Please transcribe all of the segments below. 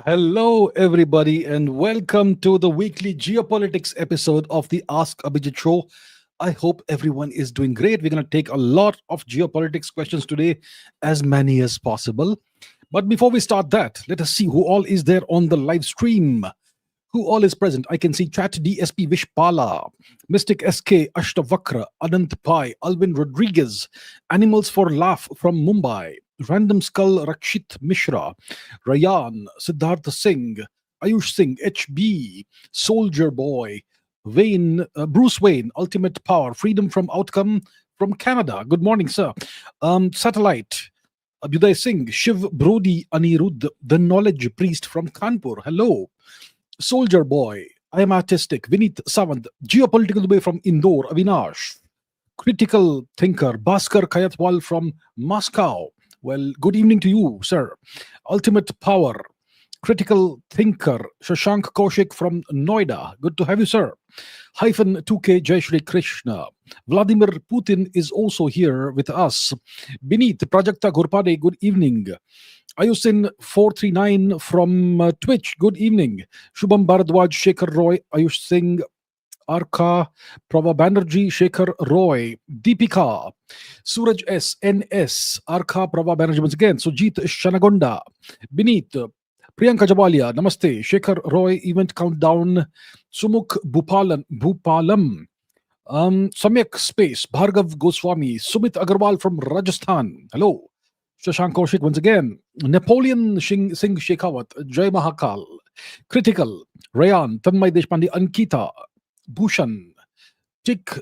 Hello, everybody, and welcome to the weekly geopolitics episode of the Ask Abhijit show. I hope everyone is doing great. We're going to take a lot of geopolitics questions today, as many as possible. But before we start that, let us see who all is there on the live stream. Who all is present? I can see Chat DSP Vishpala, Mystic SK Ashtavakra, Anant Pai, Alvin Rodriguez, Animals for Laugh from Mumbai, Random Skull Rakshit Mishra, Rayan, Siddhartha Singh, Ayush Singh, HB, Soldier Boy, Wayne, Bruce Wayne, Ultimate Power, Freedom from Outcome from Canada. Good morning, sir. Satellite, Abhyuday Singh, Shiv Brody Anirudh, the Knowledge Priest from Kanpur. Hello. Soldier Boy, I am artistic, Vinit Savant, Geopolitical Dubai from Indore, Avinash, Critical Thinker, Bhaskar Kayatwal from Moscow. Well, good evening to you, sir. Ultimate Power, Critical Thinker, Shashank Kaushik from Noida. Good to have you, sir. Hyphen 2K Jai Shri Krishna. Vladimir Putin is also here with us. Beneath Prajakta Gurpade, good evening. Ayusin 439 from Twitch, good evening. Shubham Bharadwaj, Shekhar Roy, Ayush Singh, Arka, Prabha Banerjee, Shekhar Roy, Deepika, Suraj S, NS, Arka, Prabha Banerjee once again, Sujit Shanagonda, Beneath, Priyanka Jabalia, Namaste, Shekhar Roy, Event Countdown, Sumuk Bhupalam, Samyak Space, Bhargav Goswami, Sumit Agarwal from Rajasthan, hello. Shashank Kaushik once again, Napoleon Singh Shekhawat, Jai Mahakal, Critical, Rayan, Tanmay Deshpande, Ankita, Bhushan, Chick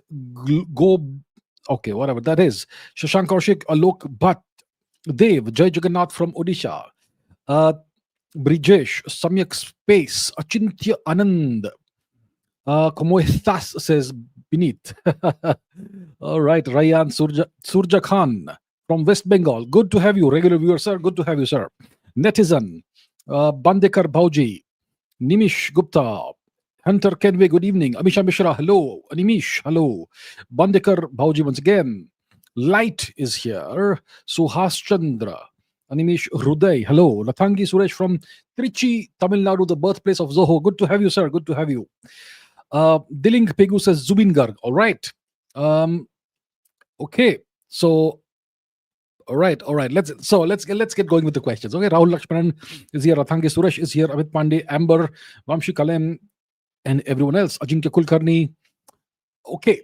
Go, okay, whatever that is. Shashank Kaushik, Alok Bhatt, Dev, Jai Jagannath from Odisha, Brijesh, Samyak Space, Achintya Anand, ¿Cómo estás? Says Beneath. All right, Rayan Surja Khan from West Bengal. Good to have you, regular viewer, sir. Good to have you, sir. Netizen, Bandekar Bhauji, Nimish Gupta, Hunter Kenway, good evening. Amisha Mishra, hello. Nimish, hello. Bandekar Bhauji once again. Light is here. Suhas Chandra, Animish Ruday, hello. Lathangi Suresh from Trichy, Tamil Nadu, the birthplace of Zoho. Good to have you, sir. Good to have you. Diling Pegu says Zubin Garg. All right. Okay. So, all right. Let's get going with the questions. Okay. Rahul Lakshmanan is here. Rathangi Suresh is here. Amit Pandey, Amber, Vamshi Kalem, and everyone else. Ajinkya Kulkarni. Okay.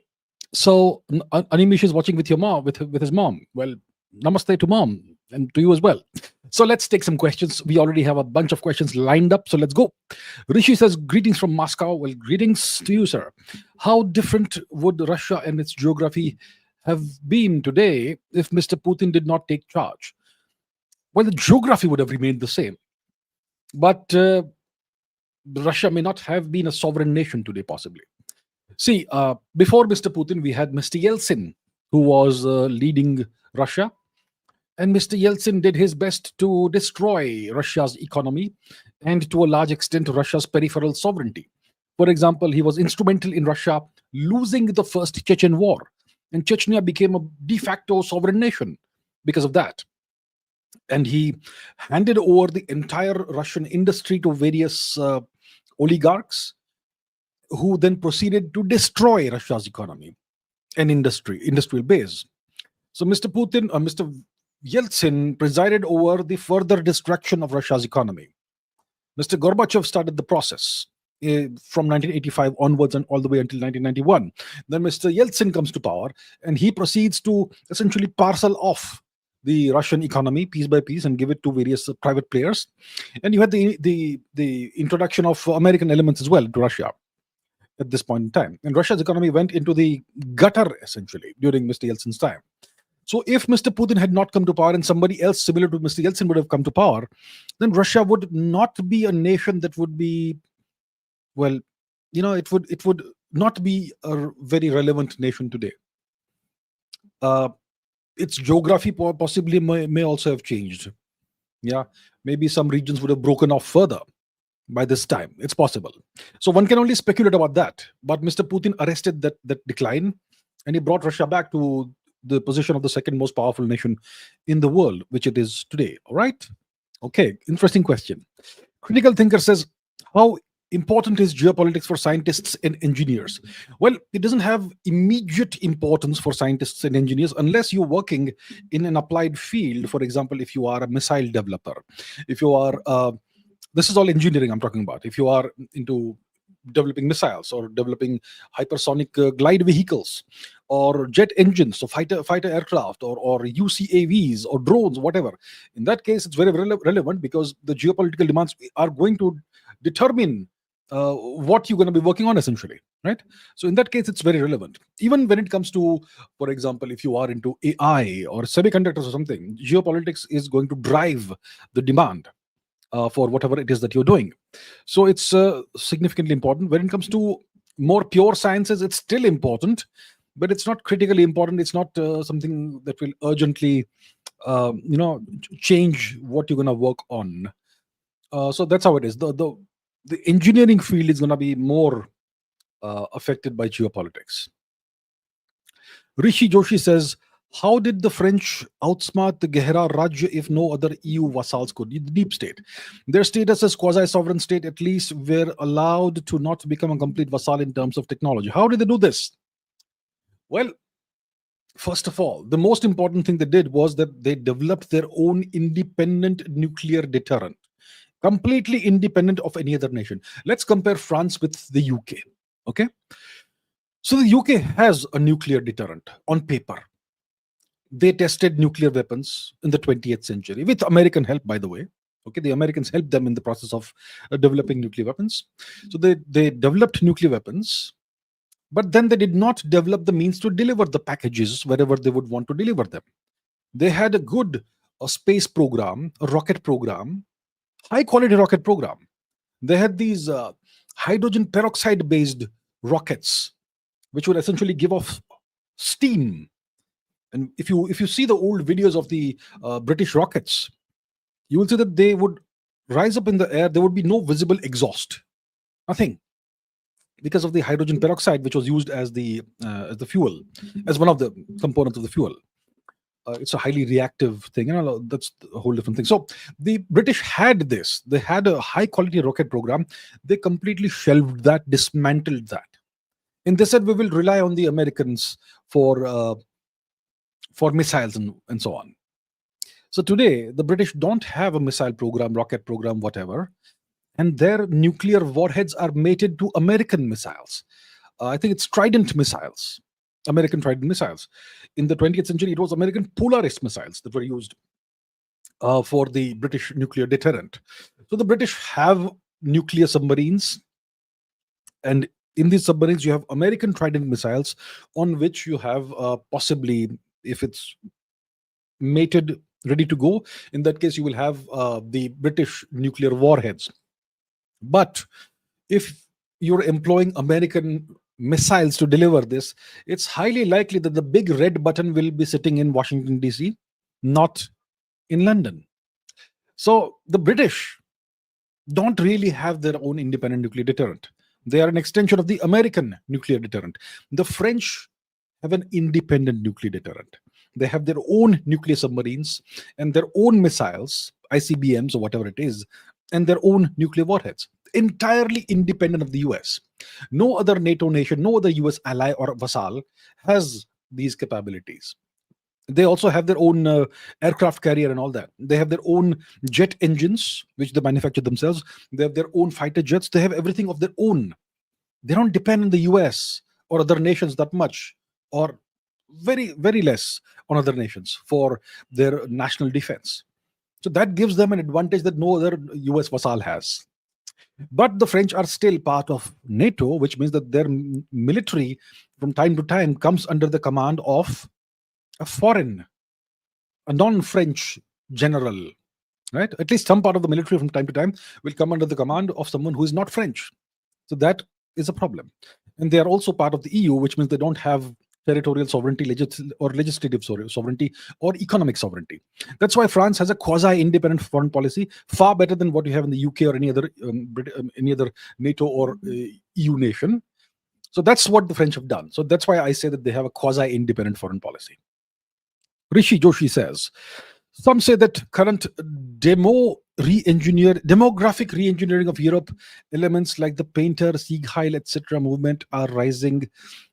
So Animish is watching with your mom, with his mom. Well, namaste to mom and to you as well. So let's take some questions. We already have a bunch of questions lined up. So let's go. Rishi says, greetings from Moscow. Well, greetings to you, sir. How different would Russia and its geography have been today if Mr. Putin did not take charge? Well, the geography would have remained the same. But Russia may not have been a sovereign nation today, possibly. See, before Mr. Putin, we had Mr. Yeltsin, who was leading Russia. And Mr. Yeltsin did his best to destroy Russia's economy and to a large extent Russia's peripheral sovereignty. For example, he was instrumental in Russia losing the first Chechen war, and Chechnya became a de facto sovereign nation because of that. And he handed over the entire Russian industry to various oligarchs who then proceeded to destroy Russia's economy and industrial base. So Mr. Yeltsin presided over the further destruction of Russia's economy. Mr. Gorbachev started the process from 1985 onwards and all the way until 1991. Then Mr. Yeltsin comes to power and he proceeds to essentially parcel off the Russian economy piece by piece and give it to various private players. And you had the introduction of American elements as well to Russia at this point in time. And Russia's economy went into the gutter essentially during Mr. Yeltsin's time. So if Mr. Putin had not come to power and somebody else similar to Mr. Yeltsin would have come to power, then Russia would not be a nation that would be, well, it would not be a very relevant nation today. Its geography possibly may also have changed. Yeah, maybe some regions would have broken off further by this time. It's possible. So one can only speculate about that. But Mr. Putin arrested that decline and he brought Russia back to the position of the second most powerful nation in the world, which it is today. All right. Okay. Interesting question. Critical thinker says, how important is geopolitics for scientists and engineers? Well, it doesn't have immediate importance for scientists and engineers unless you're working in an applied field. For example, if you are a missile developer, if you are, this is all engineering I'm talking about. If you are into developing missiles or developing hypersonic glide vehicles or jet engines, so fighter aircraft or UCAVs or drones, whatever. In that case, it's very relevant because the geopolitical demands are going to determine what you're going to be working on essentially, right? So in that case, it's very relevant. Even when it comes to, for example, if you are into AI or semiconductors or something, geopolitics is going to drive the demand for whatever it is that you're doing. So it's significantly important. When it comes to more pure sciences, it's still important, but it's not critically important. It's not something that will urgently, change what you're going to work on. So that's how it is. The engineering field is going to be more affected by geopolitics. Rishi Joshi says, how did the French outsmart the Gehra Raj if no other EU vassals could? The deep state. Their status as quasi-sovereign state at least were allowed to not become a complete vassal in terms of technology. How did they do this? Well, first of all, the most important thing they did was that they developed their own independent nuclear deterrent, completely independent of any other nation. Let's compare France with the UK. Okay. So the UK has a nuclear deterrent on paper. They tested nuclear weapons in the 20th century with American help, by the way. Okay, the Americans helped them in the process of developing nuclear weapons. So they developed nuclear weapons, but then they did not develop the means to deliver the packages wherever they would want to deliver them. They had a good space program, a rocket program, high quality rocket program. They had these hydrogen peroxide based rockets, which would essentially give off steam. And if you see the old videos of the British rockets, you will see that they would rise up in the air. There would be no visible exhaust, nothing, because of the hydrogen peroxide, which was used as the fuel, as one of the components of the fuel. It's a highly reactive thing. That's a whole different thing. So the British had this. They had a high quality rocket program. They completely shelved that, dismantled that, and they said we will rely on the Americans for missiles and so on. So today, the British don't have a missile program, rocket program, whatever, and their nuclear warheads are mated to American missiles. I think it's Trident missiles, American Trident missiles. In the 20th century, it was American Polaris missiles that were used for the British nuclear deterrent. So the British have nuclear submarines, and in these submarines, you have American Trident missiles on which you have possibly, if it's mated, ready to go, in that case, you will have the British nuclear warheads. But if you're employing American missiles to deliver this, it's highly likely that the big red button will be sitting in Washington, D.C., not in London. So the British don't really have their own independent nuclear deterrent. They are an extension of the American nuclear deterrent. The French have an independent nuclear deterrent. They have their own nuclear submarines and their own missiles, ICBMs or whatever it is, and their own nuclear warheads, entirely independent of the US. No other NATO nation, no other US ally or vassal has these capabilities. They also have their own aircraft carrier and all that. They have their own jet engines, which they manufacture themselves. They have their own fighter jets. They have everything of their own. They don't depend on the US or other nations that much, or very, very less on other nations for their national defense. So that gives them an advantage that no other US vassal has. But the French are still part of NATO, which means that their military from time to time comes under the command of a non-French general, right? At least some part of the military from time to time will come under the command of someone who is not French. So that is a problem. And they are also part of the EU, which means they don't have territorial sovereignty, legislative sovereignty, or economic sovereignty. That's why France has a quasi-independent foreign policy, far better than what you have in the UK or any other NATO or EU nation. So that's what the French have done. So that's why I say that they have a quasi-independent foreign policy. Rishi Joshi says, Some say that current demographic re-engineering of Europe, elements like the painter, Siegheil, etc. movement are rising.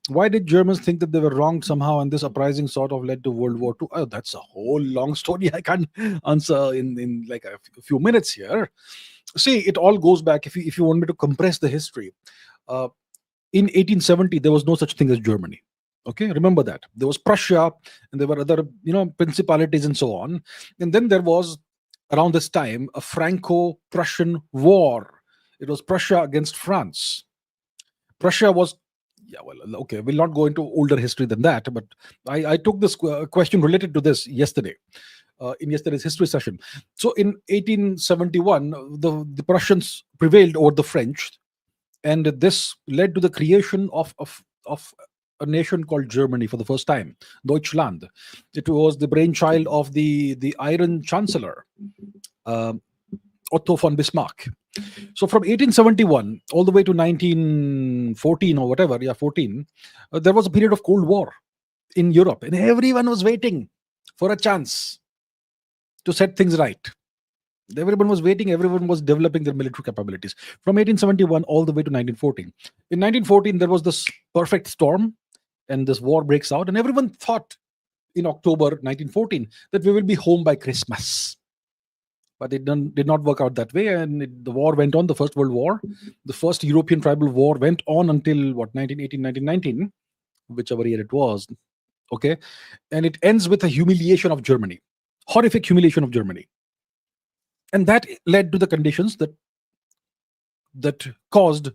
Why did Germans think that they were wrong somehow, and this uprising sort of led to World War II? Oh, that's a whole long story. I can't answer in like a few minutes here. See, it all goes back. If you want me to compress the history, uh, in 1870 there was no such thing as Germany. Okay, remember that there was Prussia, and there were other principalities and so on. And then there was, around this time, a Franco-Prussian war. It was Prussia against France. Prussia was, yeah, well, okay, we'll not go into older history than that, but I took this question related to this yesterday, in yesterday's history session. So in 1871, the Prussians prevailed over the French, and this led to the creation of a nation called Germany for the first time, Deutschland. It was the brainchild of the Iron Chancellor, uh, Otto von Bismarck. So from 1871 all the way to 1914 or whatever, yeah, 14, there was a period of Cold War in Europe, and everyone was waiting for a chance to set things right. Everyone was waiting, everyone was developing their military capabilities from 1871 all the way to 1914. In 1914, there was this perfect storm, and this war breaks out, and everyone thought in October 1914 that we will be home by Christmas. But it did not work out that way, and the war went on. The First World War, the first European tribal war, went on until what, 1918, 1919, whichever year it was. Okay, and it ends with a humiliation of Germany, horrific humiliation of Germany, and that led to the conditions that caused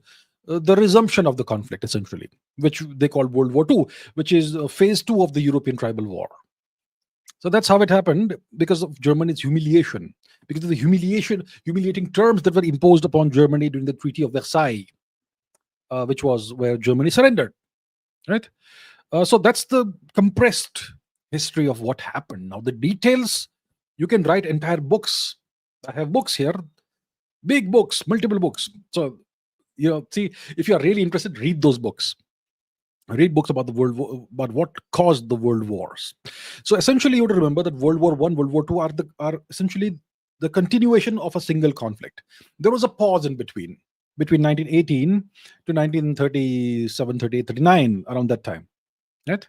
the resumption of the conflict, essentially, which they call World War II, which is phase two of the European tribal war. So that's how it happened, because of Germany's humiliation, because of the humiliating terms that were imposed upon Germany during the Treaty of Versailles, which was where Germany surrendered. Right. So that's the compressed history of what happened. Now the details, you can write entire books. I have books here, big books, multiple books. So see, if you are really interested, read those books. Read books about the world war, about what caused the world wars. So essentially, you have to remember that World War One, World War Two are essentially the continuation of a single conflict. There was a pause in between 1918 to 1937, 38, 39, around that time, right?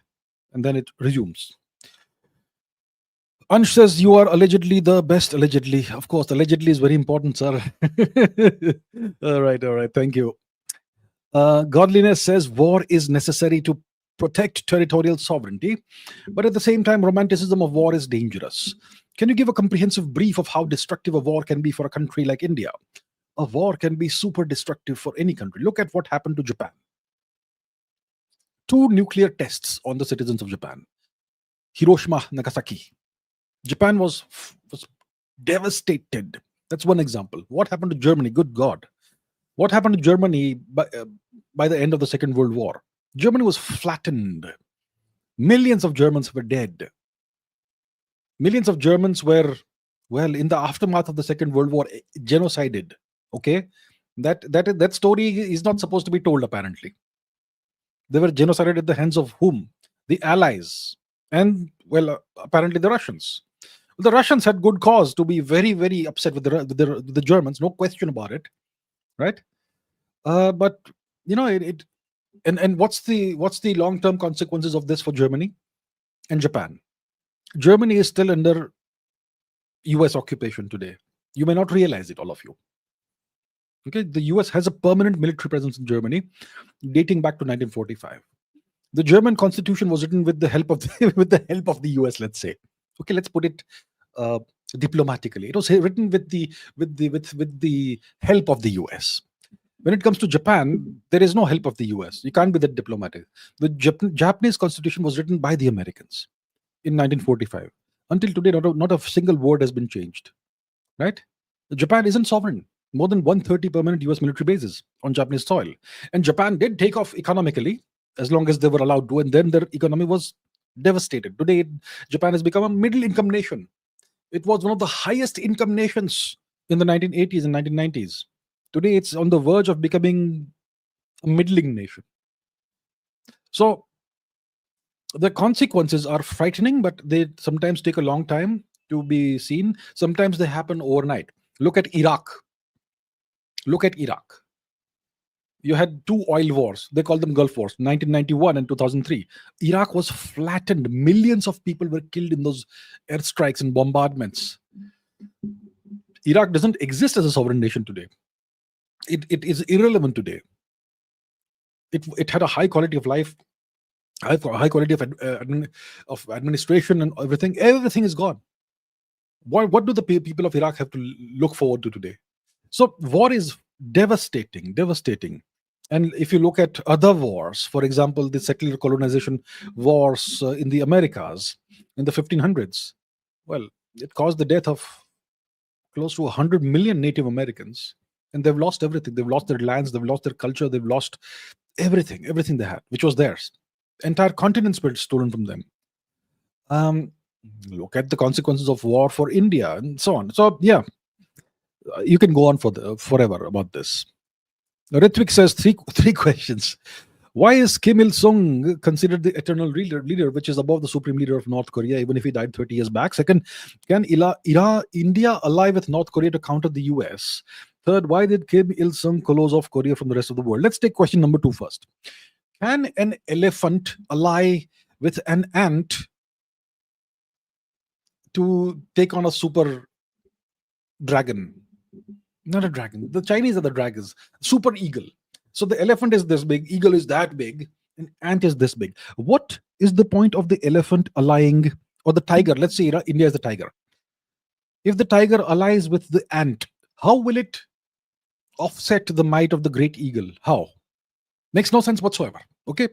And then it resumes. Ansh says you are allegedly the best. Allegedly, of course, allegedly is very important, sir. All right. Thank you. Godliness says war is necessary to protect territorial sovereignty, but at the same time, romanticism of war is dangerous. Can you give a comprehensive brief of how destructive a war can be for a country like India? A war can be super destructive for any country. Look at what happened to Japan. 2 nuclear tests on the citizens of Japan. Hiroshima, Nagasaki. Japan was devastated. That's one example. What happened to Germany? Good God. What happened to Germany by the end of the Second World War? Germany was flattened. Millions of Germans were dead. Millions of Germans were, well, in the aftermath of the Second World War, genocided. Okay, that story is not supposed to be told. Apparently, they were genocided at the hands of whom? The Allies, and well, apparently the Russians. The Russians had good cause to be very, very upset with the Germans. No question about it, right? But and what's the long-term consequences of this for Germany and Japan? Germany is still under US occupation today. You may not realize it, all of you. Okay, the US has a permanent military presence in Germany dating back to 1945. The German constitution was written with the help of with the help of the US, let's say. Okay, let's put it diplomatically. It was written with the help of the US. When it comes to Japan, there is no help of the US. You can't be that diplomatic. The Japanese constitution was written by the Americans in 1945. Until today, not a single word has been changed. Right? Japan isn't sovereign. More than 130 permanent US military bases on Japanese soil. And Japan did take off economically as long as they were allowed to, and then their economy was devastated. Today, Japan has become a middle income nation. It was one of the highest income nations in the 1980s and 1990s. Today, it's on the verge of becoming a middling nation. So the consequences are frightening, but they sometimes take a long time. to be seen. Sometimes they happen overnight. Look at Iraq. Look at Iraq. You had two oil wars. They called them Gulf Wars, 1991 and 2003. Iraq was flattened. Millions of people were killed in those airstrikes and bombardments. Iraq doesn't exist as a sovereign nation today. It is irrelevant today. It had a high quality of life, high quality of administration and everything. Everything is gone. What do the people of Iraq have to look forward to today? So war is devastating. And if you look at other wars, for example, the settler colonization wars in the Americas in the 1500s, well, it caused the death of close to 100 million Native Americans. And they've lost everything. They've lost their lands, they've lost their culture, they've lost everything they had, which was theirs. Entire continents were stolen from them. Look at the consequences of war for India and so on. So, yeah, you can go on forever about this. Rhetoric says three questions. Why is Kim Il-sung considered the eternal leader, which is above the supreme leader of North Korea, even if he died 30 years back? Second, can India ally with North Korea to counter the US? Third, why did Kim Il-sung close off Korea from the rest of the world? Let's take question number 2 first. Can an elephant ally with an ant to take on a super dragon? Not a dragon. The Chinese are the dragons. Super eagle. So the elephant is this big, eagle is that big, and ant is this big. What is the point of the elephant allying, or the tiger? Let's say India is the tiger. If the tiger allies with the ant, how will it offset the might of the great eagle? How? Makes no sense whatsoever. Okay?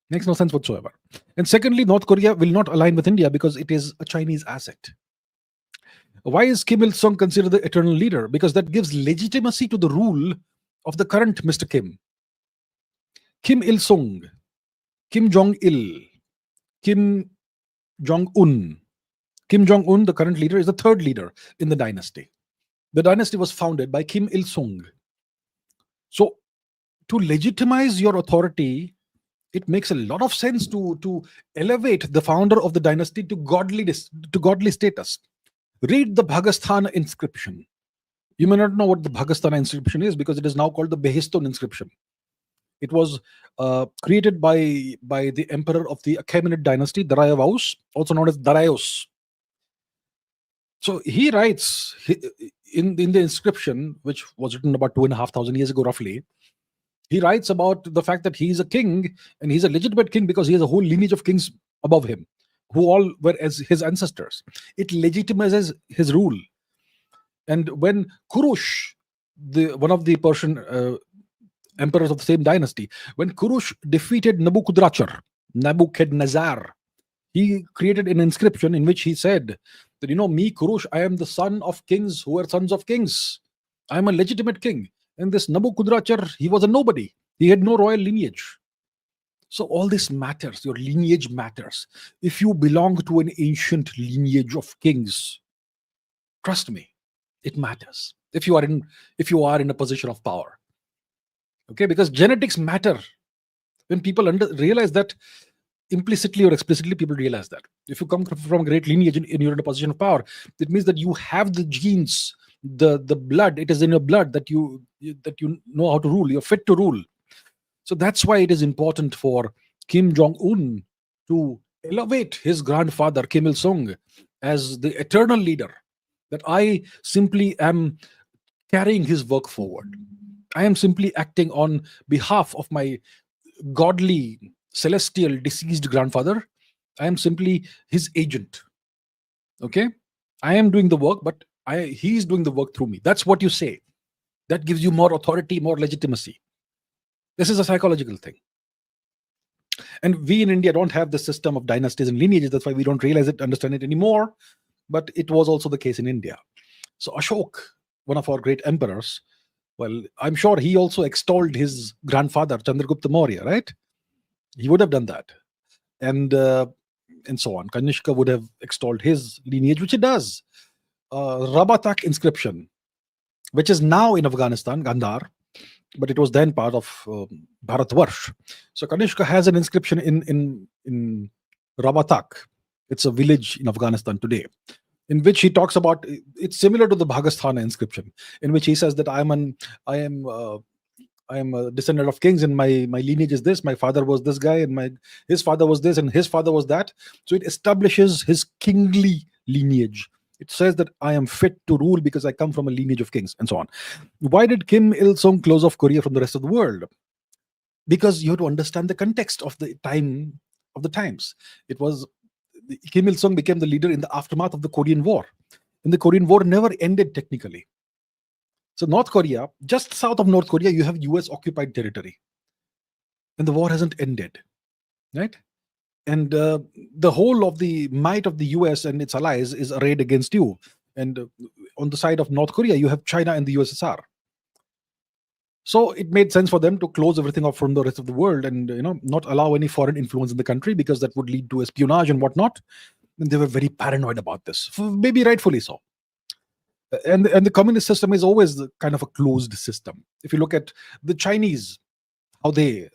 Makes no sense whatsoever. And secondly, North Korea will not align with India because it is a Chinese asset. Why is Kim Il-sung considered the eternal leader? Because that gives legitimacy to the rule of the current Mr. Kim. Kim Il-sung, Kim Jong-il, Kim Jong-un. Kim Jong-un, the current leader, is the third leader in the dynasty. The dynasty was founded by Kim Il-sung. So, to legitimize your authority, it makes a lot of sense to elevate the founder of the dynasty to godly status. Read the Bhagasthana inscription. You may not know what the Bhagasthana inscription is because it is now called the Behistun inscription. It was created by the emperor of the Achaemenid dynasty, Darius, also known as Darius. So he writes in the inscription, which was written about 2,500 years ago, roughly. He writes about the fact that he is a king, and he's a legitimate king because he has a whole lineage of kings above him, who all were as his ancestors. It legitimizes his rule. And when Kurush, one of the Persian emperors of the same dynasty, when Kurush defeated Nebuchadnezzar, he created an inscription in which he said that, me, Kurush, I am the son of kings who are sons of kings. I am a legitimate king. And this Nebuchadnezzar, he was a nobody. He had no royal lineage. So all this matters. Your lineage matters. If you belong to an ancient lineage of kings, trust me, it matters. If you are in a position of power, okay, because genetics matter. When people realize that, implicitly or explicitly, people realize that if you come from a great lineage and you're in a position of power, it means that you have the genes, the blood. It is in your blood that you know how to rule. You're fit to rule. So that's why it is important for Kim Jong-un to elevate his grandfather, Kim Il-sung, as the eternal leader. That I simply am carrying his work forward. I am simply acting on behalf of my godly, celestial, deceased grandfather. I am simply his agent. Okay? I am doing the work, but he is doing the work through me. That's what you say. That gives you more authority, more legitimacy. This is a psychological thing. And we in India don't have the system of dynasties and lineages. That's why we don't realize it, understand it anymore. But it was also the case in India. So Ashok, one of our great emperors, well, I'm sure he also extolled his grandfather, Chandragupta Maurya, right? He would have done that. And so on. Kanishka would have extolled his lineage, which it does. Rabatak inscription, which is now in Afghanistan, Gandhar, but it was then part of Bharatvarsh. So Kanishka has an inscription in Rabatak, It's a village in Afghanistan today, in which he talks about, it's similar to the Bhagasthana inscription, in which he says that I am I am a descendant of kings, and my lineage is this. My father was this guy, and my his father was this, and his father was that. So it establishes his kingly lineage. It says that I am fit to rule because I come from a lineage of kings, and so on. Why did Kim Il Sung close off Korea from the rest of the world? Because you have to understand the context of the time, of the times. It was Kim Il Sung became the leader in the aftermath of the Korean War, and the Korean War never ended technically. So North Korea, just south of North Korea, you have US occupied territory, and the war hasn't ended, right? And the whole of the might of the US and its allies is arrayed against you. And on the side of North Korea, you have China and the USSR. So it made sense for them to close everything off from the rest of the world, and not allow any foreign influence in the country, because that would lead to espionage and whatnot. And they were very paranoid about this, maybe rightfully so. And the communist system is always kind of a closed system. If you look at the Chinese, how they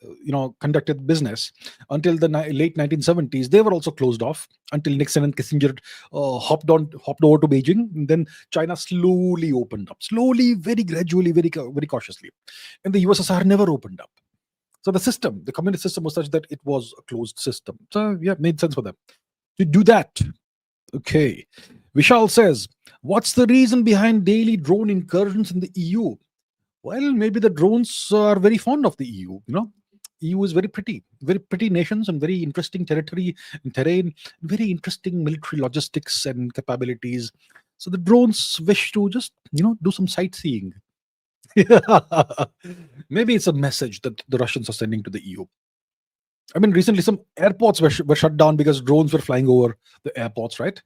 conducted business until the late 1970s, they were also closed off until Nixon and Kissinger hopped over to Beijing, and then China slowly opened up, slowly, very gradually, very very cautiously, and the USSR never opened up. So the communist system was such that it was a closed system. So yeah, it made sense for them to do that. Okay, Vishal says, what's the reason behind daily drone incursions in the EU? Well, maybe the drones are very fond of the EU. EU is very pretty nations, and very interesting territory and terrain, very interesting military logistics and capabilities. So the drones wish to just, do some sightseeing. Maybe it's a message that the Russians are sending to the EU. I mean, recently some airports were shut down because drones were flying over the airports, right?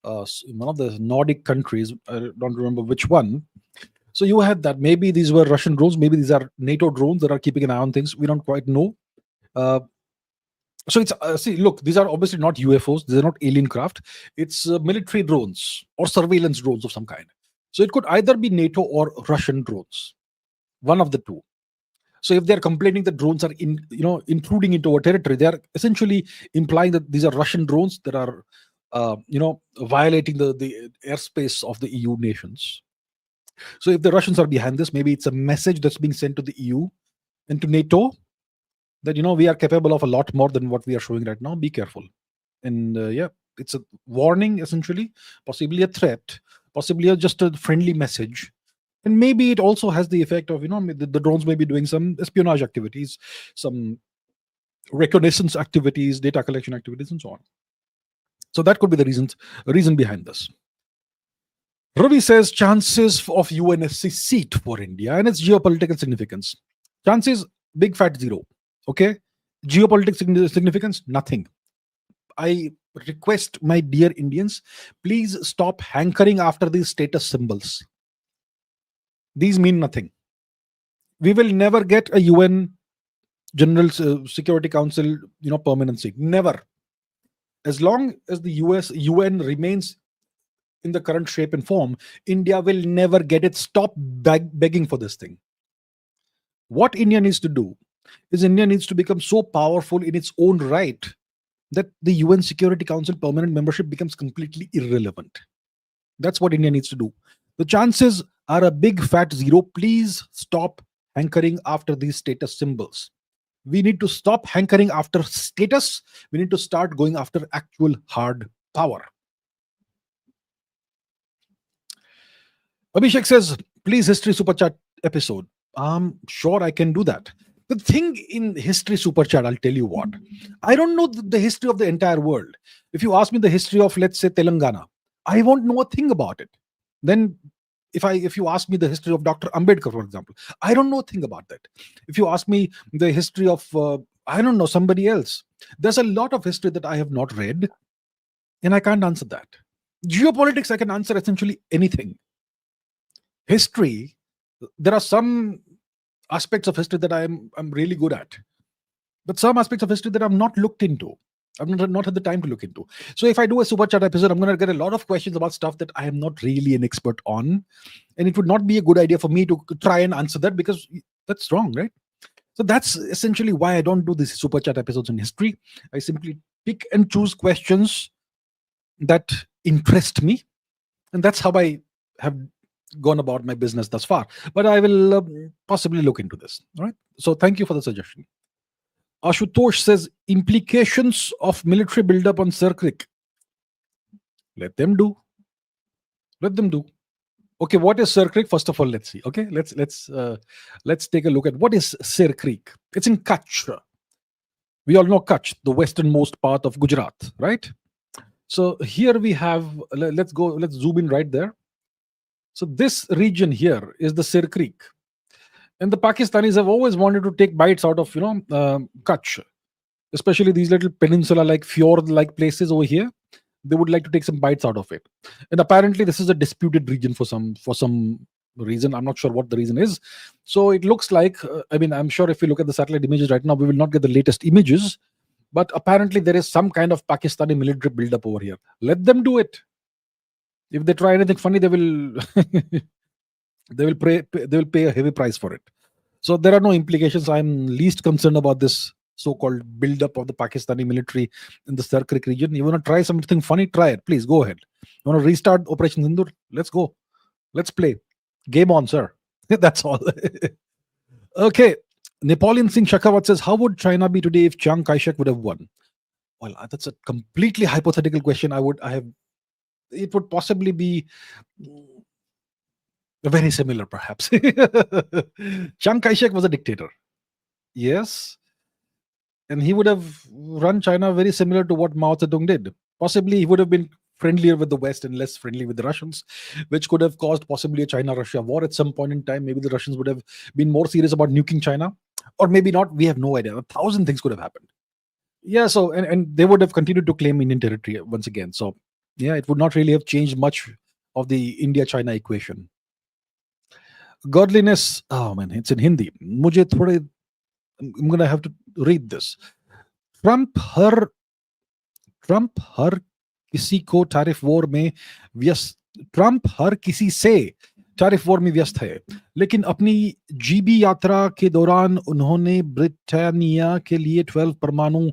One of the Nordic countries, I don't remember which one. So you had that. Maybe these were Russian drones. Maybe these are NATO drones that are keeping an eye on things. We don't quite know. So it's look, these are obviously not UFOs. These are not alien craft. It's military drones or surveillance drones of some kind. So it could either be NATO or Russian drones, one of the two. So if they're complaining that drones are intruding into our territory, they are essentially implying that these are Russian drones that are violating the airspace of the EU nations. So if the Russians are behind this, maybe it's a message that's being sent to the EU and to NATO that we are capable of a lot more than what we are showing right now. Be careful. And it's a warning, essentially, possibly a threat, possibly just a friendly message. And maybe it also has the effect of the drones may be doing some espionage activities, some reconnaissance activities, data collection activities, and so on. So that could be the reason behind this. Ravi says, chances of UNSC seat for India and its geopolitical significance. Chances, big fat zero. Okay? Geopolitical significance, nothing. I request my dear Indians, please stop hankering after these status symbols. These mean nothing. We will never get a UN General Security Council, permanent seat. Never. As long as the UN remains in the current shape and form, India will never get it. Stop begging for this thing. What India needs to do is India needs to become so powerful in its own right that the UN Security Council permanent membership becomes completely irrelevant. That's what India needs to do. The chances are a big fat zero. Please stop hankering after these status symbols. We need to stop hankering after status. We need to start going after actual hard power. Abhishek says, please history super chat episode. Sure, I can do that. The thing in history super chat, I'll tell you what. I don't know the history of the entire world. If you ask me the history of, let's say, Telangana, I won't know a thing about it. Then if you ask me the history of Dr. Ambedkar, for example, I don't know a thing about that. If you ask me the history of, I don't know, somebody else, there's a lot of history that I have not read, and I can't answer that. Geopolitics, I can answer essentially anything. History, there are some aspects of history that I'm really good at, but some aspects of history that I've not looked into. I've not had the time to look into. So if I do a super chat episode, I'm going to get a lot of questions about stuff that I am not really an expert on, and it would not be a good idea for me to try and answer that, because that's wrong, right? So that's essentially why I don't do these super chat episodes in history. I simply pick and choose questions that interest me, and that's how I have gone about my business thus far. But I will possibly look into this. All right. So thank you for the suggestion. Ashutosh says implications of military buildup on Circric. Let them do. Let them do. Okay, what is Sir Creek? First of all, let's see. Okay, let's take a look at what is Sir Creek. It's in Kutch. We all know Kutch, the westernmost part of Gujarat, right? So here we have. Let's go. Let's zoom in right there. So this region here is the Sir Creek, and the Pakistanis have always wanted to take bites out of Kutch, especially these little peninsula-like fjord-like places over here. They would like to take some bites out of it, and apparently this is a disputed region for some reason. I'm not sure what the reason is. So it looks like, I'm sure if you look at the satellite images right now, we will not get the latest images, but apparently there is some kind of Pakistani military buildup over here. Let them do it. If they try anything funny, they will they will pay a heavy price for it. So there are no implications. I'm least concerned about this so-called build-up of the Pakistani military in the Sarkrik region. You want to try something funny? Try it. Please go ahead. You want to restart Operation Sindur? Let's go. Let's play. Game on, sir. That's all. Okay. Napoleon Singh Shakawat says, how would China be today if Chiang Kai-shek would have won? Well, that's a completely hypothetical question. It would possibly be very similar, perhaps. Chiang Kai-shek was a dictator. Yes. And he would have run China very similar to what Mao Zedong did. Possibly he would have been friendlier with the West and less friendly with the Russians, which could have caused possibly a China-Russia war at some point in time. Maybe the Russians would have been more serious about nuking China, or maybe not. We have no idea. 1,000 things could have happened. Yeah, so and they would have continued to claim Indian territory once again. So yeah, it would not really have changed much of the India-China equation. Godliness, oh man, it's in Hindi. I'm gonna have to read this. Trump हर किसी को tariff war में व्यस्त Trump हर किसी से tariff war में व्यस्त है, लेकिन अपनी जीबी यात्रा के दौरान उन्होंने ब्रिटानिया के लिए 12 परमाणु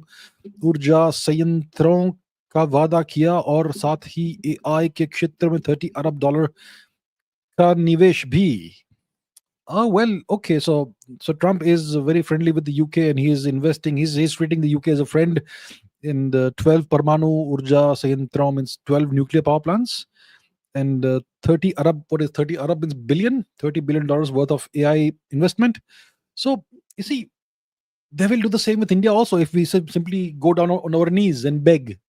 ऊर्जा संयंत्रों का वादा किया और साथ ही एआई के क्षेत्र में $30 अरब का निवेश भी. Oh well, okay. So Trump is very friendly with the UK, and he is investing. He's treating the UK as a friend in the 12 Parmanu Urja Sanyantram, means 12 nuclear power plants, and 30 Arab. What is 30 Arab means billion? $30 billion worth of AI investment. So you see, they will do the same with India also. If we simply go down on our knees and beg.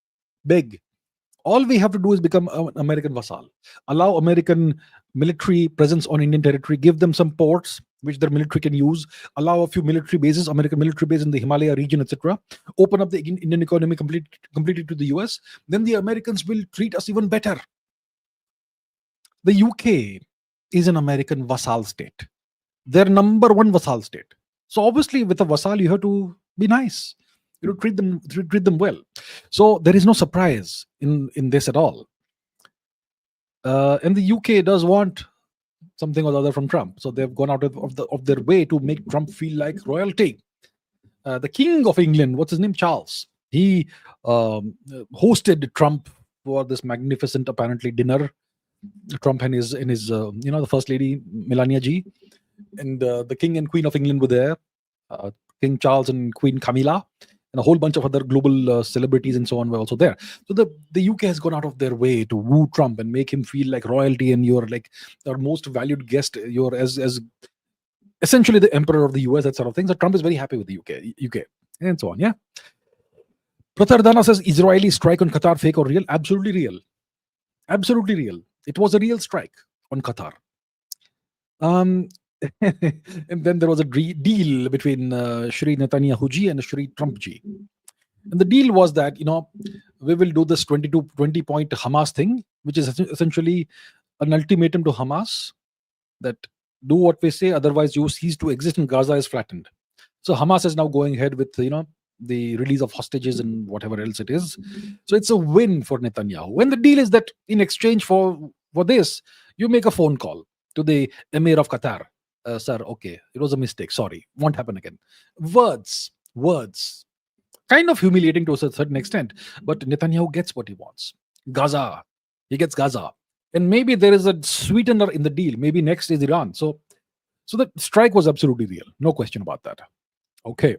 All we have to do is become an American vassal, allow American military presence on Indian territory, give them some ports which their military can use, allow a few military bases, American military base in the Himalaya region, etc., open up the Indian economy completely to the US, then the Americans will treat us even better. The UK is an American vassal state. Their number one vassal state. So obviously with a vassal, you have to be nice. You treat them well. So there is no surprise in this at all. And the UK does want something or the other from Trump. So they've gone out of their way to make Trump feel like royalty. The King of England, what's his name? Charles. He hosted Trump for this magnificent, apparently, dinner. Trump and his the First Lady Melania G, and the King and Queen of England were there. King Charles and Queen Camilla, and a whole bunch of other global celebrities and so on were also there. So the UK has gone out of their way to woo Trump and make him feel like royalty, and you're like our most valued guest. You're as essentially the emperor of the US, that sort of thing. So Trump is very happy with the UK, and so on. Yeah. Prathardana says Israeli strike on Qatar fake or real? Absolutely real. Absolutely real. It was a real strike on Qatar. And then there was a deal between Shri Netanyahu ji and Shri Trump ji. And the deal was that, we will do this 20-point Hamas thing, which is essentially an ultimatum to Hamas that do what we say, otherwise you cease to exist and Gaza is flattened. So Hamas is now going ahead with, the release of hostages and whatever else it is. So it's a win for Netanyahu. When the deal is that in exchange for this, you make a phone call to the Emir of Qatar. Sir, okay, it was a mistake. Sorry, won't happen again. Words. Kind of humiliating to a certain extent, but Netanyahu gets what he wants. Gaza. He gets Gaza. And maybe there is a sweetener in the deal. Maybe next is Iran. So the strike was absolutely real. No question about that. Okay.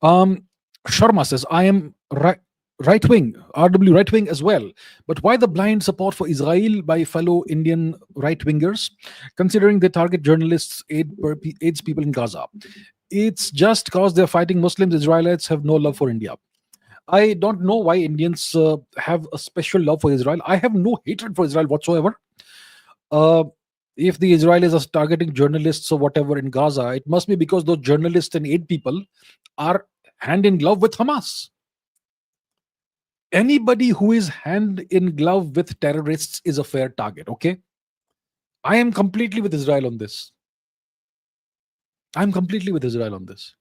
Um, Sharma says, I am right wing, RW right wing as well. But why the blind support for Israel by fellow Indian right wingers, considering they target journalists, aids people in Gaza? It's just because they're fighting Muslims. Israelites have no love for India. I don't know why Indians have a special love for Israel. I have no hatred for Israel whatsoever. Uh, if the Israelis are targeting journalists or whatever in Gaza, it must be because those journalists and aid people are hand in glove with Hamas. Anybody who is hand in glove with terrorists is a fair target. Okay, I am completely with Israel on this. I'm completely with Israel on this.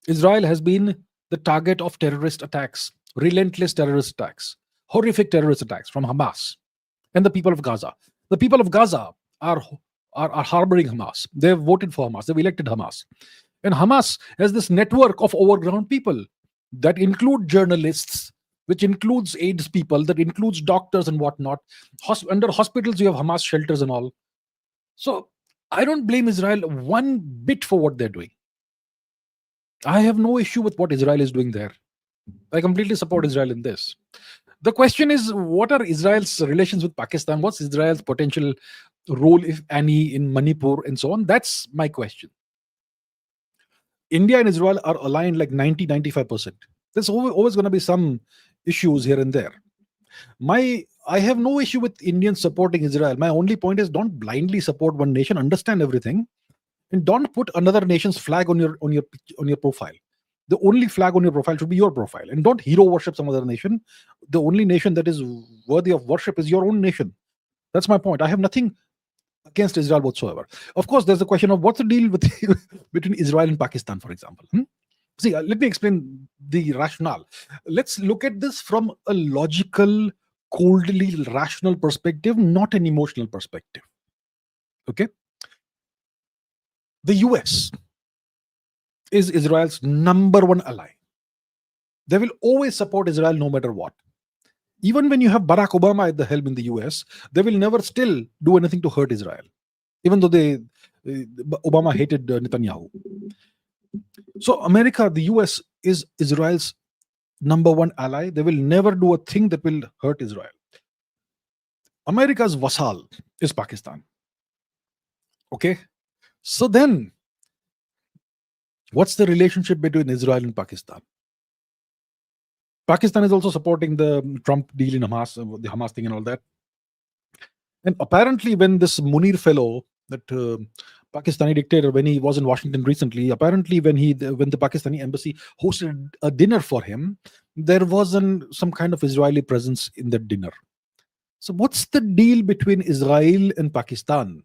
Israel has been the target of terrorist attacks, relentless terrorist attacks, horrific terrorist attacks from Hamas and the people of Gaza. The people of Gaza are harboring Hamas. They've voted for Hamas. They've elected Hamas. And Hamas has this network of overground people that include journalists, which includes AIDS people, that includes doctors and whatnot. Under hospitals, you have Hamas shelters and all. So I don't blame Israel one bit for what they're doing. I have no issue with what Israel is doing there. I completely support Israel in this. The question is, what are Israel's relations with Pakistan? What's Israel's potential role, if any, in Manipur and so on? That's my question. India and Israel are aligned like 90-95%. There's always going to be some issues here and there. I have no issue with Indians supporting Israel. My only point is, don't blindly support one nation. Understand everything, and don't put another nation's flag on your profile. The only flag on your profile should be your profile, and don't hero worship some other nation. The only nation that is worthy of worship is your own nation. That's my point. I have nothing against Israel whatsoever. Of course, there's a question of what's the deal with between Israel and Pakistan, for example. See, let me explain the rationale. Let's look at this from a logical, coldly rational perspective, not an emotional perspective. Okay? The US is Israel's number one ally. They will always support Israel no matter what. Even when you have Barack Obama at the helm in the US, they will never still do anything to hurt Israel, even though Obama hated Netanyahu. So America, the US, is Israel's number one ally. They will never do a thing that will hurt Israel. America's vassal is Pakistan. Okay? So then, what's the relationship between Israel and Pakistan? Pakistan is also supporting the Trump deal in Hamas, the Hamas thing and all that. And apparently, when this Munir fellow, that Pakistani dictator, when he was in Washington recently, apparently when the Pakistani embassy hosted a dinner for him, there wasn't some kind of Israeli presence in that dinner. So what's the deal between Israel and Pakistan?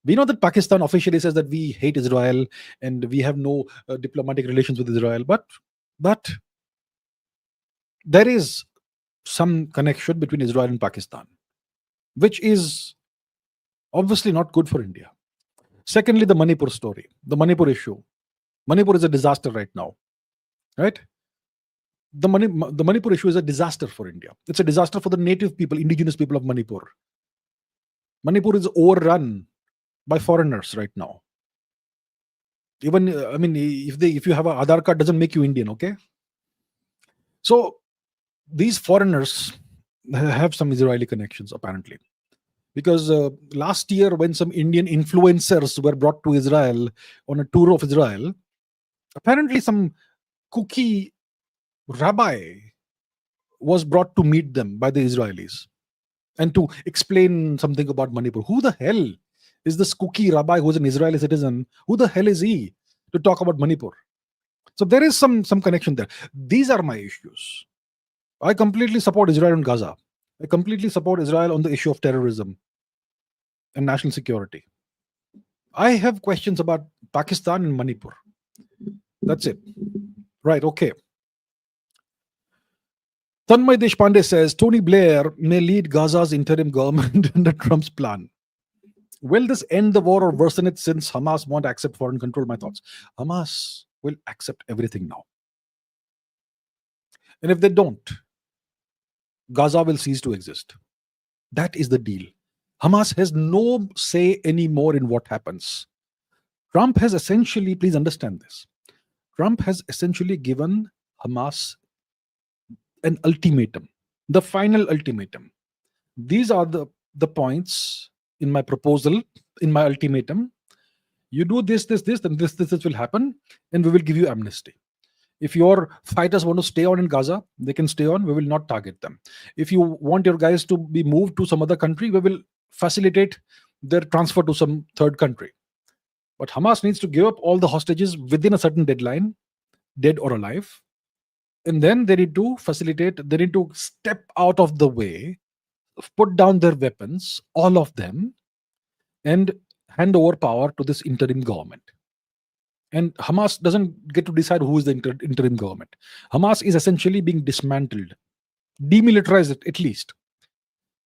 We know that Pakistan officially says that we hate Israel and we have no diplomatic relations with Israel, but there is some connection between Israel and Pakistan, which is obviously not good for India. Secondly, the Manipur story, the Manipur issue. Manipur is a disaster right now, right? The Manipur issue is a disaster for India. It's a disaster for the native people, indigenous people of Manipur. Manipur is overrun by foreigners right now. Even, I mean, if you have an Aadhaar card, doesn't make you Indian, okay? So these foreigners have some Israeli connections, apparently. Because last year, when some Indian influencers were brought to Israel on a tour of Israel, apparently some kooky rabbi was brought to meet them by the Israelis and to explain something about Manipur. Who the hell is this kooky rabbi who's an Israeli citizen? Who the hell is he to talk about Manipur? So there is some connection there. These are my issues. I completely support Israel on Gaza. I completely support Israel on the issue of terrorism and national security. I have questions about Pakistan and Manipur. That's it. Right, okay. Tanmay Deshpande says, Tony Blair may lead Gaza's interim government under Trump's plan. Will this end the war or worsen it, since Hamas won't accept foreign control? My thoughts. Hamas will accept everything now. And if they don't, Gaza will cease to exist. That is the deal. Hamas has no say anymore in what happens. Trump has essentially, please understand this, Trump has essentially given Hamas an ultimatum, the final ultimatum. These are the points in my proposal, in my ultimatum. You do this, then this will happen, and we will give you amnesty. If your fighters want to stay on in Gaza, they can stay on. We will not target them. If you want your guys to be moved to some other country, we will facilitate their transfer to some third country. But Hamas needs to give up all the hostages within a certain deadline, dead or alive. And then they need to facilitate, they need to step out of the way, put down their weapons, all of them, and hand over power to this interim government. And Hamas doesn't get to decide who is the interim government. Hamas is essentially being dismantled, demilitarized at least.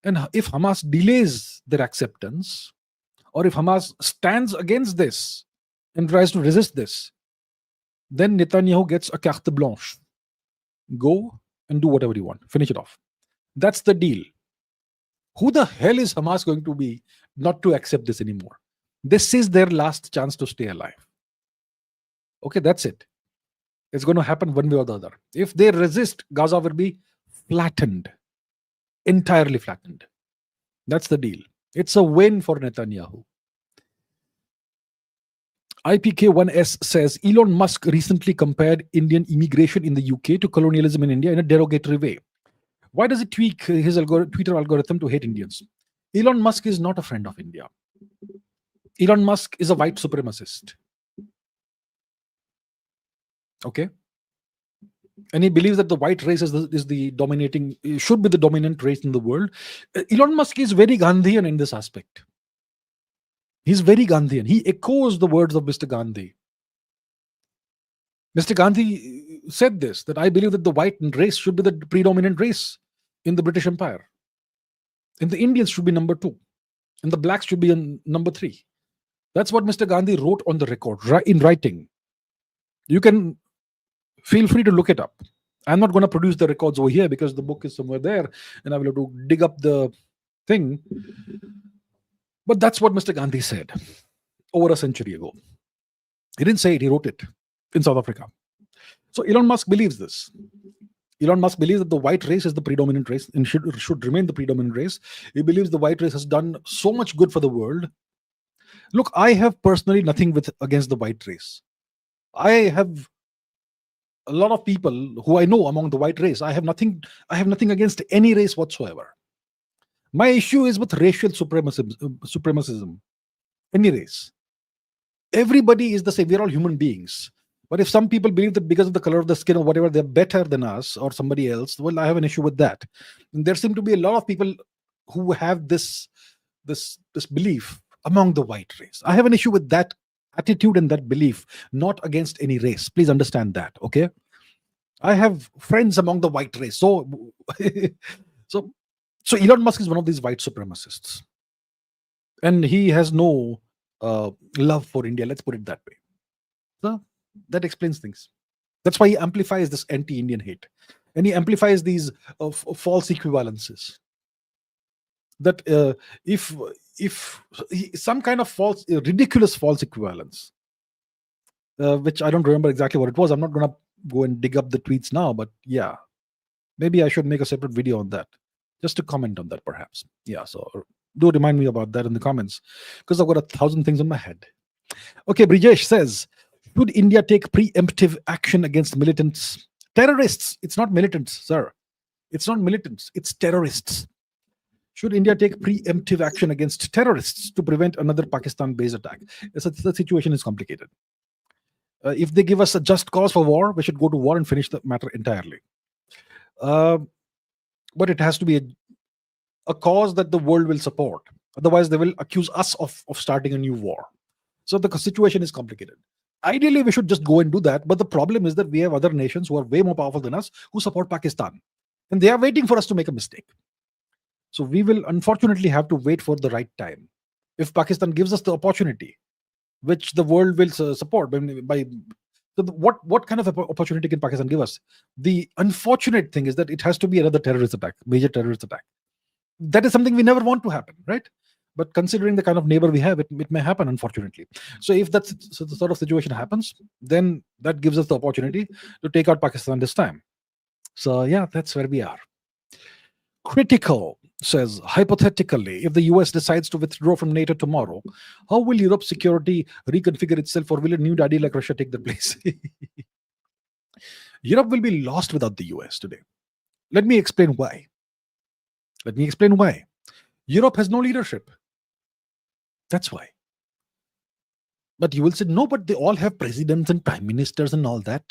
And if Hamas delays their acceptance, or if Hamas stands against this and tries to resist this, then Netanyahu gets a carte blanche. Go and do whatever you want. Finish it off. That's the deal. Who the hell is Hamas going to be not to accept this anymore? This is their last chance to stay alive. Okay, that's it. It's going to happen one way or the other. If they resist, Gaza will be flattened, entirely flattened. That's the deal. It's a win for Netanyahu. IPK1S says Elon Musk recently compared Indian immigration in the UK to colonialism in India in a derogatory way. Why does he tweak his Twitter algorithm to hate Indians? Elon Musk is not a friend of India. Elon Musk is a white supremacist. Okay? And he believes that the white race is the dominating, should be the dominant race in the world. Elon Musk is very Gandhian in this aspect. He's very Gandhian. He echoes the words of Mr. Gandhi. Mr. Gandhi said this, that I believe that the white race should be the predominant race in the British Empire. And the Indians should be number 2. And the blacks should be in number 3. That's what Mr. Gandhi wrote on the record, in writing. You can feel free to look it up. I'm not going to produce the records over here because the book is somewhere there and I will have to dig up the thing. But that's what Mr. Gandhi said over a century ago. He didn't say it, he wrote it in South Africa. So Elon Musk believes this. Elon Musk believes that the white race is the predominant race and should remain the predominant race. He believes the white race has done so much good for the world. Look, I have personally nothing against the white race. I have a lot of people who I know among the white race. I have nothing against any race whatsoever. My issue is with racial supremacism. Any race. Everybody is the same. We're all human beings. But if some people believe that because of the color of the skin or whatever, they're better than us or somebody else, well, I have an issue with that. And there seem to be a lot of people who have this belief among the white race. I have an issue with that attitude and that belief, not against any race. Please understand that, okay? I have friends among the white race. So Elon Musk is one of these white supremacists. And he has no love for India, let's put it that way. So that explains things. That's why he amplifies this anti-Indian hate. And he amplifies these false equivalences. That if some kind of ridiculous false equivalence, which I don't remember exactly what it was. I'm not going to go and dig up the tweets now, but yeah, maybe I should make a separate video on that, just to comment on that perhaps. Yeah, so do remind me about that in the comments, because I've got 1,000 things on my head. Okay, Brijesh says, should India take preemptive action against militants? Terrorists. It's not militants, sir. It's not militants. It's terrorists. Should India take preemptive action against terrorists to prevent another Pakistan-based attack? The situation is complicated. If they give us a just cause for war, we should go to war and finish the matter entirely. But it has to be a cause that the world will support. Otherwise, they will accuse us of starting a new war. So the situation is complicated. Ideally, we should just go and do that. But the problem is that we have other nations who are way more powerful than us who support Pakistan. And they are waiting for us to make a mistake. So we will unfortunately have to wait for the right time. If Pakistan gives us the opportunity, which the world will support, so So what kind of opportunity can Pakistan give us? The unfortunate thing is that it has to be another terrorist attack, major terrorist attack. That is something we never want to happen, right? But considering the kind of neighbor we have, it may happen, unfortunately. So if that's so the sort of situation happens, then that gives us the opportunity to take out Pakistan this time. So yeah, that's where we are. Critical says, hypothetically, if the US decides to withdraw from NATO tomorrow, how will Europe's security reconfigure itself, or will a new daddy like Russia take the place? Europe will be lost without the US today. Let me explain why. Europe has no leadership. That's why. But you will say, no, but they all have presidents and prime ministers and all that.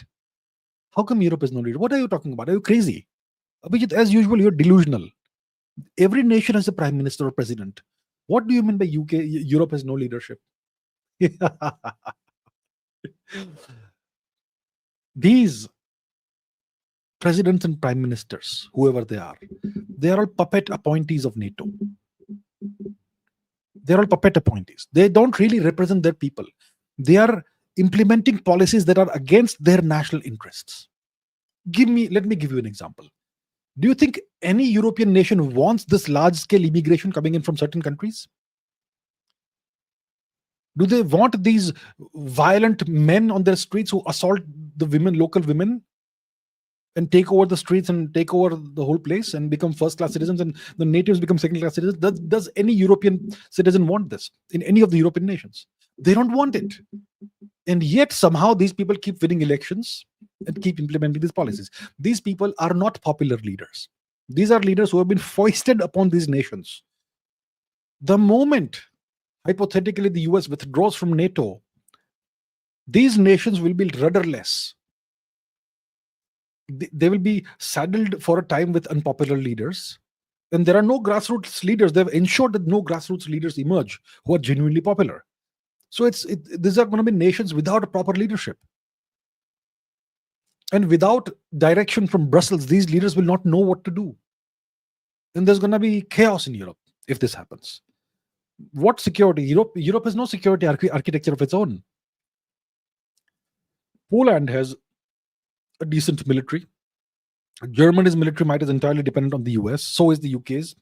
How come Europe has no leader? What are you talking about? Are you crazy? Abhijit, as usual, you're delusional. Every nation has a prime minister or president. What do you mean by Europe has no leadership? These presidents and prime ministers, whoever they are all puppet appointees of NATO. They're all puppet appointees. They don't really represent their people. They are implementing policies that are against their national interests. Let me give you an example. Do you think any European nation wants this large-scale immigration coming in from certain countries? Do they want these violent men on their streets who assault the local women, and take over the streets and take over the whole place and become first-class citizens, and the natives become second-class citizens? Does any European citizen want this in any of the European nations? They don't want it. And yet somehow these people keep winning elections and keep implementing these policies. These people are not popular leaders. These are leaders who have been foisted upon these nations. The moment, hypothetically, the US withdraws from NATO, these nations will be rudderless. They will be saddled for a time with unpopular leaders. And there are no grassroots leaders. They've ensured that no grassroots leaders emerge who are genuinely popular. So these are going to be nations without a proper leadership. And without direction from Brussels, these leaders will not know what to do. And there's going to be chaos in Europe if this happens. What security? Europe has no security architecture of its own. Poland has a decent military. Germany's military might is entirely dependent on the US. So is the UK's.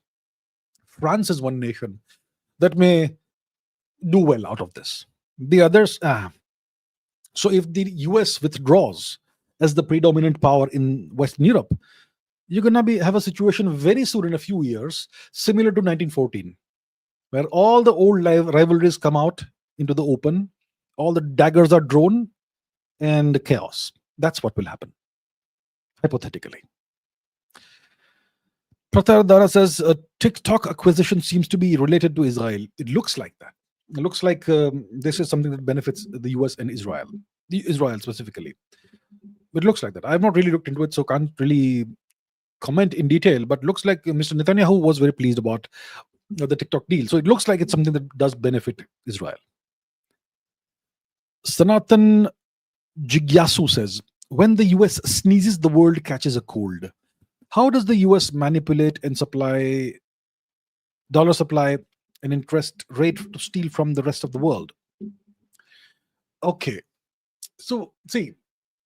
France is one nation that may do well out of this. The others, so if the US withdraws as the predominant power in Western Europe, you're going to have a situation very soon, in a few years, similar to 1914, where all the old rivalries come out into the open, all the daggers are drawn, and chaos. That's what will happen, hypothetically. Pratar Dara says, TikTok acquisition seems to be related to Israel. It looks like that. It looks like this is something that benefits the US and Israel, Israel specifically. It looks like that. I've not really looked into it, so can't really comment in detail, but looks like Mr. Netanyahu was very pleased about the TikTok deal. So it looks like it's something that does benefit Israel. Sanatan Jigyasu says, when the US sneezes, the world catches a cold. How does the US manipulate and dollar supply and interest rate to steal from the rest of the world? Okay. So see,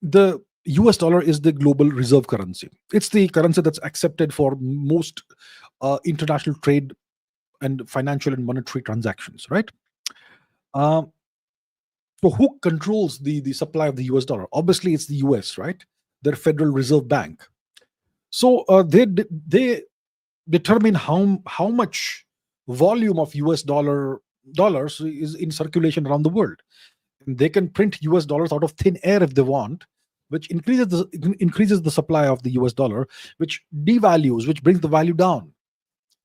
the US dollar is the global reserve currency. It's the currency that's accepted for most international trade and financial and monetary transactions, right? So who controls the supply of the US dollar? Obviously, it's the US, right? Their Federal Reserve Bank. So they determine how much volume of US dollars is in circulation around the world. And they can print US dollars out of thin air if they want, which increases the supply of the US dollar, which devalues, which brings the value down.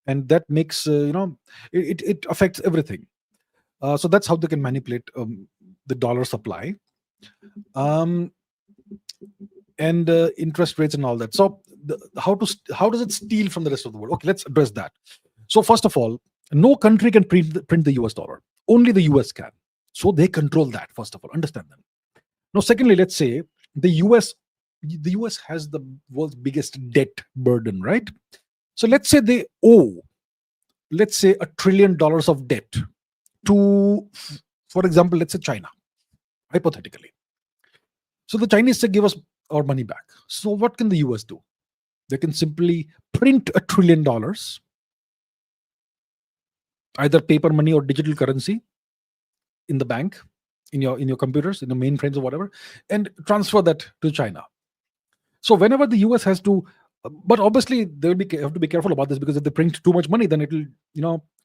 And that makes, it affects everything. So that's how they can manipulate the dollar supply. And interest rates and all that. So how does it steal from the rest of the world? Okay, let's address that. So first of all, no country can print the US dollar. Only the US can. So they control that, first of all. Understand that. Now, secondly, let's say the US has the world's biggest debt burden, right? So let's say they owe, let's say, $1 trillion of debt to, for example, let's say China, hypothetically. So the Chinese say, give us our money back. So what can the US do? They can simply print $1 trillion, either paper money or digital currency, in the bank, in your computers, in the mainframes or whatever, and transfer that to China. So whenever the US has to, but obviously they will have to be careful about this, because if they print too much money, then it will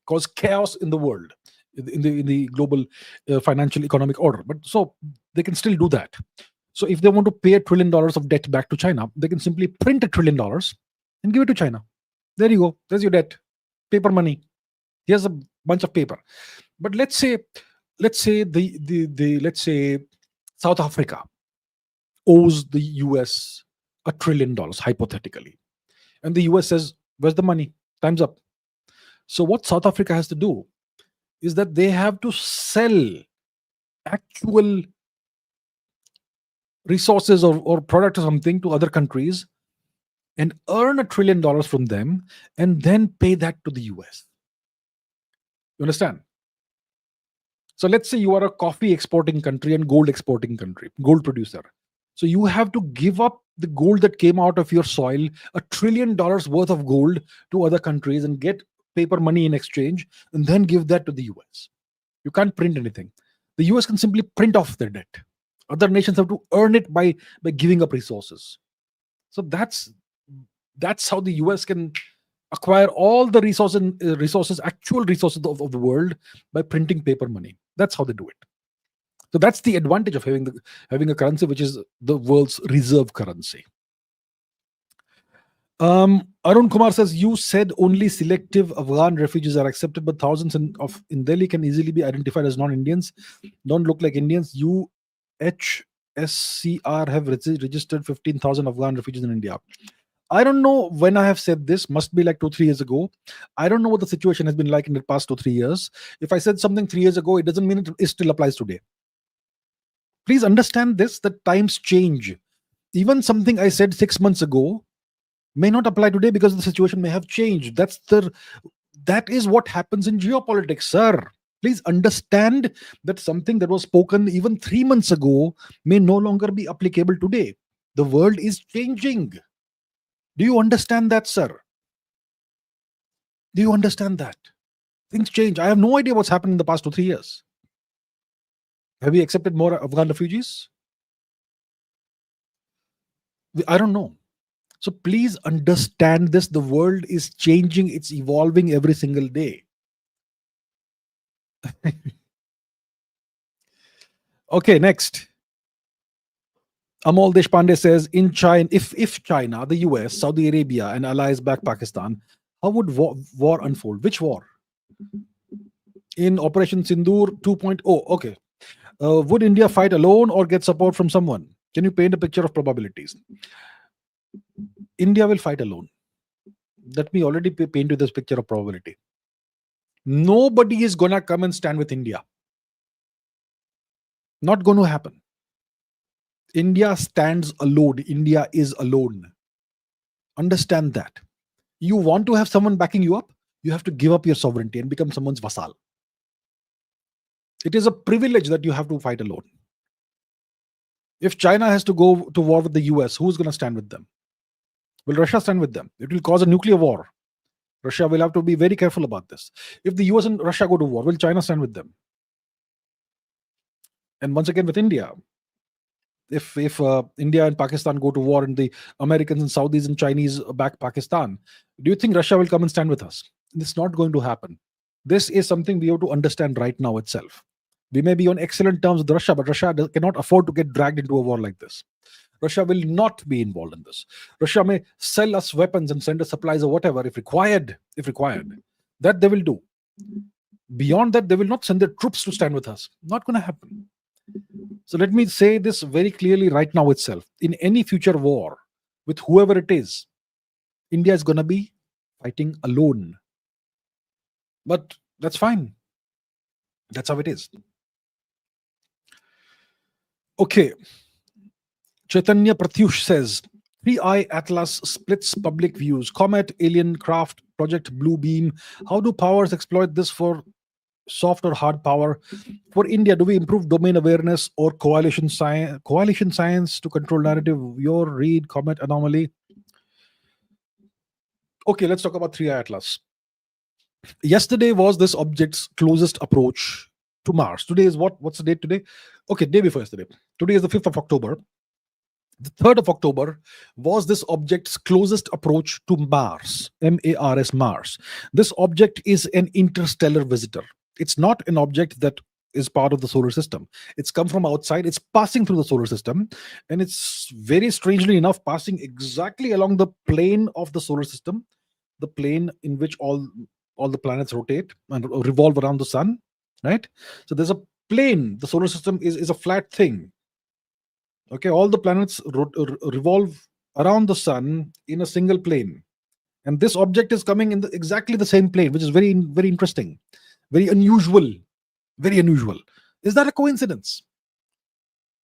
cause chaos in the world, in the global financial economic order. But so they can still do that. So if they want to pay $1 trillion of debt back to China, they can simply print $1 trillion and give it to China. There you go. There's your debt, paper money. Here's a bunch of paper. But let's say South Africa owes the US $1 trillion, hypothetically, and the US says, "Where's the money? Time's up." So what South Africa has to do is that they have to sell actual resources or product or something to other countries and earn $1 trillion from them, and then pay that to the US. You understand? So let's say you are a coffee exporting country and gold exporting country, gold producer. So you have to give up the gold that came out of your soil, $1 trillion worth of gold, to other countries and get paper money in exchange, and then give that to the US. You can't print anything. The US can simply print off their debt. Other nations have to earn it by giving up resources. So that's how the US can acquire all the resources, actual resources of the world, by printing paper money. That's how they do it. So that's the advantage of having a currency which is the world's reserve currency. Arun Kumar says, you said only selective Afghan refugees are accepted, but thousands in Delhi can easily be identified as non-Indians, don't look like Indians. UNSCR have registered 15,000 Afghan refugees in India. I don't know when I have said this, must be like 2-3 years ago. I don't know what the situation has been like in the past 2-3 years. If I said something 3 years ago, it doesn't mean it still applies today. Please understand this, that times change. Even something I said 6 months ago may not apply today, because the situation may have changed. That is what happens in geopolitics, sir. Please understand that something that was spoken even 3 months ago may no longer be applicable today. The world is changing. Do you understand that, sir? Do you understand that? Things change. I have no idea what's happened in the past 2-3 years. Have we accepted more Afghan refugees? I don't know. So please understand this. The world is changing. It's evolving every single day. Okay, next. Amol Deshpande says, in China, if China, the US, Saudi Arabia, and allies back Pakistan, how would war unfold? Which war? In Operation Sindoor 2.0. Okay. Would India fight alone or get support from someone? Can you paint a picture of probabilities? India will fight alone. Let me already paint you this picture of probability. Nobody is gonna come and stand with India. Not going to happen. India stands alone. India is alone. Understand that. You want to have someone backing you up, you have to give up your sovereignty and become someone's vassal. It is a privilege that you have to fight alone. If China has to go to war with the US, who's going to stand with them? Will Russia stand with them? It will cause a nuclear war. Russia will have to be very careful about this. If the US and Russia go to war, will China stand with them? And once again with India, if India and Pakistan go to war and the Americans and Saudis and Chinese back Pakistan, do you think Russia will come and stand with us? It's not going to happen. This is something we have to understand right now itself. We may be on excellent terms with Russia, but Russia cannot afford to get dragged into a war like this. Russia will not be involved in this. Russia may sell us weapons and send us supplies or whatever if required. That they will do. Beyond that, they will not send their troops to stand with us. Not going to happen. So let me say this very clearly right now itself. In any future war, with whoever it is, India is going to be fighting alone. But that's fine. That's how it is. Okay. Chaitanya Pratyush says, 3i Atlas splits public views. Comet, Alien Craft, Project Blue Beam. How do powers exploit this for soft or hard power for India? Do we improve domain awareness or coalition science to control narrative? Your read, comment, anomaly. Okay, let's talk about 3i Atlas. Yesterday was this object's closest approach to Mars. Today is what? What's the date today? Okay, day before yesterday. Today is the 5th of October. The 3rd of October was this object's closest approach to Mars, MARS, Mars. This object is an interstellar visitor. It's not an object that is part of the solar system. It's come from outside. It's passing through the solar system, and it's very strangely enough passing exactly along the plane of the solar system, the plane in which all the planets rotate and revolve around the sun, right? So there's a plane. The solar system is a flat thing. Okay, all the planets revolve around the sun in a single plane, and this object is coming in exactly the same plane, which is very, very interesting, very unusual, very unusual. Is that a coincidence?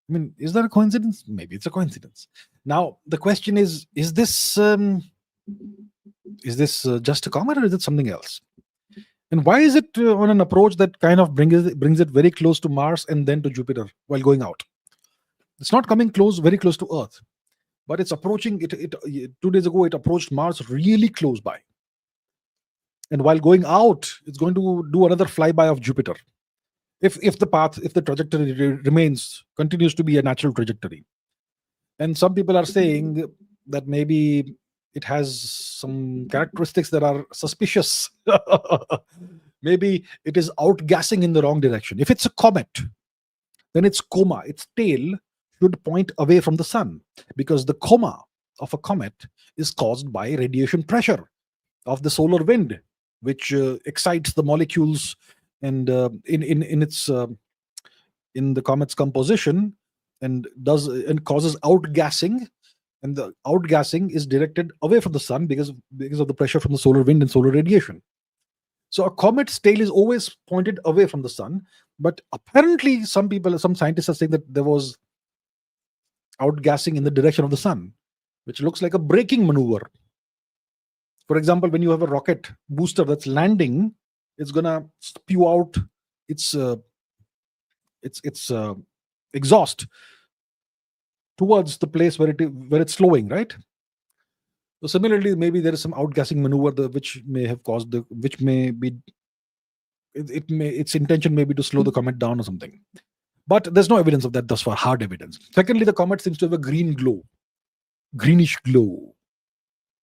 I mean, is that a coincidence? Maybe it's a coincidence. Now the question is this just a comet, or is it something else? And why is it on an approach that kind of brings it very close to Mars and then to Jupiter while going out? It's not coming very close to Earth, but it's approaching it. 2 days ago, it approached Mars really close by. And while going out, it's going to do another flyby of Jupiter. If the trajectory continues to be a natural trajectory. And some people are saying that maybe it has some characteristics that are suspicious. Maybe it is outgassing in the wrong direction. If it's a comet, then its coma, its tail, should point away from the sun, because the coma of a comet is caused by radiation pressure of the solar wind, which excites the molecules and in the comet's composition and causes outgassing, and the outgassing is directed away from the sun because of the pressure from the solar wind and solar radiation. So a comet's tail is always pointed away from the sun, but apparently some scientists are saying that there was outgassing in the direction of the sun, which looks like a braking maneuver. For example, when you have a rocket booster that's landing, it's gonna spew out its exhaust towards the place where it's slowing, right? So similarly, maybe there is some outgassing maneuver which may have caused its intention may be to slow the comet down or something. But there's no evidence of that thus far, hard evidence. Secondly, the comet seems to have a greenish glow.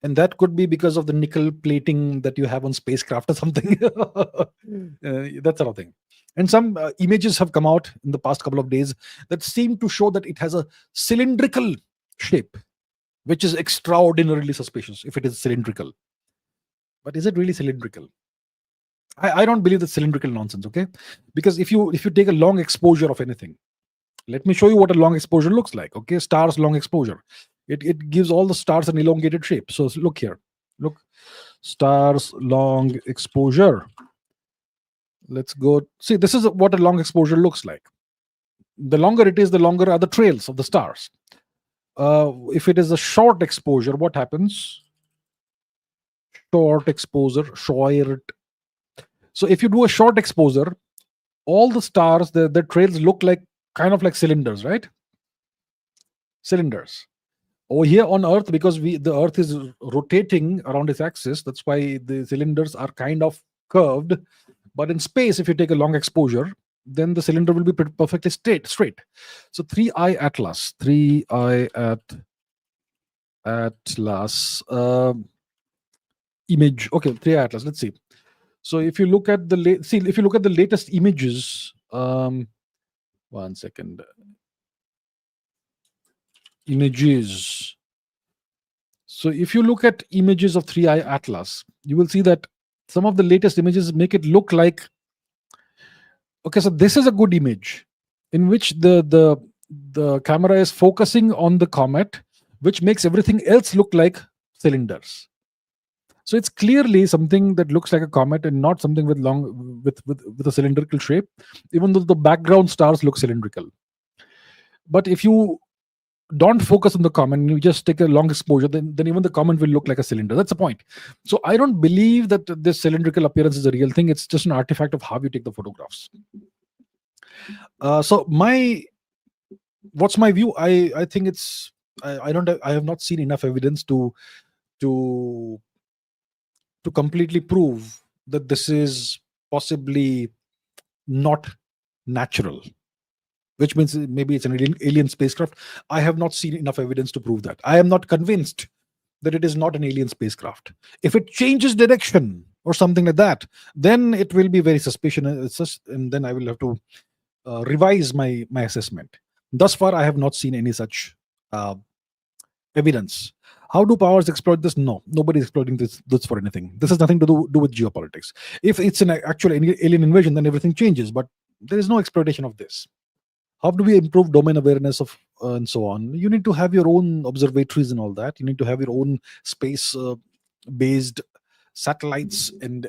And that could be because of the nickel plating that you have on spacecraft or something. That sort of thing. And some images have come out in the past couple of days that seem to show that it has a cylindrical shape, which is extraordinarily suspicious if it is cylindrical. But is it really cylindrical? I don't believe that's cylindrical nonsense, okay? Because if you take a long exposure of anything, let me show you what a long exposure looks like, okay? Stars long exposure. It gives all the stars an elongated shape. So look here. Look, stars long exposure. Let's go. See, this is what a long exposure looks like. The longer it is, the longer are the trails of the stars. If it is a short exposure, what happens? Short exposure, short. So if you do a short exposure, all the stars, the trails look like kind of like cylinders, right? Cylinders. Over here on Earth, because the Earth is rotating around its axis, that's why the cylinders are kind of curved. But in space, if you take a long exposure, then the cylinder will be perfectly straight. So 3i Atlas, Atlas image. Okay, 3i Atlas. Let's see. So if you look at the latest images, 1 second. Images. So if you look at images of 3i Atlas, you will see that some of the latest images make it look like, okay, so this is a good image in which the camera is focusing on the comet, which makes everything else look like cylinders. So it's clearly something that looks like a comet and not something with a cylindrical shape, even though the background stars look cylindrical. But if you don't focus on the comment. You just take a long exposure, then even the comment will look like a cylinder. That's the point. So I don't believe that this cylindrical appearance is a real thing. It's just an artifact of how you take the photographs. So my what's my view? I think it's I don't I have not seen enough evidence to to completely prove that this is possibly not natural, which means maybe it's an alien spacecraft. I have not seen enough evidence to prove that. I am not convinced that it is not an alien spacecraft. If it changes direction or something like that, then it will be very suspicious, and then I will have to revise my assessment. Thus far, I have not seen any such uh, evidence. How do powers exploit this? No, nobody is exploiting this for anything. This has nothing to do with geopolitics. If it's an actual alien invasion, then everything changes. But there is no exploitation of this. How do we improve domain awareness of and so on? You need to have your own observatories and all that. You need to have your own space based satellites and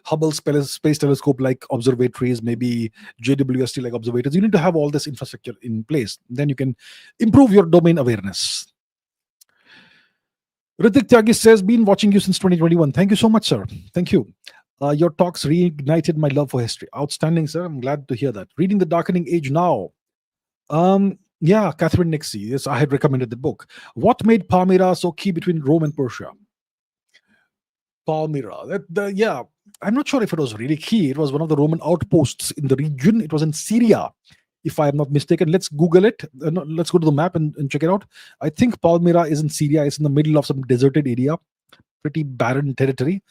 Hubble space telescope like observatories, maybe JWST like observatories. You need to have all this infrastructure in place. Then you can improve your domain awareness. Ritik Tyagi says, been watching you since 2021. Thank you so much, sir. Thank you. Your talks reignited my love for history. Outstanding, sir. I'm glad to hear that. Reading The Darkening Age now. Yeah, Catherine Nixie. Yes, I had recommended the book. What made Palmyra so key between Rome and Persia? Palmyra. Yeah, I'm not sure if it was really key. It was one of the Roman outposts in the region. It was in Syria, if I am not mistaken. Let's Google it. No, let's go to the map and check it out. I think Palmyra is in Syria. It's in the middle of some deserted area, pretty barren territory.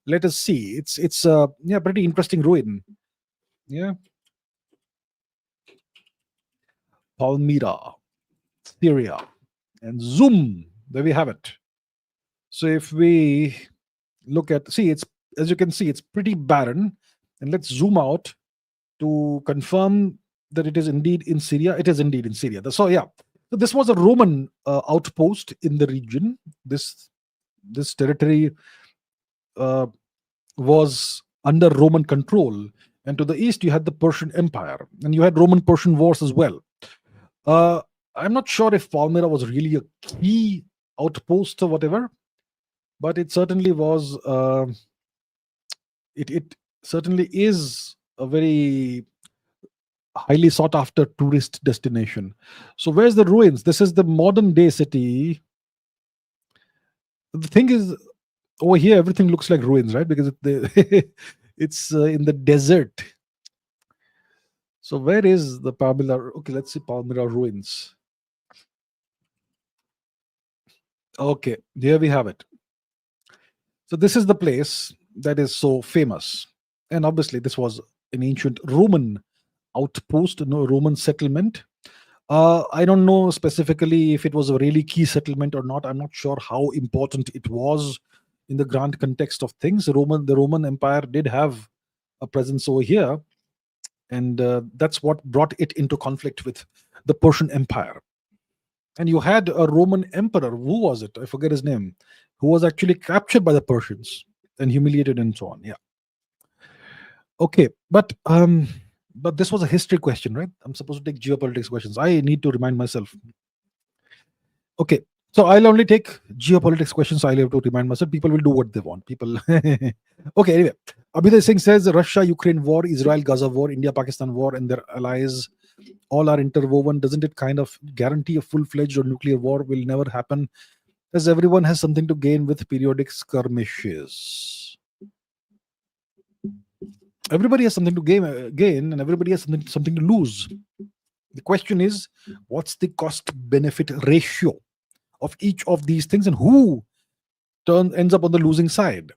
Let us see. It's yeah, pretty interesting ruin. Yeah, Palmyra, Syria, and zoom. There we have it. So if we look at, see, it's, as you can see, it's pretty barren, and let's zoom out to confirm that it is indeed in Syria. It is indeed in Syria. So yeah, so this was a Roman outpost in the region. This territory was under Roman control, and to the east you had the Persian Empire, and you had Roman-Persian wars as well. I'm not sure if Palmyra was really a key outpost or whatever, but it certainly was. It certainly is a very highly sought after tourist destination. So where's the ruins? This is the modern day city. The thing is, over here everything looks like ruins, right? Because it's in the desert. So where is the Palmyra? Okay, let's see Palmyra ruins. Okay, here we have it. So this is the place that is so famous, and obviously this was an ancient Roman outpost, no Roman settlement. I don't know specifically if it was a really key settlement or not. I'm not sure how important it was in the grand context of things. The Roman Empire did have a presence over here, and that's what brought it into conflict with the Persian Empire. And you had a Roman emperor. Who was it? I forget his name. Who was actually captured by the Persians and humiliated and so on. Yeah. Okay, but this was a history question, right? I'm supposed to take geopolitics questions. I need to remind myself. Okay, so I'll only take geopolitics questions. I'll have to remind myself. People will do what they want. People. Okay, anyway. Abhijit Singh says Russia-Ukraine war, Israel-Gaza war, India-Pakistan war, and their allies all are interwoven. Doesn't it kind of guarantee a full-fledged or nuclear war will never happen, as everyone has something to gain with periodic skirmishes? Everybody has something to gain, and everybody has something to lose. The question is, what's the cost-benefit ratio of each of these things, and who ends up on the losing side?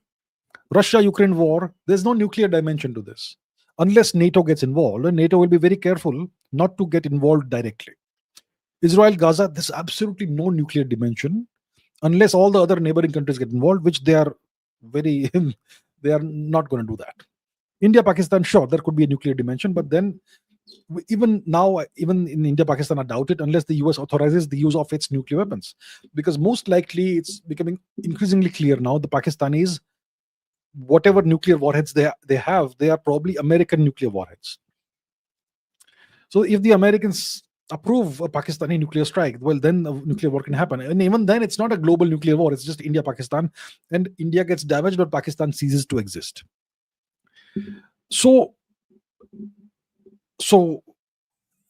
Russia-Ukraine war, there's no nuclear dimension to this. Unless NATO gets involved, and NATO will be very careful not to get involved directly. Israel-Gaza, there's absolutely no nuclear dimension, unless all the other neighboring countries get involved, which they are very, they are not going to do that. India-Pakistan, sure, there could be a nuclear dimension, but then even now, even in India, Pakistan, I doubt it unless the US authorizes the use of its nuclear weapons. Because most likely it's becoming increasingly clear now, the Pakistanis, whatever nuclear warheads they have, they are probably American nuclear warheads. So if the Americans approve a Pakistani nuclear strike, well, then a nuclear war can happen. And even then, it's not a global nuclear war. It's just India, Pakistan, and India gets damaged, but Pakistan ceases to exist. So, so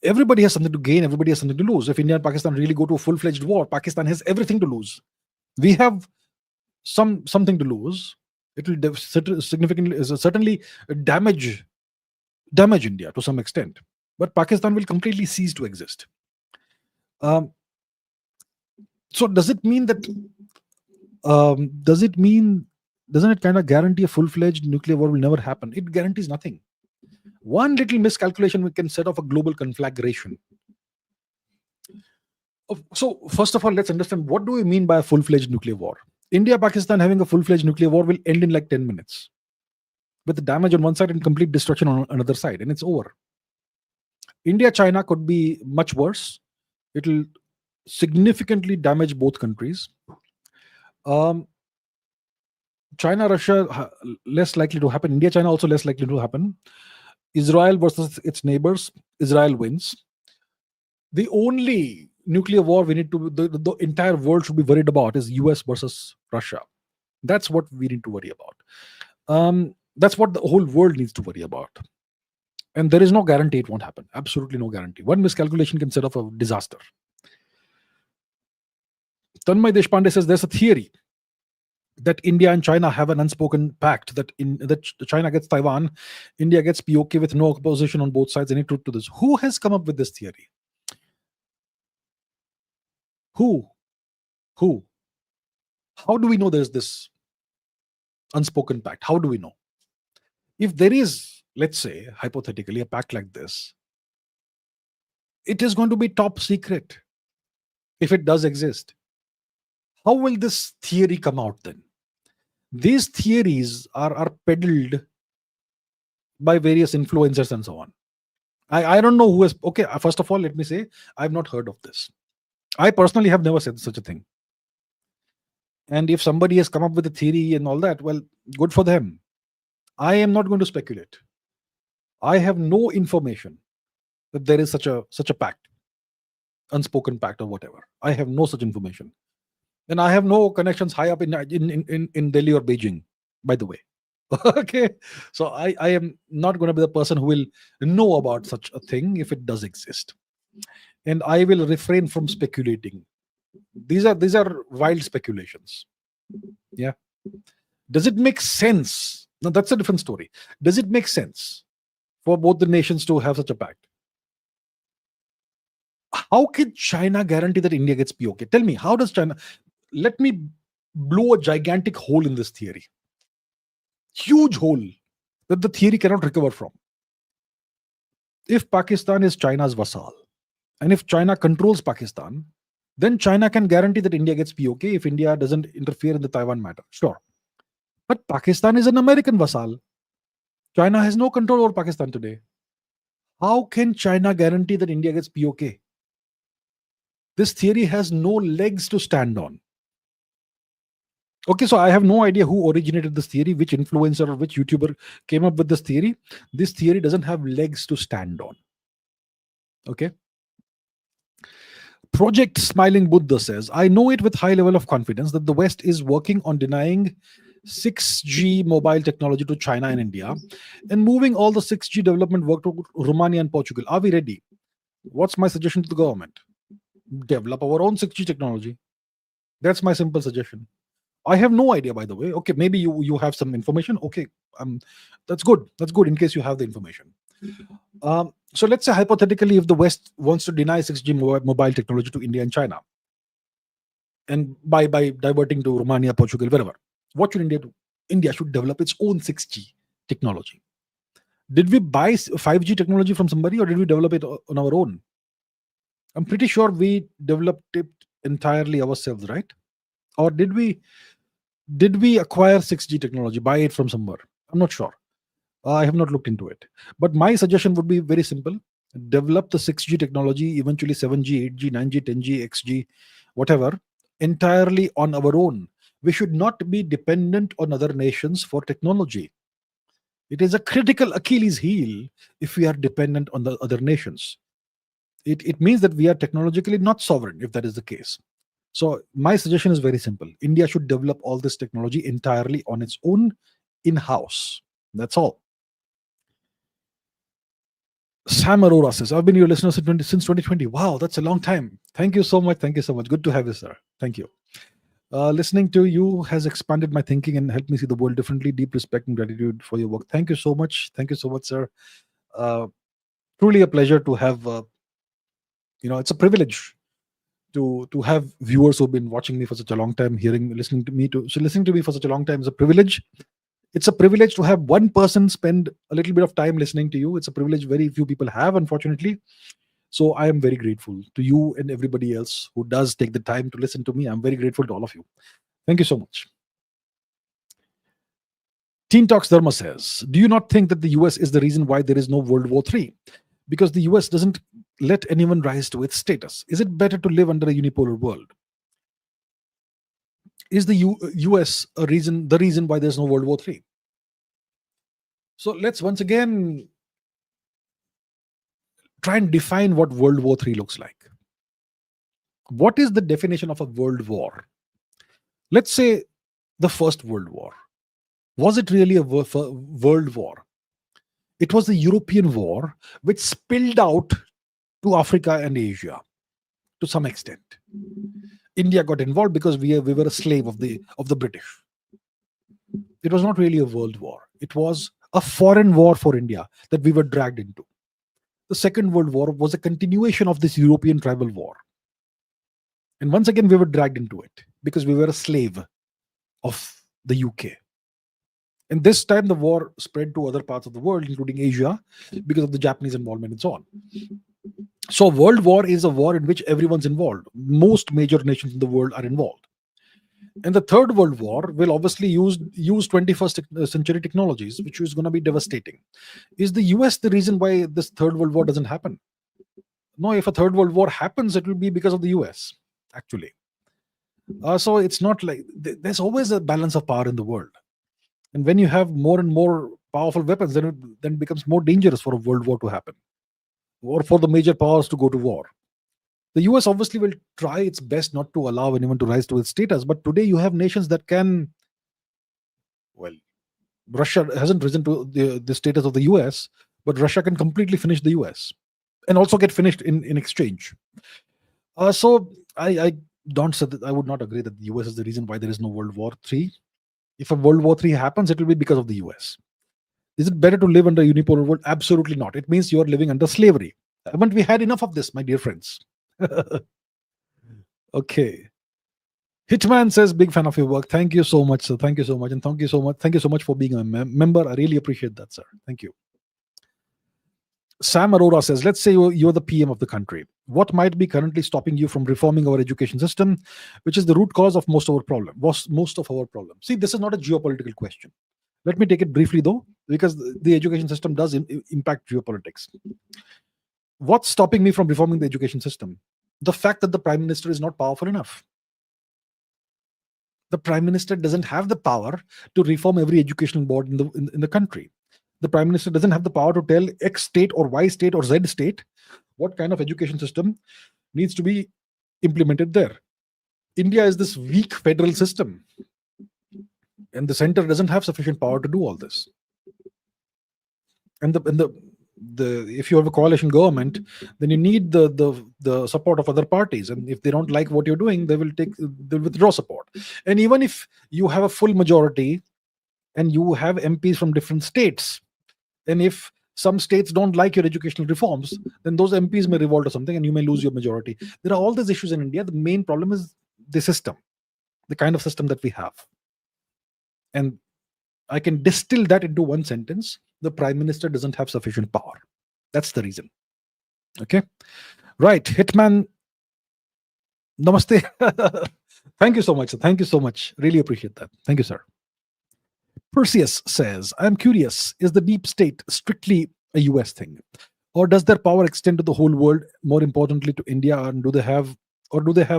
everybody has something to gain. Everybody has something to lose. If India and Pakistan really go to a full-fledged war, Pakistan has everything to lose. We have something to lose. It will significantly, certainly damage India to some extent, but Pakistan will completely cease to exist. So does it mean that? Doesn't it kind of guarantee a full-fledged nuclear war will never happen? It guarantees nothing. One little miscalculation can set off a global conflagration. So first of all, let's understand, what do we mean by a full-fledged nuclear war? India, Pakistan having a full-fledged nuclear war will end in like 10 minutes. With the damage on one side and complete destruction on another side, and it's over. India, China could be much worse. It will significantly damage both countries. China, Russia, less likely to happen. India, China also less likely to happen. Israel versus its neighbors, Israel wins. The only nuclear war we need to, the entire world should be worried about is US versus Russia. That's what we need to worry about. That's what the whole world needs to worry about. And there is no guarantee it won't happen. Absolutely no guarantee. One miscalculation can set off a disaster. Tanmay Deshpande says there's a theory that India and China have an unspoken pact that China gets Taiwan, India gets POK with no opposition on both sides. Any truth to this? Who has come up with this theory? Who? How do we know there's this unspoken pact? How do we know? If there is, let's say, hypothetically, a pact like this, it is going to be top secret if it does exist. How will this theory come out then? These theories are peddled by various influencers and so on. I don't know who has. Okay, first of all, let me say, I've not heard of this. I personally have never said such a thing. And if somebody has come up with a theory and all that, well, good for them. I am not going to speculate. I have no information that there is such a pact, unspoken pact or whatever. I have no such information. And I have no connections high up in Delhi or Beijing, by the way. Okay. So I am not going to be the person who will know about such a thing if it does exist. And I will refrain from speculating. These are wild speculations. Yeah. Does it make sense? Now that's a different story. Does it make sense for both the nations to have such a pact? How can China guarantee that India gets POK? Tell me, how does China? Let me blow a gigantic hole in this theory. Huge hole that the theory cannot recover from. If Pakistan is China's vassal, and if China controls Pakistan, then China can guarantee that India gets POK if India doesn't interfere in the Taiwan matter. Sure. But Pakistan is an American vassal. China has no control over Pakistan today. How can China guarantee that India gets POK? This theory has no legs to stand on. Okay, so I have no idea who originated this theory, which influencer or which YouTuber came up with this theory. This theory doesn't have legs to stand on. Okay. Project Smiling Buddha says, I know it with high level of confidence that the West is working on denying 6G mobile technology to China and India and moving all the 6G development work to Romania and Portugal. Are we ready? What's my suggestion to the government? Develop our own 6G technology. That's my simple suggestion. I have no idea, by the way. Okay, maybe you have some information. Okay, that's good. That's good in case you have the information. So let's say hypothetically, if the West wants to deny 6G mobile technology to India and China, and by diverting to Romania, Portugal, wherever, what should India do? India should develop its own 6G technology. Did we buy 5G technology from somebody, or did we develop it on our own? I'm pretty sure we developed it entirely ourselves, right? Or did we acquire 6G technology, buy it from somewhere? I'm not sure. I have not looked into it. But my suggestion would be very simple. Develop the 6G technology, eventually 7G, 8G, 9G, 10G, XG, whatever, entirely on our own. We should not be dependent on other nations for technology. It is a critical Achilles heel if we are dependent on the other nations. It means that we are technologically not sovereign, if that is the case. So my suggestion is very simple. India should develop all this technology entirely on its own, in-house. That's all. Sam Arora says, I've been your listener since 2020. Wow, that's a long time. Thank you so much. Thank you so much. Good to have you, sir. Thank you. Listening to you has expanded my thinking and helped me see the world differently. Deep respect and gratitude for your work. Thank you so much. Thank you so much, sir. Uh, Truly a pleasure to have, it's a privilege to have viewers who've been watching me for such a long time, listening to me for such a long time is a privilege. It's a privilege to have one person spend a little bit of time listening to you. It's a privilege very few people have, unfortunately. So I am very grateful to you and everybody else who does take the time to listen to me. I'm very grateful to all of you. Thank you so much. Teen Talks Dharma says, do you not think that the US is the reason why there is no World War III? Because the US doesn't let anyone rise to its status. Is it better to live under a unipolar world? Is the US the reason why there's no World War III? So let's once again try and define what World War III looks like. What is the definition of a world war? Let's say the First World War. Was it really a world war? It was the European war which spilled out to Africa and Asia to some extent. India got involved because we were a slave of the British. It was not really a world war. It was a foreign war for India that we were dragged into. The Second World War was a continuation of this European tribal war. And once again, we were dragged into it because we were a slave of the UK. And this time the war spread to other parts of the world, including Asia, because of the Japanese involvement and so on. So world war is a war in which everyone's involved. Most major nations in the world are involved. And the Third World War will obviously use 21st century technologies, which is going to be devastating. Is the US the reason why this Third World War doesn't happen? No, if a Third World War happens, it will be because of the US, actually. So it's not like there's always a balance of power in the world. And when you have more and more powerful weapons, then it becomes more dangerous for a world war to happen or for the major powers to go to war. The US obviously will try its best not to allow anyone to rise to its status. But today you have nations that can, well, Russia hasn't risen to the status of the US, but Russia can completely finish the US and also get finished in exchange. So I don't say that I would not agree that the US is the reason why there is no World War III. If a World War III happens, it will be because of the US. Is it better to live under a unipolar world? Absolutely not. It means you are living under slavery. Haven't we had enough of this, my dear friends? Okay. Hitman says, big fan of your work. Thank you so much, sir. Thank you so much. And thank you so much. Thank you so much for being a member. I really appreciate that, sir. Thank you. Sam Arora says, let's say you're the PM of the country. What might be currently stopping you from reforming our education system, which is the root cause of most of our problems? See, this is not a geopolitical question. Let me take it briefly, though, because the education system does impact geopolitics. What's stopping me from reforming the education system? The fact that the Prime Minister is not powerful enough. The Prime Minister doesn't have the power to reform every educational board in the country. The Prime Minister doesn't have the power to tell X state or Y state or Z state what kind of education system needs to be implemented there. India is this weak federal system, and the center doesn't have sufficient power to do all this. And if you have a coalition government, then you need the support of other parties, and if they don't like what you're doing, they'll withdraw support. And even if you have a full majority and you have MPs from different states, and if some states don't like your educational reforms, then those MPs may revolt or something, and you may lose your majority. There are all these issues in India. The main problem is the system, the kind of system that we have. And I can distill that into one sentence: the Prime Minister doesn't have sufficient power. That's the reason. Okay, right. Hitman, namaste. Thank you so much. Thank you so much. Really appreciate that. Thank you, sir. Perseus says, I'm curious, is the deep state strictly a US thing? Or does their power extend to the whole world, more importantly to India, and do they have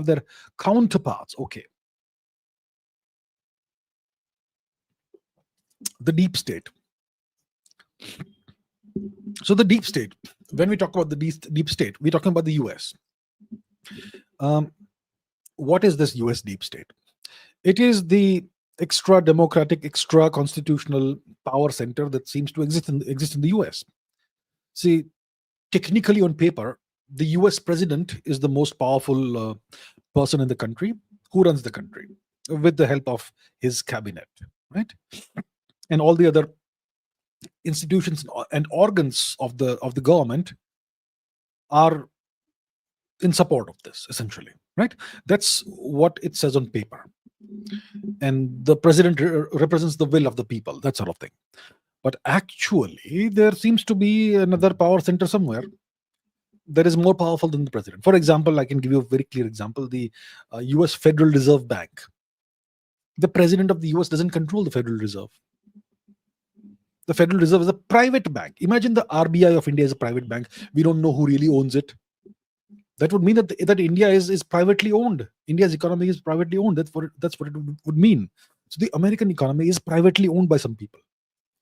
their counterparts? Okay. The deep state. So the deep state when we talk about the deep state, we're talking about the US. Um, what is this US deep state? It is the extra democratic, extra constitutional power center that seems to exist in the US. See, technically on paper, the US president is the most powerful person in the country who runs the country with the help of his cabinet, right? And all the other institutions and organs of the government are in support of this, essentially, right? That's what it says on paper. And the president represents the will of the people, that sort of thing. But actually, there seems to be another power center somewhere that is more powerful than the president. For example, I can give you a very clear example: the US Federal Reserve Bank. The president of the US doesn't control the Federal Reserve. The Federal Reserve is a private bank. Imagine the RBI of India is a private bank. We don't know who really owns it. That would mean that India is privately owned. India's economy is privately owned. That's what it would mean. So the American economy is privately owned by some people,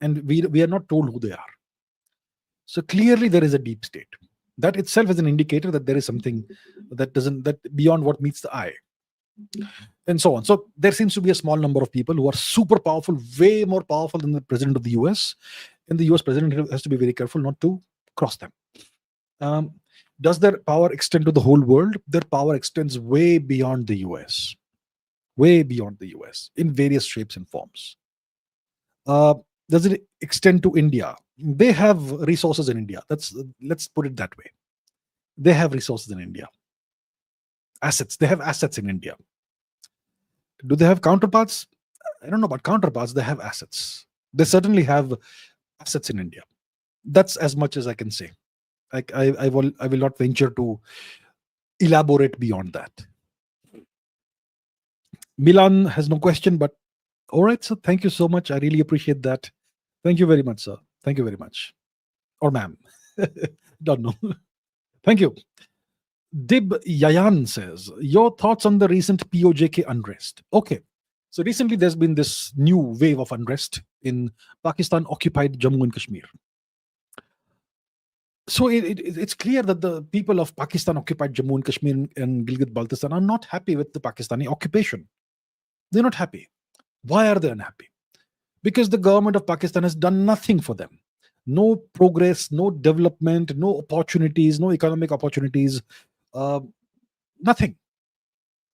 and we are not told who they are. So clearly there is a deep state. That itself is an indicator that there is something that beyond what meets the eye, and so on. So there seems to be a small number of people who are super powerful, way more powerful than the president of the US, and the US president has to be very careful not to cross them. Does their power extend to the whole world? Their power extends way beyond the US, in various shapes and forms. Does it extend to India? They have resources in India. Let's put it that way. They have resources in India. Assets. They have assets in India. Do they have counterparts? I don't know about counterparts. They have assets. They certainly have assets in India. That's as much as I can say. I will not venture to elaborate beyond that. Milan has no question, but all right, sir. Thank you so much. I really appreciate that. Thank you very much, sir. Thank you very much. Or ma'am. Don't know. Thank you. Dib Yayan says, your thoughts on the recent POJK unrest. Okay. So recently there's been this new wave of unrest in Pakistan-occupied Jammu and Kashmir. So it's clear that the people of Pakistan-occupied Jammu and Kashmir and Gilgit-Baltistan are not happy with the Pakistani occupation. They're not happy. Why are they unhappy? Because the government of Pakistan has done nothing for them. No progress, no development, no opportunities, no economic opportunities, nothing.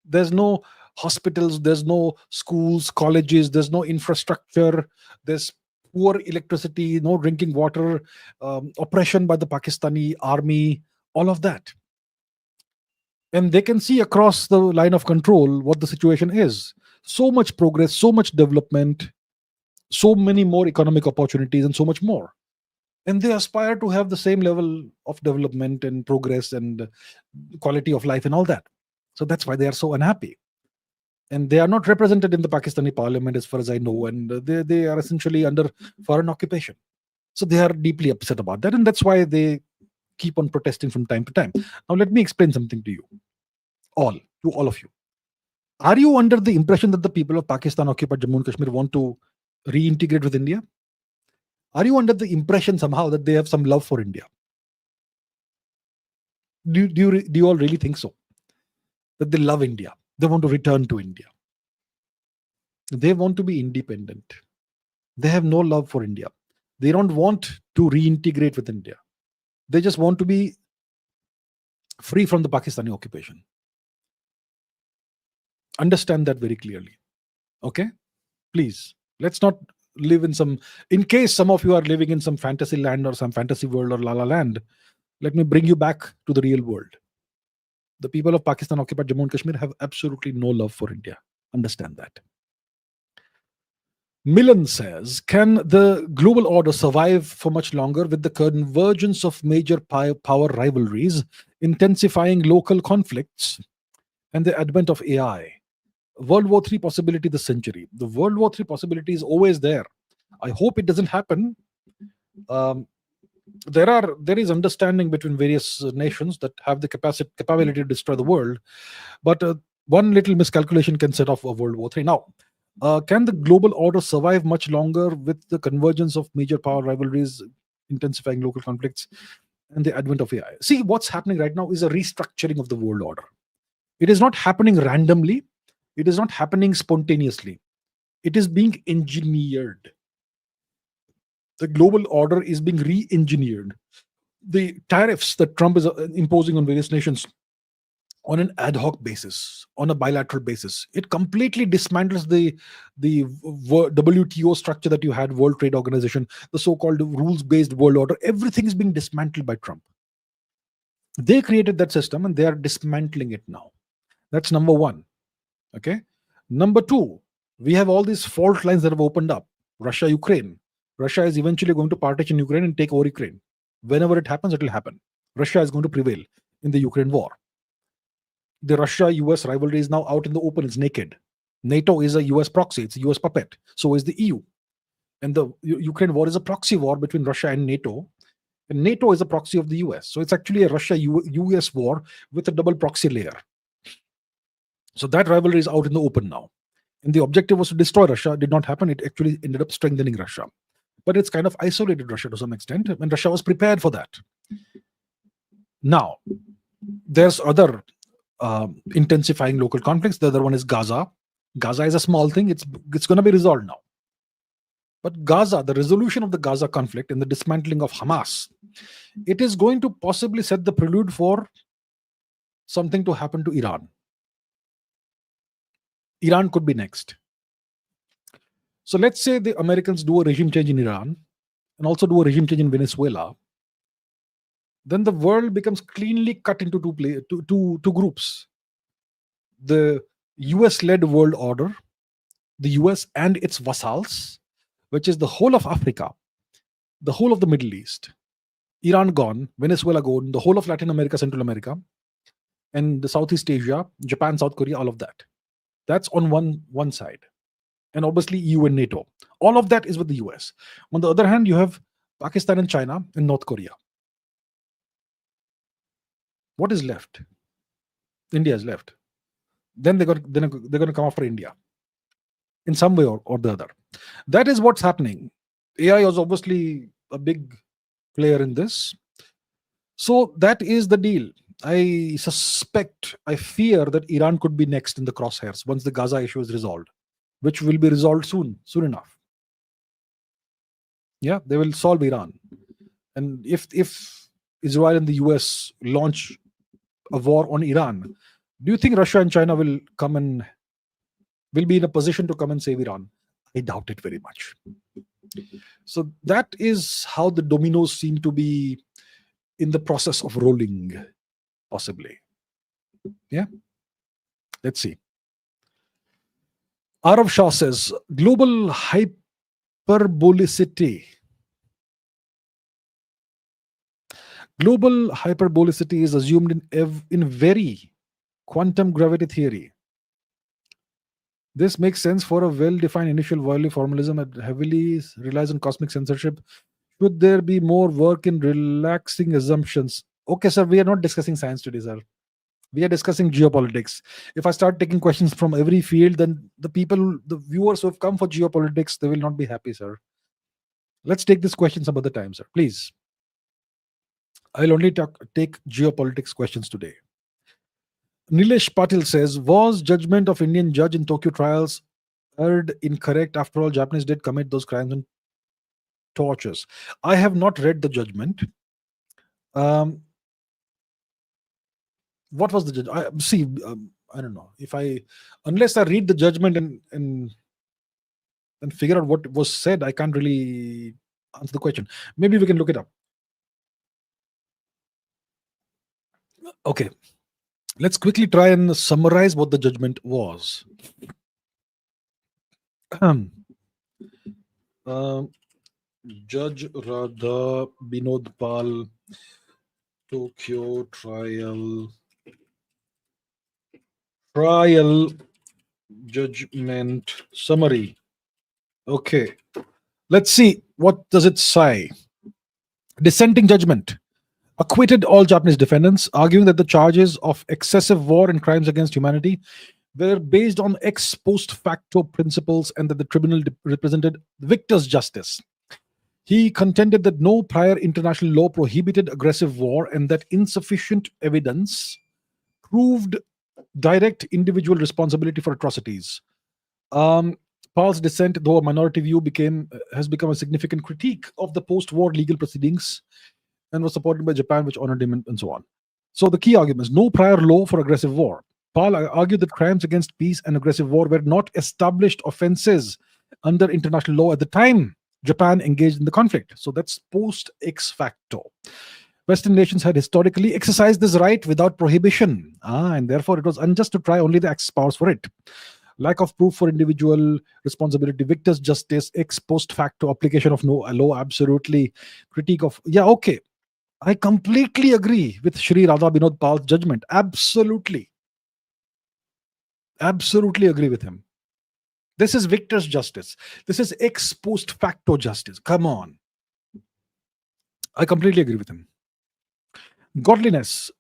There's no hospitals, there's no schools, colleges, there's no infrastructure, there's poor electricity, no drinking water, oppression by the Pakistani army, all of that. And they can see across the line of control what the situation is. So much progress, so much development, so many more economic opportunities, and so much more. And they aspire to have the same level of development and progress and quality of life and all that. So that's why they are so unhappy. And they are not represented in the Pakistani parliament, as far as I know, and they are essentially under foreign occupation. So they are deeply upset about that, and that's why they keep on protesting from time to time. Now, let me explain something to you, to all of you. Are you under the impression that the people of Pakistan occupied Jammu and Kashmir want to reintegrate with India? Are you under the impression somehow that they have some love for India? Do you all really think so? That they love India? They want to return to India. They want to be independent. They have no love for India. They don't want to reintegrate with India. They just want to be free from the Pakistani occupation. Understand that very clearly. Okay? Please, let's not live in case some of you are living in some fantasy land or some fantasy world or la la land, let me bring you back to the real world. The people of Pakistan occupied Jammu and Kashmir have absolutely no love for India. Understand that. Milan says, can the global order survive for much longer with the convergence of major power rivalries, intensifying local conflicts, and the advent of AI? World War III possibility this century. The World War III possibility is always there. I hope it doesn't happen. There is understanding between various nations that have the capability to destroy the world, but one little miscalculation can set off a World War III. Now, can the global order survive much longer with the convergence of major power rivalries, intensifying local conflicts, and the advent of AI. See, what's happening right now is a restructuring of the world order. It is not happening randomly, it is not happening spontaneously. It is being engineered. The global order is being re engineered. The tariffs that Trump is imposing on various nations on an ad hoc basis, on a bilateral basis, it completely dismantles the WTO structure that you had, World Trade Organization, the so-called rules-based world order. Everything is being dismantled by Trump. They created that system and they are dismantling it now. That's number one. Okay. Number two, we have all these fault lines that have opened up. Russia, Ukraine. Russia is eventually going to partition Ukraine and take over Ukraine. Whenever it happens, it will happen. Russia is going to prevail in the Ukraine war. The Russia-US rivalry is now out in the open. It's naked. NATO is a US proxy. It's a US puppet. So is the EU. And the Ukraine war is a proxy war between Russia and NATO. And NATO is a proxy of the US. So it's actually a Russia-US war with a double proxy layer. So that rivalry is out in the open now. And the objective was to destroy Russia. It did not happen. It actually ended up strengthening Russia. But it's kind of isolated Russia to some extent. And Russia was prepared for that. Now, there's other intensifying local conflicts. The other one is Gaza. Gaza is a small thing. It's going to be resolved now. But Gaza, the resolution of the Gaza conflict and the dismantling of Hamas, it is going to possibly set the prelude for something to happen to Iran. Iran could be next. So let's say the Americans do a regime change in Iran and also do a regime change in Venezuela. Then the world becomes cleanly cut into two groups. The US-led world order, the US and its vassals, which is the whole of Africa, the whole of the Middle East, Iran gone, Venezuela gone, the whole of Latin America, Central America, and the Southeast Asia, Japan, South Korea, all of that. That's on one side. And obviously EU and NATO. All of that is with the US. On the other hand, you have Pakistan and China and North Korea. What is left? India is left. Then they're going to come after India in some way or the other. That is what's happening. AI was obviously a big player in this. So that is the deal. I fear that Iran could be next in the crosshairs once the Gaza issue is resolved, which will be resolved soon enough. Yeah, they will solve Iran. And if Israel and the US launch a war on Iran, do you think Russia and China will be in a position to come and save Iran? I doubt it very much. So that is how the dominoes seem to be in the process of rolling, possibly. Yeah. Let's see. Arav Shah says, global hyperbolicity. Global hyperbolicity is assumed in very quantum gravity theory. This makes sense for a well-defined initial value formalism that heavily relies on cosmic censorship. Should there be more work in relaxing assumptions? Okay, sir, we are not discussing science today, sir. We are discussing geopolitics. If I start taking questions from every field, then the viewers who have come for geopolitics, they will not be happy, sir. Let's take this question some other time, sir. Please. I'll only take geopolitics questions today. Nilesh Patil says, was judgment of Indian judge in Tokyo trials erred incorrect? After all, Japanese did commit those crimes and tortures. I have not read the judgment. What was the judgment? I don't know. Unless I read the judgment and figure out what was said, I can't really answer the question. Maybe we can look it up. Okay. Let's quickly try and summarize what the judgment was. Judge Radha Binod Pal, Tokyo trial judgment summary. Okay. Let's see. What does it say? Dissenting judgment. Acquitted all Japanese defendants, arguing that the charges of excessive war and crimes against humanity were based on ex post facto principles and that the tribunal represented victor's justice. He contended that no prior international law prohibited aggressive war and that insufficient evidence proved direct individual responsibility for atrocities. Paul's dissent, though a minority view, has become a significant critique of the post-war legal proceedings and was supported by Japan, which honored him, and so on. So the key arguments: no prior law for aggressive war. Paul argued that crimes against peace and aggressive war were not established offenses under international law at the time Japan engaged in the conflict. So that's post ex facto. Western nations had historically exercised this right without prohibition, and therefore it was unjust to try only the Axis powers for it. Lack of proof for individual responsibility, victor's justice, ex post facto application of no law, absolutely. Critique of, yeah, okay. I completely agree with Shri Radha Binod Pal's judgment. Absolutely. Absolutely agree with him. This is victor's justice. This is ex post facto justice. Come on. I completely agree with him. Godliness.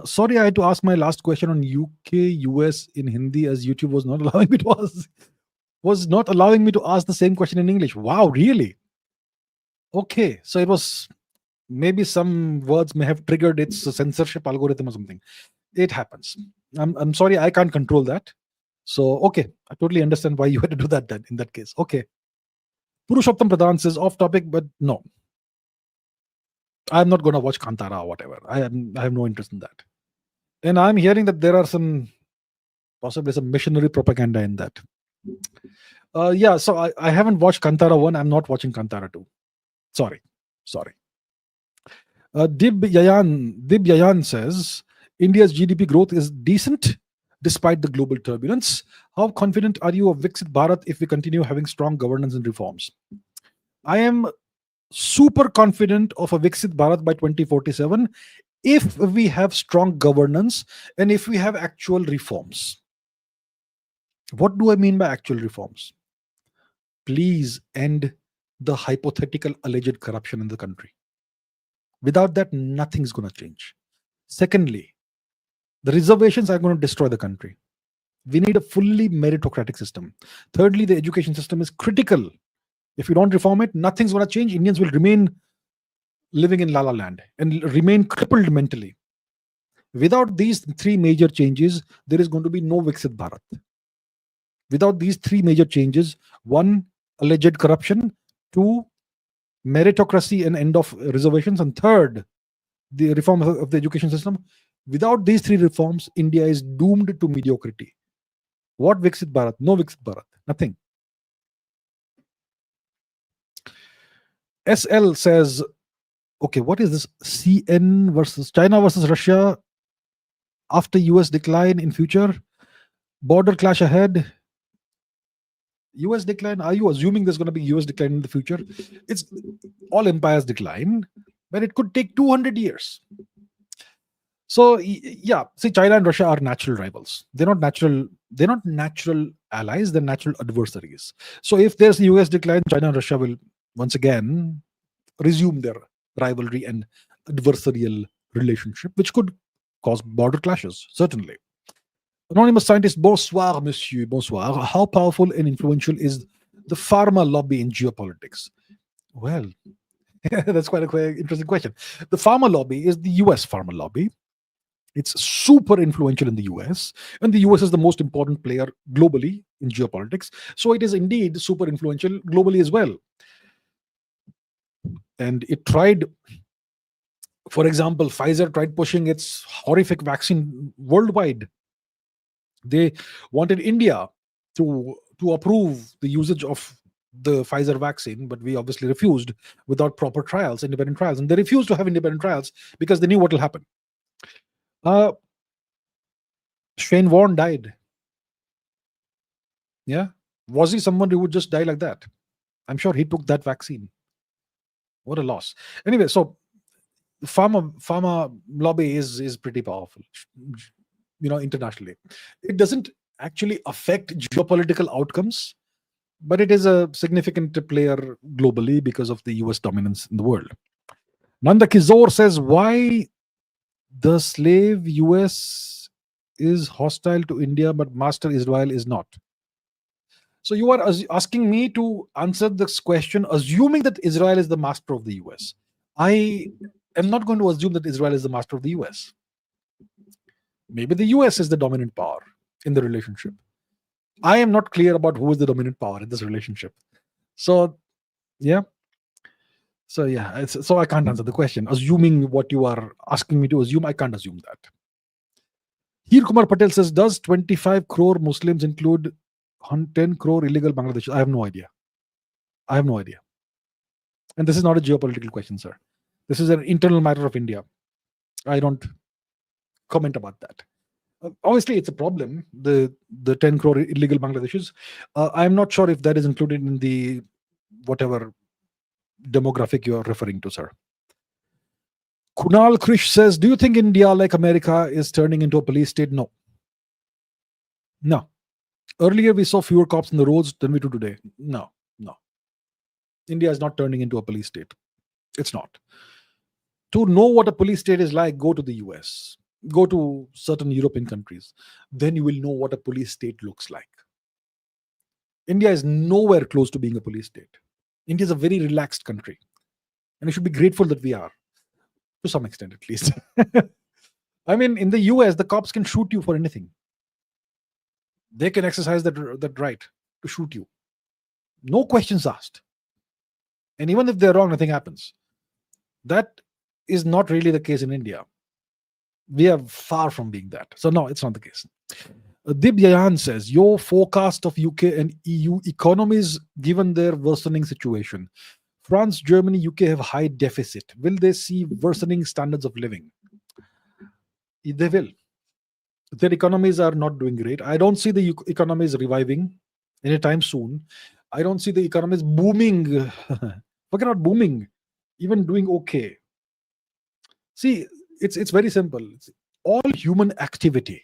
Sorry, I had to ask my last question on UK, US in Hindi, as YouTube was not allowing me to ask the same question in English. Wow, really? Okay, so it was, maybe some words may have triggered its censorship algorithm or something. It happens. I'm sorry, I can't control that. So, okay, I totally understand why you had to do that then, in that case. Okay. Purushottam Pradhan says, off topic, but no. I'm not going to watch Kantara or whatever. I have no interest in that. And I'm hearing that there are possibly some missionary propaganda in that. Yeah, so I haven't watched Kantara 1. I'm not watching Kantara 2. Sorry. Dib Yayan says, India's GDP growth is decent despite the global turbulence. How confident are you of Viksit Bharat if we continue having strong governance and reforms? I am super confident of a Viksit Bharat by 2047 if we have strong governance and if we have actual reforms. What do I mean by actual reforms? Please end the hypothetical alleged corruption in the country. Without that, nothing's going to change. Secondly, the reservations are going to destroy the country. We need a fully meritocratic system. Thirdly, the education system is critical. If we don't reform it, nothing's going to change. Indians will remain living in la-la land and remain crippled mentally. Without these three major changes, there is going to be no Viksit Bharat. Without these three major changes, one, alleged corruption, two, meritocracy and end of reservations, and third, the reform of the education system. Without these three reforms, India is doomed to mediocrity. What Viksit Bharat? No Viksit Bharat. Nothing. SL says, okay, what is this? CN versus China versus Russia after US decline in future? Border clash ahead. US decline? Are you assuming there's going to be US decline in the future? It's all empires decline, but it could take 200 years. So yeah, see, China and Russia are natural rivals. They're not natural allies, they're natural adversaries. So if there's a US decline, China and Russia will once again resume their rivalry and adversarial relationship, which could cause border clashes, certainly. Anonymous scientist, bonsoir, monsieur, bonsoir. How powerful and influential is the pharma lobby in geopolitics? Well, that's quite an interesting question. The pharma lobby is the US pharma lobby. It's super influential in the US, and the US is the most important player globally in geopolitics. So it is indeed super influential globally as well. And it tried, for example, Pfizer tried pushing its horrific vaccine worldwide. They wanted India to approve the usage of the Pfizer vaccine, but we obviously refused without proper trials, independent trials. And they refused to have independent trials because they knew what will happen. Shane Warne died. Yeah. Was he someone who would just die like that? I'm sure he took that vaccine. What a loss. Anyway, so pharma lobby is pretty powerful, internationally. It doesn't actually affect geopolitical outcomes, but it is a significant player globally because of the US dominance in the world. Nanda Kizor says, why the slave US is hostile to India, but master Israel is not? So you are asking me to answer this question, assuming that Israel is the master of the US. I am not going to assume that Israel is the master of the US. Maybe the US is the dominant power in the relationship. I am not clear about who is the dominant power in this relationship. So, yeah. So I can't answer the question. Assuming what you are asking me to assume, I can't assume that. Heer Kumar Patel says, does 25 crore Muslims include 10 crore illegal Bangladeshis? I have no idea. I have no idea. And this is not a geopolitical question, sir. This is an internal matter of India. I don't comment about that. Obviously, it's a problem, the 10 crore illegal Bangladeshis. I'm not sure if that is included in the whatever demographic you're referring to, sir. Kunal Krish says, do you think India, like America, is turning into a police state? No. No. Earlier, we saw fewer cops on the roads than we do today. No. India is not turning into a police state. It's not. To know what a police state is like, go to the US, go to certain European countries. Then you will know what a police state looks like. India is nowhere close to being a police state. India is a very relaxed country. And we should be grateful that we are, to some extent at least. I mean, in the US, the cops can shoot you for anything. They can exercise that right to shoot you. No questions asked. And even if they're wrong, nothing happens. That is not really the case in India. We are far from being that. So no, it's not the case. Dib Yayan says, your forecast of UK and EU economies given their worsening situation. France, Germany, UK have high deficit. Will they see worsening standards of living? They will. Their economies are not doing great. I don't see the economies reviving anytime soon. I don't see the economies booming. Forget about booming, even doing okay. See, it's very simple. It's all human activity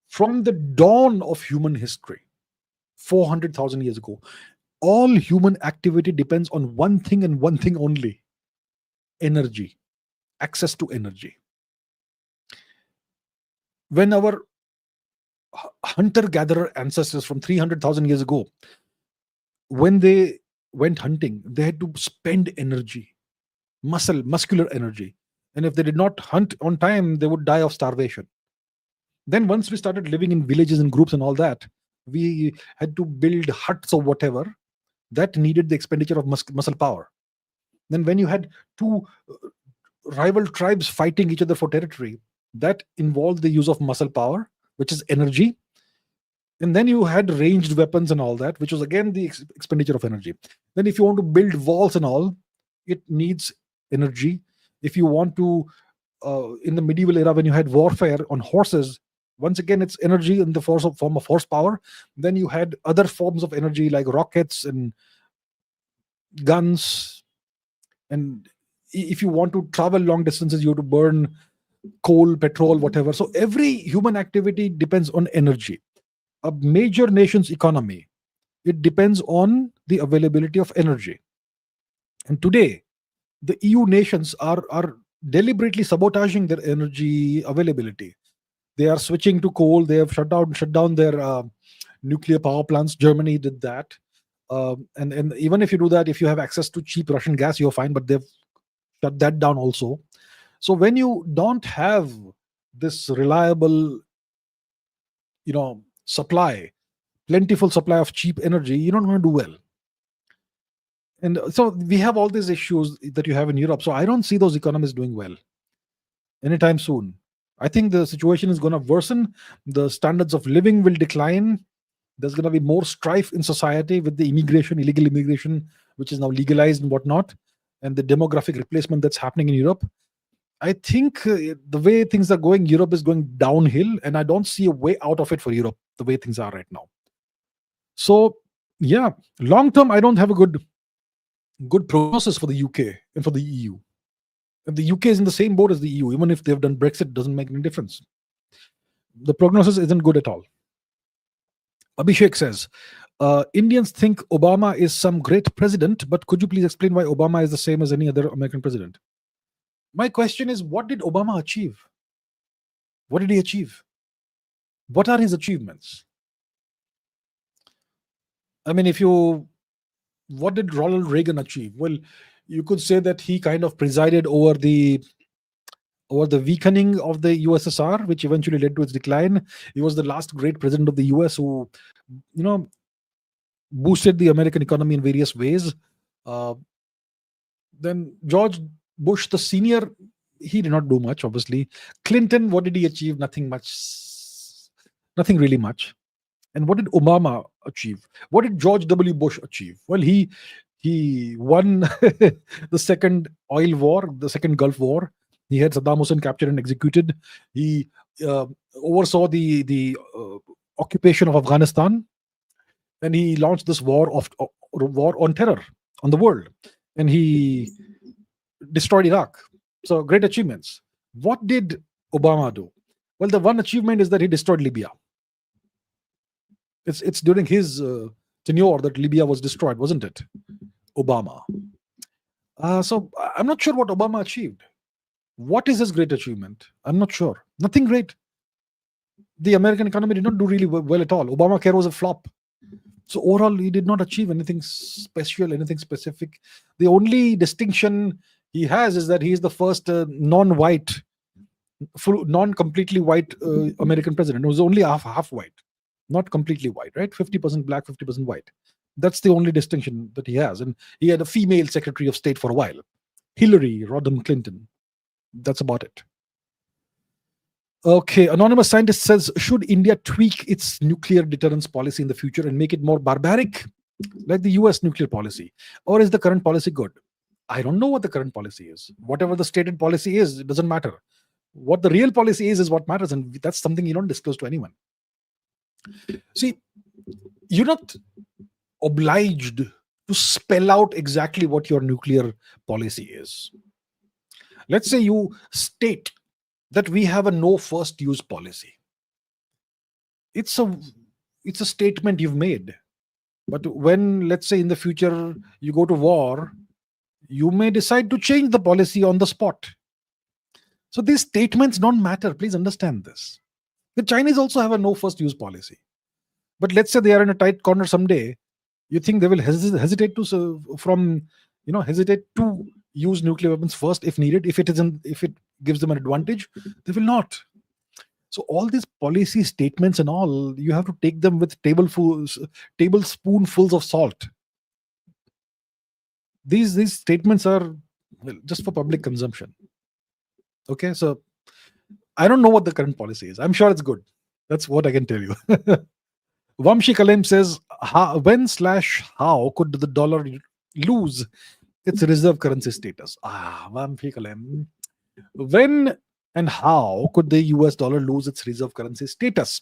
from the dawn of human history, 400,000 years ago, all human activity depends on one thing and one thing only: energy, access to energy. When our hunter-gatherer ancestors from 300,000 years ago, when they went hunting, they had to spend energy, muscular energy. And if they did not hunt on time, they would die of starvation. Then once we started living in villages and groups and all that, we had to build huts or whatever. That needed the expenditure of muscle power. Then when you had two rival tribes fighting each other for territory, that involved the use of muscle power, which is energy. And then you had ranged weapons and all that, which was again the expenditure of energy. Then if you want to build walls and all, it needs energy. If you want to, in the medieval era, when you had warfare on horses, once again, it's energy in the form of horsepower. Then you had other forms of energy like rockets and guns. And if you want to travel long distances, you have to burn coal, petrol, whatever. So every human activity depends on energy. A major nation's economy, it depends on the availability of energy. And today, the EU nations are deliberately sabotaging their energy availability. They are switching to coal. They have shut down their nuclear power plants. Germany did that. And even if you do that, if you have access to cheap Russian gas, you're fine, but they've shut that down also. So when you don't have this reliable, plentiful supply of cheap energy, you're not going to do well. And so we have all these issues that you have in Europe. So I don't see those economies doing well anytime soon. I think the situation is going to worsen. The standards of living will decline. There's going to be more strife in society with the illegal immigration, which is now legalized and whatnot, and the demographic replacement that's happening in Europe. I think the way things are going, Europe is going downhill, and I don't see a way out of it for Europe the way things are right now. So, yeah, long term, I don't have a good prognosis for the UK and for the EU. And the UK is in the same boat as the EU. Even if they've done Brexit, it doesn't make any difference. The prognosis isn't good at all. Abhishek says, Indians think Obama is some great president, but could you please explain why Obama is the same as any other American president? My question is, what did Obama achieve? What did he achieve? What are his achievements? I mean, if you what did Ronald Reagan achieve? Well, you could say that he kind of presided over the weakening of the USSR, which eventually led to its decline. He was the last great president of the US who, you know, boosted the American economy in various ways. Uh, then George Bush, the senior, he did not do much, obviously. Clinton, what did he achieve? Nothing much. Nothing really much. And what did Obama achieve? What did George W. Bush achieve? Well, he won the second oil war, the second Gulf War. He had Saddam Hussein captured and executed. He uh, oversaw the occupation of Afghanistan, and he launched this war on terror on the world, and he destroyed Iraq. So great achievements. What did Obama do? Well, the one achievement is that he destroyed Libya. It's during his tenure that Libya was destroyed, wasn't it? Obama. So I'm not sure what Obama achieved. What is his great achievement? I'm not sure. Nothing great. The American economy did not do really well at all. Obamacare was a flop. So overall, he did not achieve anything special, anything specific. The only distinction he has is that he is the first non-white, non-completely white American president. It was only half white, not completely white, right? 50% black, 50% white. That's the only distinction that he has. And he had a female Secretary of State for a while, Hillary Rodham Clinton. That's about it. Okay, anonymous scientist says, should India tweak its nuclear deterrence policy in the future and make it more barbaric, like the US nuclear policy? Or is the current policy good? I don't know what the current policy is. Whatever the stated policy is, it doesn't matter. What the real policy is what matters, and that's something you don't disclose to anyone. See, you're not obliged to spell out exactly what your nuclear policy is. Let's say you state that we have a no first use policy. It's a statement you've made. But when, let's say, in the future you go to war, you may decide to change the policy on the spot. So these statements don't matter. Please understand this. The Chinese also have a no first use policy. But let's say they are in a tight corner someday. You think they will hesitate to use nuclear weapons first if needed, if it gives them an advantage? They will not. So all these policy statements and all, you have to take them with tablespoonfuls of salt. These statements are just for public consumption. Okay, so I don't know what the current policy is. I'm sure it's good. That's what I can tell you. Vamshi Kalem says, when/how could the dollar lose its reserve currency status? Vamshi Kalem. When and how could the US dollar lose its reserve currency status?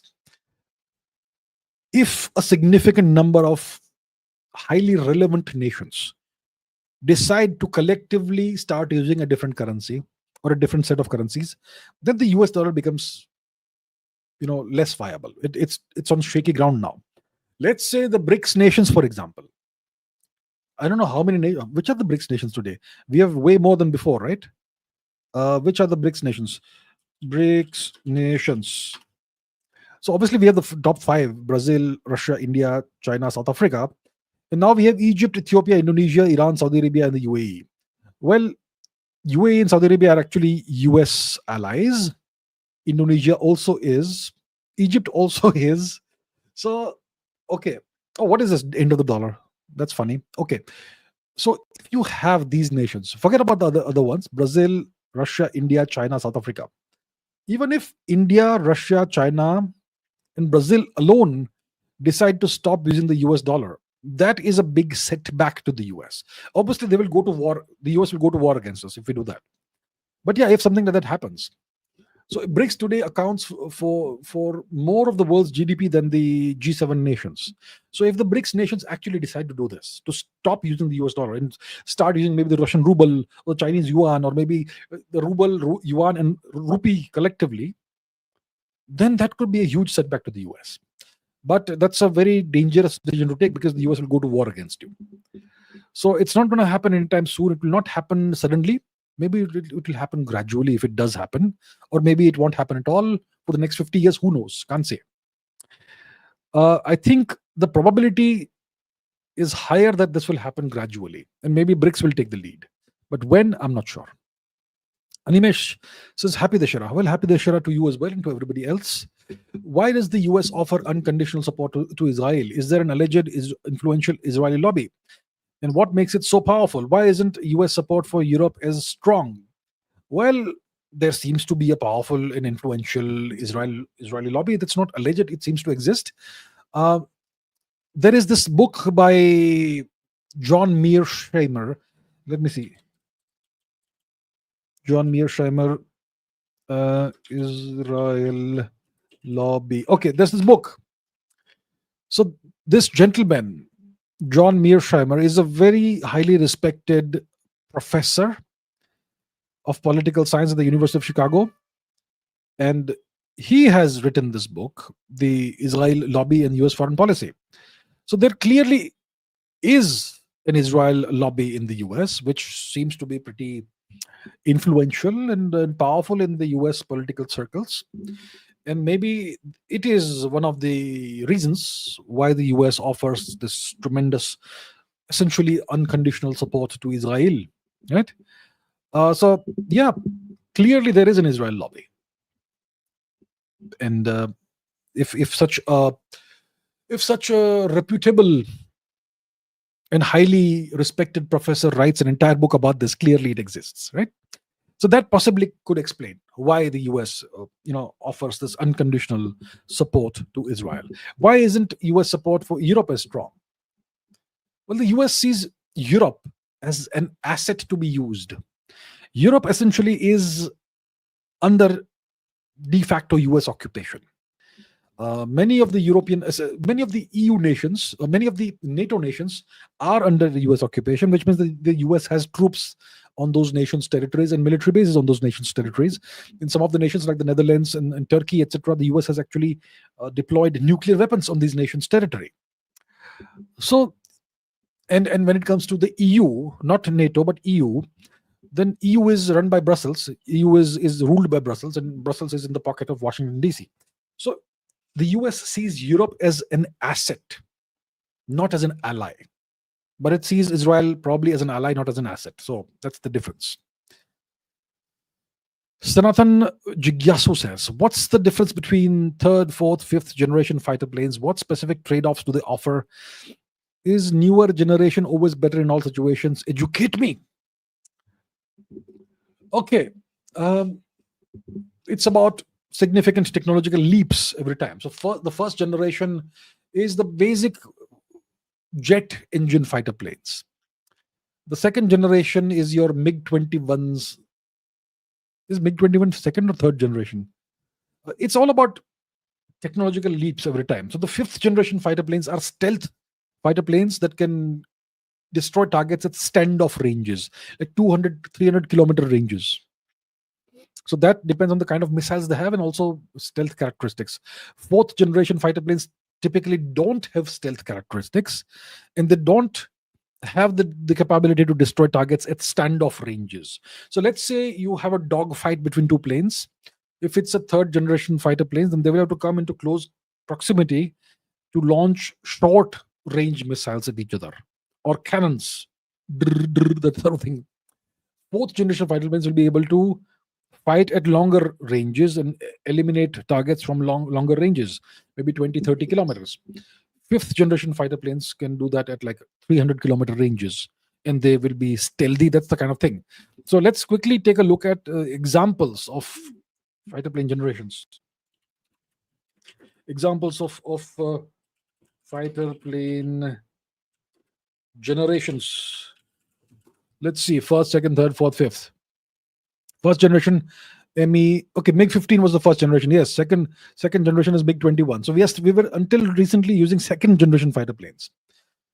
If a significant number of highly relevant nations decide to collectively start using a different currency or a different set of currencies, then the US dollar becomes less viable. It's on shaky ground now. Let's say the BRICS nations, for example. I don't know how many which are the BRICS nations today? We have way more than before, right? Which are the BRICS nations? BRICS nations. So obviously we have the top 5: Brazil, Russia, India, China, South Africa. And now we have Egypt, Ethiopia, Indonesia, Iran, Saudi Arabia, and the UAE. Well, UAE and Saudi Arabia are actually US allies. Indonesia also is. Egypt also is. So, okay. Oh, what is this end of the dollar? That's funny. Okay. So if you have these nations, forget about the other ones: Brazil, Russia, India, China, South Africa. Even if India, Russia, China, and Brazil alone decide to stop using the US dollar, that is a big setback to the US. Obviously, they will go to war. The US will go to war against us if we do that. But yeah, if something like that happens. So BRICS today accounts for more of the world's GDP than the G7 nations. So if the BRICS nations actually decide to do this, to stop using the US dollar and start using maybe the Russian ruble or Chinese yuan, or maybe the ruble, yuan, and rupee collectively, then that could be a huge setback to the US. But that's a very dangerous decision to take, because the US will go to war against you. So it's not going to happen anytime soon. It will not happen suddenly. Maybe it will happen gradually if it does happen, or maybe it won't happen at all for the next 50 years. Who knows? Can't say. I think the probability is higher that this will happen gradually, and maybe BRICS will take the lead. But when, I'm not sure. Animesh says, Happy Dashera. Well, Happy Dashera to you as well and to everybody else. Why does the US offer unconditional support to Israel? Is there an alleged influential Israeli lobby? And what makes it so powerful? Why isn't US support for Europe as strong? Well, there seems to be a powerful and influential Israeli lobby. That's not alleged, it seems to exist. There is this book by John Mearsheimer. Let me see. John Mearsheimer, Israel lobby. Okay, there's this book. So this gentleman, John Mearsheimer, is a very highly respected professor of political science at the University of Chicago. And he has written this book, The Israel Lobby and US Foreign Policy. So there clearly is an Israel lobby in the US, which seems to be pretty influential and powerful in the US political circles. And maybe it is one of the reasons why the US offers this tremendous, essentially unconditional support to Israel, right? So yeah, clearly there is an Israel lobby, and if such a reputable and highly respected professor writes an entire book about this, clearly it exists, right? So that possibly could explain why the US, offers this unconditional support to Israel. Why isn't US support for Europe as strong? Well, the US sees Europe as an asset to be used. Europe essentially is under de facto US occupation. Many of the EU nations, many of the NATO nations are under the US occupation, which means that the US has troops on those nations' territories and military bases on those nations' territories. In some of the nations like the Netherlands and Turkey, etc., the US has actually deployed nuclear weapons on these nations' territory. So, and when it comes to the EU, not NATO, but EU, then EU is run by Brussels. EU is ruled by Brussels, and Brussels is in the pocket of Washington, D.C. So the US sees Europe as an asset, not as an ally. But it sees Israel probably as an ally, not as an asset. So that's the difference. Sanatan Jigyasu says, what's the difference between third, fourth, fifth generation fighter planes? What specific trade-offs do they offer? Is newer generation always better in all situations? Educate me. Okay. It's about significant technological leaps every time. So the first generation is the basic jet engine fighter planes. The second generation is your MiG-21s. Is MiG-21 second or third generation? It's all about technological leaps every time. So the fifth generation fighter planes are stealth fighter planes that can destroy targets at standoff ranges, like 200, 300 kilometer ranges. So that depends on the kind of missiles they have and also stealth characteristics. Fourth generation fighter planes typically don't have stealth characteristics, and they don't have the capability to destroy targets at standoff ranges. So let's say you have a dogfight between two planes. If it's a third generation fighter planes, then they will have to come into close proximity to launch short range missiles at each other, or cannons, that sort of thing. Fourth generation fighter planes will be able to fight at longer ranges and eliminate targets from longer ranges, maybe 20, 30 kilometers. Fifth generation fighter planes can do that at like 300 kilometer ranges, and they will be stealthy. That's the kind of thing. So let's quickly take a look at examples of fighter plane generations. Examples of fighter plane generations. Let's see, first, second, third, fourth, fifth. First generation MiG-15 was the first generation. Yes, second generation is MiG-21. So yes, we were until recently using second generation fighter planes,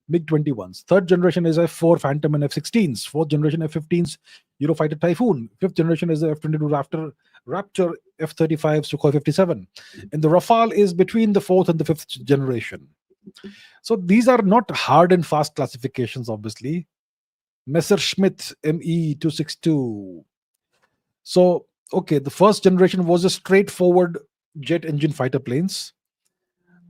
MiG-21s. Third generation is F-4 Phantom and F-16s. Fourth generation F-15s, Eurofighter Typhoon. Fifth generation is the F-22 Raptor, F-35 Sukhoi 57. And the Rafale is between the fourth and the fifth generation. So these are not hard and fast classifications, obviously. Messerschmitt Me-262. So, okay, the first generation was a straightforward jet engine fighter planes.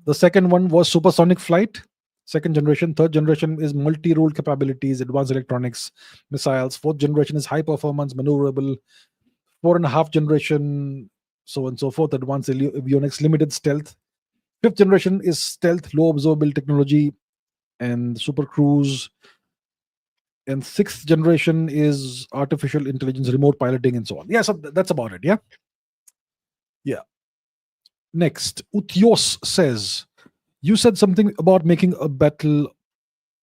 The second one was supersonic flight. Second generation. Third generation is multi-role capabilities, advanced electronics, missiles. Fourth generation is high performance, maneuverable. Four and a half generation, so on and so forth, advanced avionics, limited stealth. Fifth generation is stealth, low observable technology, and super cruise. And sixth generation is artificial intelligence, remote piloting, and so on. Yeah, so that's about it. Yeah. Yeah. Next, Utios says, you said something about making a battle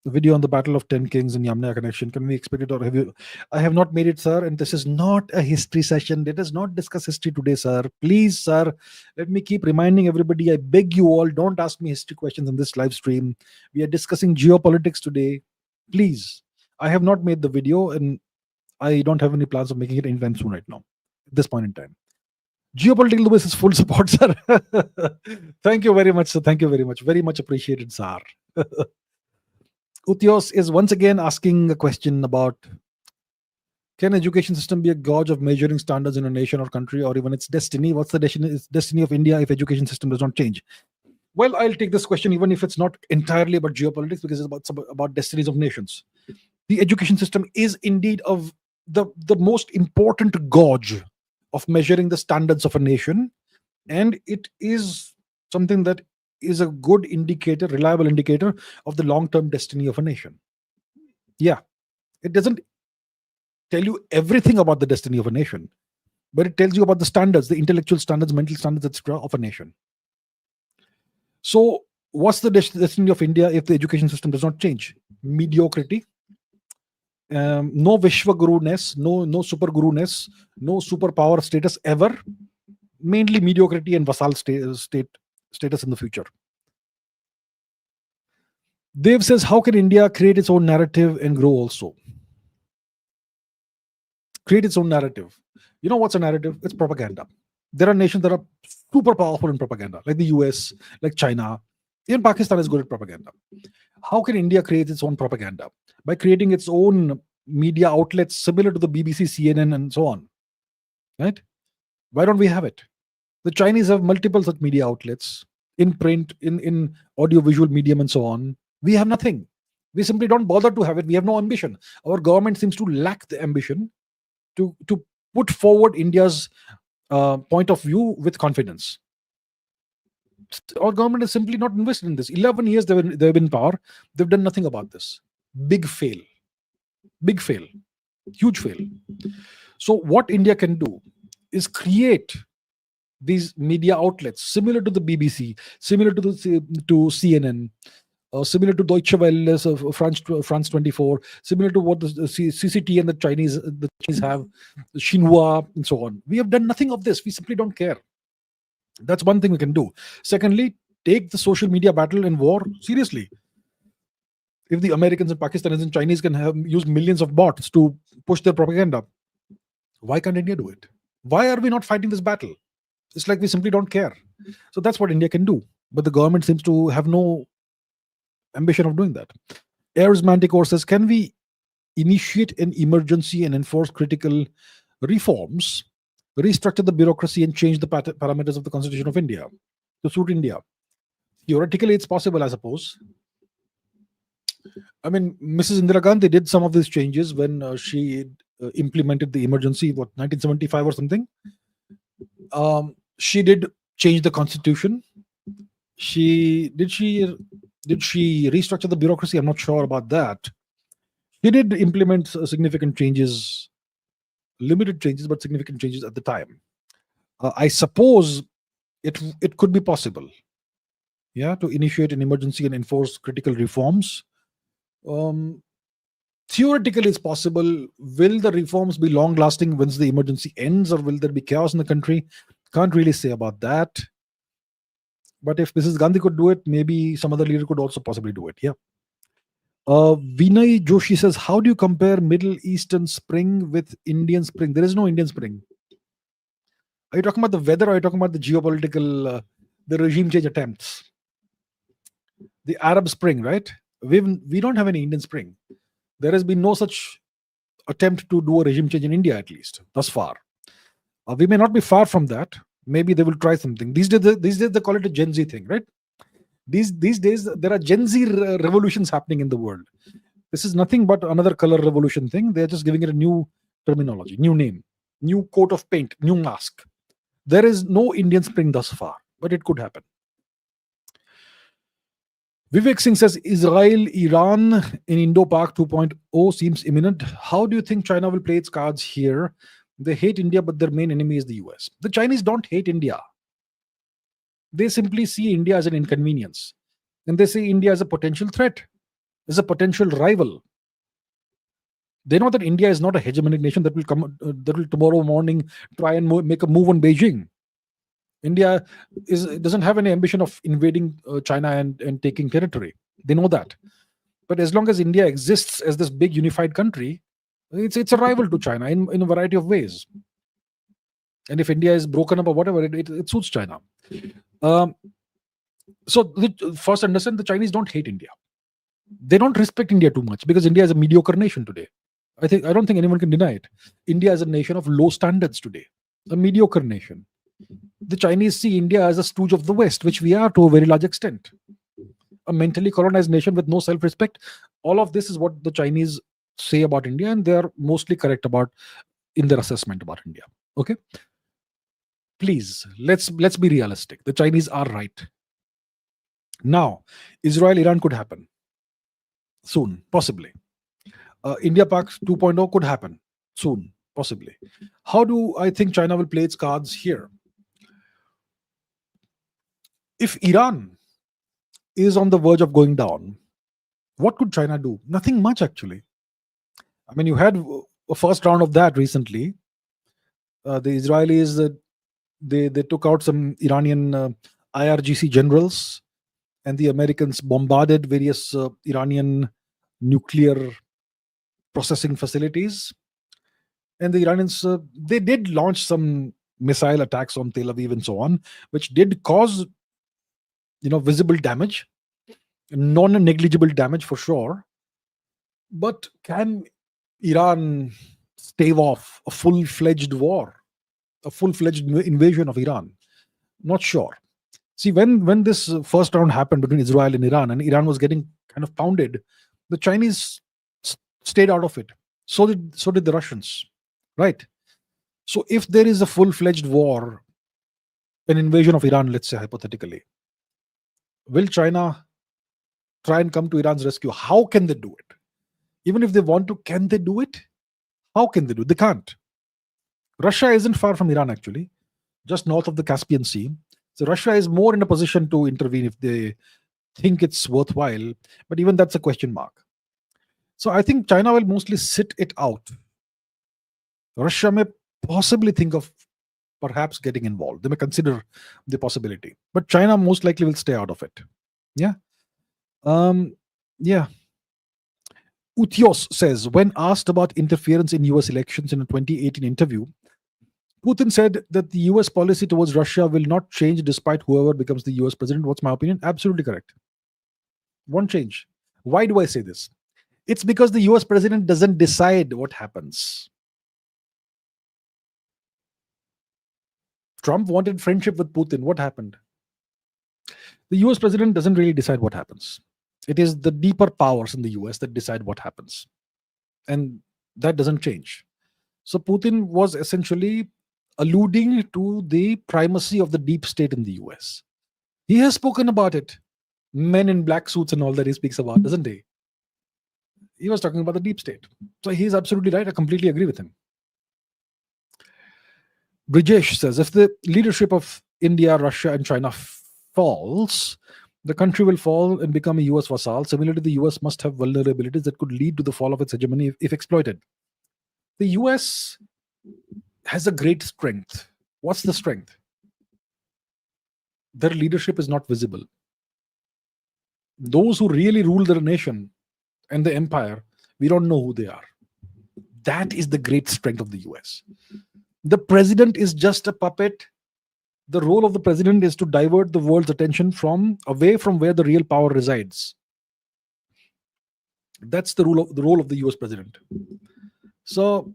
video on the Battle of Ten Kings and Yamuna connection. Can we expect it, or have you? I have not made it, sir. And this is not a history session. Let us not discuss history today, sir. Please, sir. Let me keep reminding everybody. I beg you all, don't ask me history questions in this live stream. We are discussing geopolitics today. Please. I have not made the video, and I don't have any plans of making it anytime soon right now, at this point in time. Geopolitical Lewis is full support, sir. Thank you very much, sir. Thank you very much. Very much appreciated, sir. Utios is once again asking a question about, can education system be a gauge of measuring standards in a nation or country, or even its destiny? What's the destiny of India if education system does not change? Well, I'll take this question even if it's not entirely about geopolitics, because it's about destinies of nations. The education system is indeed of the most important gauge of measuring the standards of a nation, and it is something that is a good indicator, reliable indicator of the long-term destiny of a nation. Yeah, it doesn't tell you everything about the destiny of a nation, but it tells you about the standards, the intellectual standards, mental standards, etc., of a nation. So, what's the destiny of India if the education system does not change? Mediocrity, no Vishwa Guru-ness, no super Guru-ness, no superpower status ever, mainly mediocrity and vassal status in the future. Dev says, how can India create its own narrative and grow also? Create its own narrative. You know what's a narrative? It's propaganda. There are nations that are super powerful in propaganda, like the US, like China. Even Pakistan is good at propaganda. How can India create its own propaganda? By creating its own media outlets similar to the BBC, CNN, and so on. Right? Why don't we have it? The Chinese have multiple such media outlets in print, in audio-visual medium, and so on. We have nothing. We simply don't bother to have it. We have no ambition. Our government seems to lack the ambition to put forward India's point of view with confidence. Our government is simply not invested in this. 11 years they've been in power. They've done nothing about this. Big fail. Big fail. Huge fail. So what India can do is create these media outlets similar to the BBC, similar to CNN, similar to Deutsche Welle, France 24, similar to what the CCT and the Chinese have, Xinhua, and so on. We have done nothing of this. We simply don't care. That's one thing we can do. Secondly, take the social media battle and war seriously. If the Americans and Pakistanis and Chinese can use millions of bots to push their propaganda, why can't India do it? Why are we not fighting this battle? It's like we simply don't care. So that's what India can do. But the government seems to have no ambition of doing that. Ayers Manticore says, can we initiate an emergency and enforce critical reforms, restructure the bureaucracy, and change the parameters of the Constitution of India to suit India? Theoretically, it's possible, I suppose. I mean, Mrs. Indira Gandhi did some of these changes when she implemented the emergency, 1975 or something. She did change the constitution. Did she restructure the bureaucracy? I'm not sure about that. She did implement significant changes, limited changes, but significant changes at the time. I suppose it could be possible, yeah, to initiate an emergency and enforce critical reforms. Theoretically, it's possible. Will the reforms be long lasting once the emergency ends, or will there be chaos in the country? Can't really say about that. But if Mrs. Gandhi could do it, maybe some other leader could also possibly do it. Yeah. Vinay Joshi says, how do you compare Middle Eastern Spring with Indian Spring? There is no Indian Spring. Are you talking about the weather, or are you talking about the geopolitical, the regime change attempts? The Arab Spring, right? We don't have any Indian Spring. There has been no such attempt to do a regime change in India, at least thus far. We may not be far from that. Maybe they will try something. These days they call it a Gen Z thing, right? These days, there are Gen Z revolutions happening in the world. This is nothing but another color revolution thing. They're just giving it a new terminology, new name, new coat of paint, new mask. There is no Indian Spring thus far, but it could happen. Vivek Singh says Israel, Iran in Indo-Pak 2.0 seems imminent. How do you think China will play its cards here? They hate India, but their main enemy is the US. The Chinese don't hate India. They simply see India as an inconvenience. And they see India as a potential threat, as a potential rival. They know that India is not a hegemonic nation that will come, that will tomorrow morning try and make a move on Beijing. India doesn't have any ambition of invading China and taking territory. They know that. But as long as India exists as this big unified country, it's a rival to China in a variety of ways. And if India is broken up or whatever, it suits China. So first understand, the Chinese don't hate India. They don't respect India too much because India is a mediocre nation today. I don't think anyone can deny it. India is a nation of low standards today, a mediocre nation. The Chinese see India as a stooge of the West, which we are to a very large extent. A mentally colonized nation with no self-respect. All of this is what the Chinese say about India, and they are mostly correct in their assessment about India. Okay? Please, let's be realistic. The Chinese are right. Now, Israel-Iran could happen soon, possibly. India-Pak 2.0 could happen soon, possibly. How do I think China will play its cards here? If Iran is on the verge of going down, what could China do? Nothing much, actually. I mean, you had a first round of that recently. The Israelis, they took out some Iranian IRGC generals, and the Americans bombarded various Iranian nuclear processing facilities. And the Iranians, they did launch some missile attacks on Tel Aviv and so on, which did cause visible damage, non-negligible damage for sure. But can Iran stave off a full-fledged war, a full-fledged invasion of Iran? Not sure. See, when this first round happened between Israel and Iran was getting kind of pounded, the Chinese stayed out of it. So did the Russians, right? So if there is a full-fledged war, an invasion of Iran, let's say hypothetically, will China try and come to Iran's rescue? How can they do it? Even if they want to, can they do it? How can they do it? They can't. Russia isn't far from Iran, actually, just north of the Caspian Sea. So Russia is more in a position to intervene if they think it's worthwhile. But even that's a question mark. So I think China will mostly sit it out. Russia may possibly think of perhaps getting involved. They may consider the possibility. But China most likely will stay out of it. Yeah. Yeah. Utios says, when asked about interference in US elections in a 2018 interview, Putin said that the US policy towards Russia will not change despite whoever becomes the US president. What's my opinion? Absolutely correct. Won't change. Why do I say this? It's because the US president doesn't decide what happens. Trump wanted friendship with Putin. What happened? The US president doesn't really decide what happens. It is the deeper powers in the US that decide what happens. And that doesn't change. So Putin was essentially alluding to the primacy of the deep state in the US. He has spoken about it. Men in black suits and all that he speaks about, doesn't he? He was talking about the deep state. So he's absolutely right. I completely agree with him. Brijesh says, if the leadership of India, Russia, and China falls, the country will fall and become a US vassal. Similarly, the US must have vulnerabilities that could lead to the fall of its hegemony if exploited. The US has a great strength. What's the strength? Their leadership is not visible. Those who really rule their nation and the empire, we don't know who they are. That is the great strength of the US. The president is just a puppet. The role of the president is to divert the world's attention away from where the real power resides. That's the role of the US president. So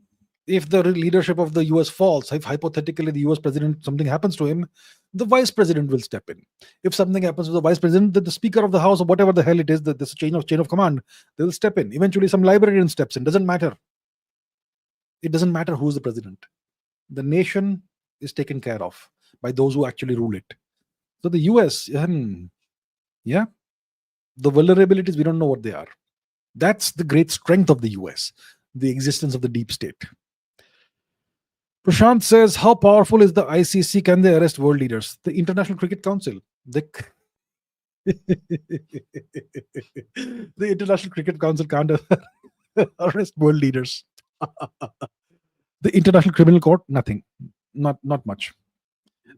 If the leadership of the US falls, if hypothetically the US president, something happens to him, the vice president will step in. If something happens to the vice president, the speaker of the house or whatever the hell it is, this chain of command, they will step in. Eventually, some librarian steps in. Doesn't matter. It doesn't matter who's the president. The nation is taken care of by those who actually rule it. So the US, yeah, the vulnerabilities, we don't know what they are. That's the great strength of the US, the existence of the deep state. Prashant says, how powerful is the ICC? Can they arrest world leaders? The International Cricket Council. The International Cricket Council can't arrest world leaders. The International Criminal Court, nothing. Not much.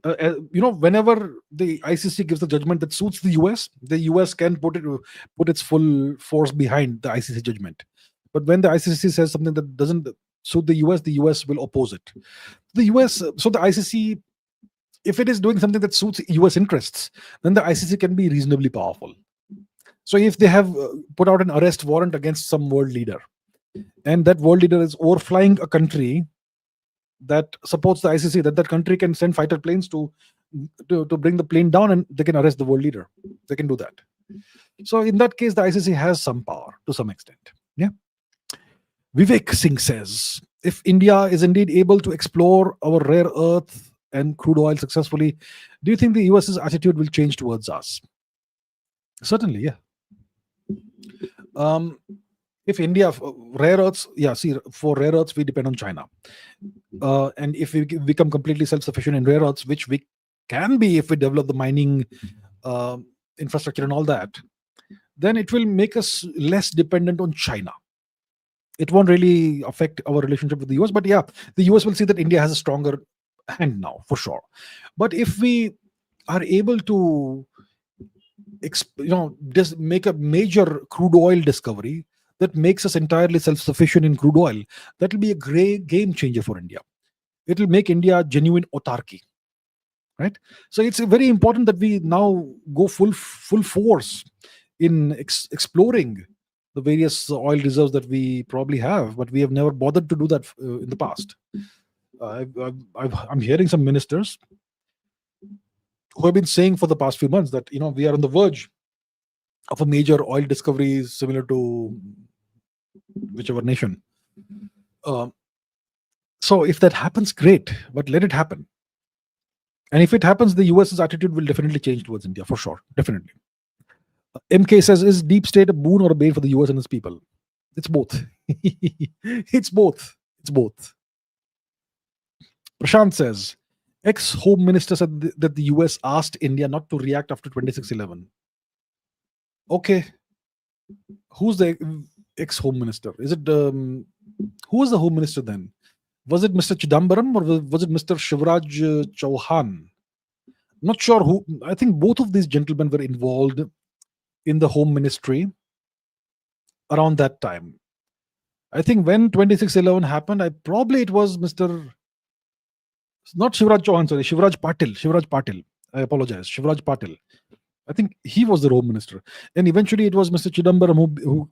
Whenever the ICC gives the judgment that suits the US can put its full force behind the ICC judgment. But when the ICC says something that doesn't suit the US will oppose it. The ICC, if it is doing something that suits US interests, then the ICC can be reasonably powerful. So if they have put out an arrest warrant against some world leader, and that world leader is overflying a country that supports the ICC, that country can send fighter planes to bring the plane down, and they can arrest the world leader. They can do that. So in that case, the ICC has some power to some extent. Yeah. Vivek Singh says, if India is indeed able to explore our rare earth and crude oil successfully, do you think the US's attitude will change towards us? Certainly, yeah. If India, rare earths, for rare earths, we depend on China. And if we become completely self-sufficient in rare earths, which we can be if we develop the mining infrastructure and all that, then it will make us less dependent on China. It won't really affect our relationship with the US, but yeah, the US will see that India has a stronger hand now, for sure. But if we are able to just make a major crude oil discovery that makes us entirely self-sufficient in crude oil, that will be a great game changer for India. It will make India genuine autarky, right? So it's very important that we now go full force in exploring the various oil reserves that we probably have, but we have never bothered to do that in the past. I'm hearing some ministers who have been saying for the past few months that we are on the verge of a major oil discovery similar to whichever nation. So if that happens, great, but let it happen. And if it happens, the US's attitude will definitely change towards India, for sure, definitely. MK says, is deep state a boon or a bane for the US and its people? It's both. It's both. Prashant says, ex-Home Minister said that the US asked India not to react after 26/11. Okay. Who's the ex-Home Minister? Is it who was the Home Minister then? Was it Mr. Chidambaram or was it Mr. Shivraj Chauhan? Not sure who. I think both of these gentlemen were involved in the Home Ministry around that time. I think when 26/11 happened, it was Mr. Not Shivraj Chauhan, sorry, Shivraj Patil. I apologize. Shivraj Patil. I think he was the Home Minister. And eventually it was Mr. Chidambaram who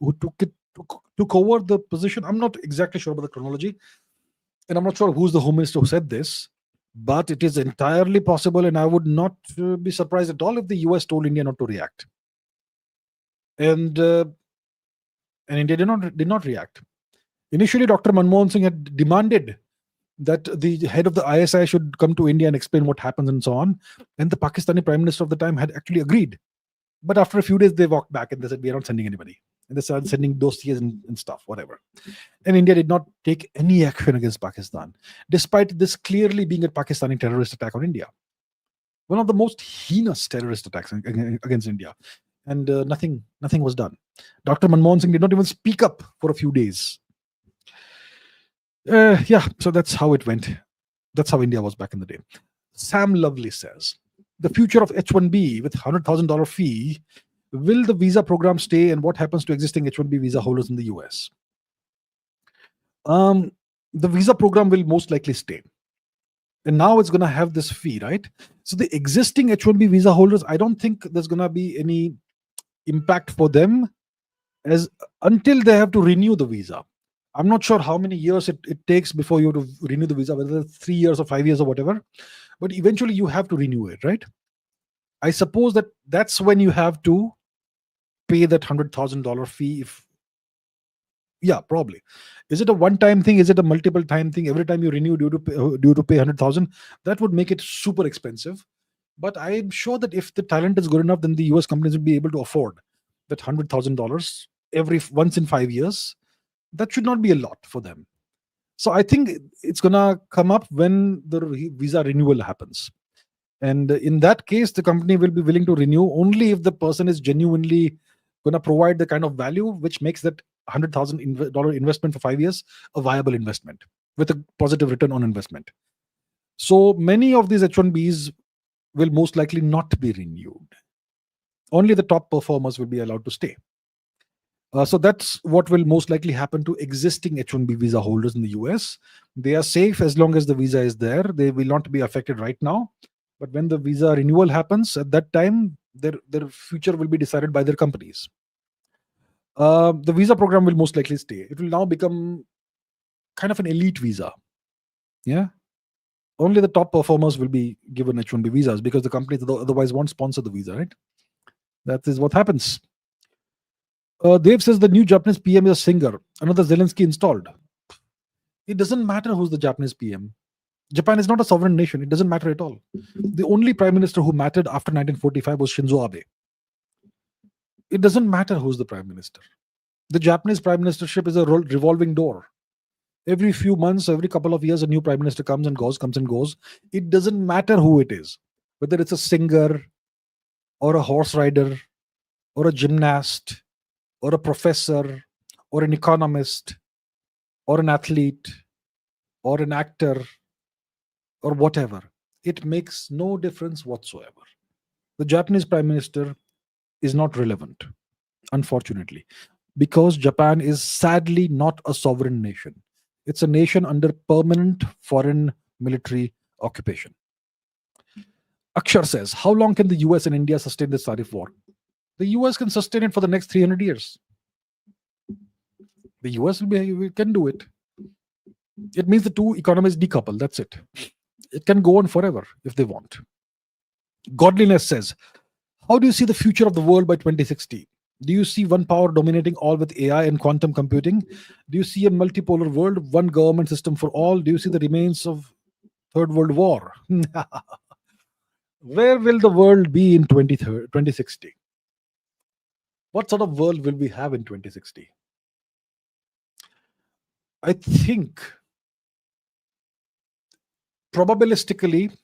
took over the position. I'm not exactly sure about the chronology. And I'm not sure who's the Home Minister who said this. But it is entirely possible, and I would not be surprised at all if the US told India not to react. And India did not react. Initially, Dr. Manmohan Singh had demanded that the head of the ISI should come to India and explain what happens and so on. And the Pakistani Prime Minister of the time had actually agreed. But after a few days, they walked back and they said, we are not sending anybody. And they started sending dossiers and stuff, whatever. And India did not take any action against Pakistan, despite this clearly being a Pakistani terrorist attack on India. One of the most heinous terrorist attacks against India. And nothing was done. Dr. Manmohan Singh did not even speak up for a few days. So that's how it went. That's how India was back in the day. Sam Lovely says, the future of H-1B with $100,000 fee, will the visa program stay, and what happens to existing H-1B visa holders in the US? The visa program will most likely stay. And now it's going to have this fee, right? So the existing H-1B visa holders, I don't think there's going to be any impact for them until they have to renew the visa. I'm not sure how many years it takes before you to renew the visa, whether it's 3 years or 5 years or whatever. But eventually you have to renew it, right? I suppose that's when you have to pay that $100,000 fee. If Yeah, probably. Is it a one-time thing? Is it a multiple-time thing? Every time you renew, due to pay 100,000, that would make it super expensive. But I'm sure that if the talent is good enough, then the US companies will be able to afford that $100,000 every once in 5 years. That should not be a lot for them. So I think it's gonna come up when the visa renewal happens. And in that case, the company will be willing to renew only if the person is genuinely going to provide the kind of value which makes that $100,000 investment for 5 years a viable investment with a positive return on investment. So many of these H1Bs will most likely not be renewed. Only the top performers will be allowed to stay. So that's what will most likely happen to existing H1B visa holders in the US. They are safe as long as the visa is there. They will not be affected right now. But when the visa renewal happens, at that time, their future will be decided by their companies. The visa program will most likely stay. It will now become kind of an elite visa. Yeah. Only the top performers will be given H1B visas because the companies otherwise won't sponsor the visa, right? That is what happens. Dave says the new Japanese PM is a singer. Another Zelensky installed. It doesn't matter who's the Japanese PM. Japan is not a sovereign nation. It doesn't matter at all. The only prime minister who mattered after 1945 was Shinzo Abe. It doesn't matter who's the prime minister. The Japanese prime ministership is a revolving door. Every few months, every couple of years, a new prime minister comes and goes. It doesn't matter who it is, whether it's a singer or a horse rider or a gymnast or a professor or an economist or an athlete or an actor or whatever. It makes no difference whatsoever. The Japanese prime minister is not relevant, unfortunately, because Japan is sadly not a sovereign nation. It's a nation under permanent foreign military occupation. Akshar says, how long can the US and India sustain this tariff war? The US can sustain it for the next 300 years. The US can do it. It means the two economies decouple. That's it. It can go on forever if they want. Godliness says, how do you see the future of the world by 2060? Do you see one power dominating all with AI and quantum computing? Do you see a multipolar world, one government system for all? Do you see the remains of Third World War? Where will the world be in 2060? What sort of world will we have in 2060? I think probabilistically,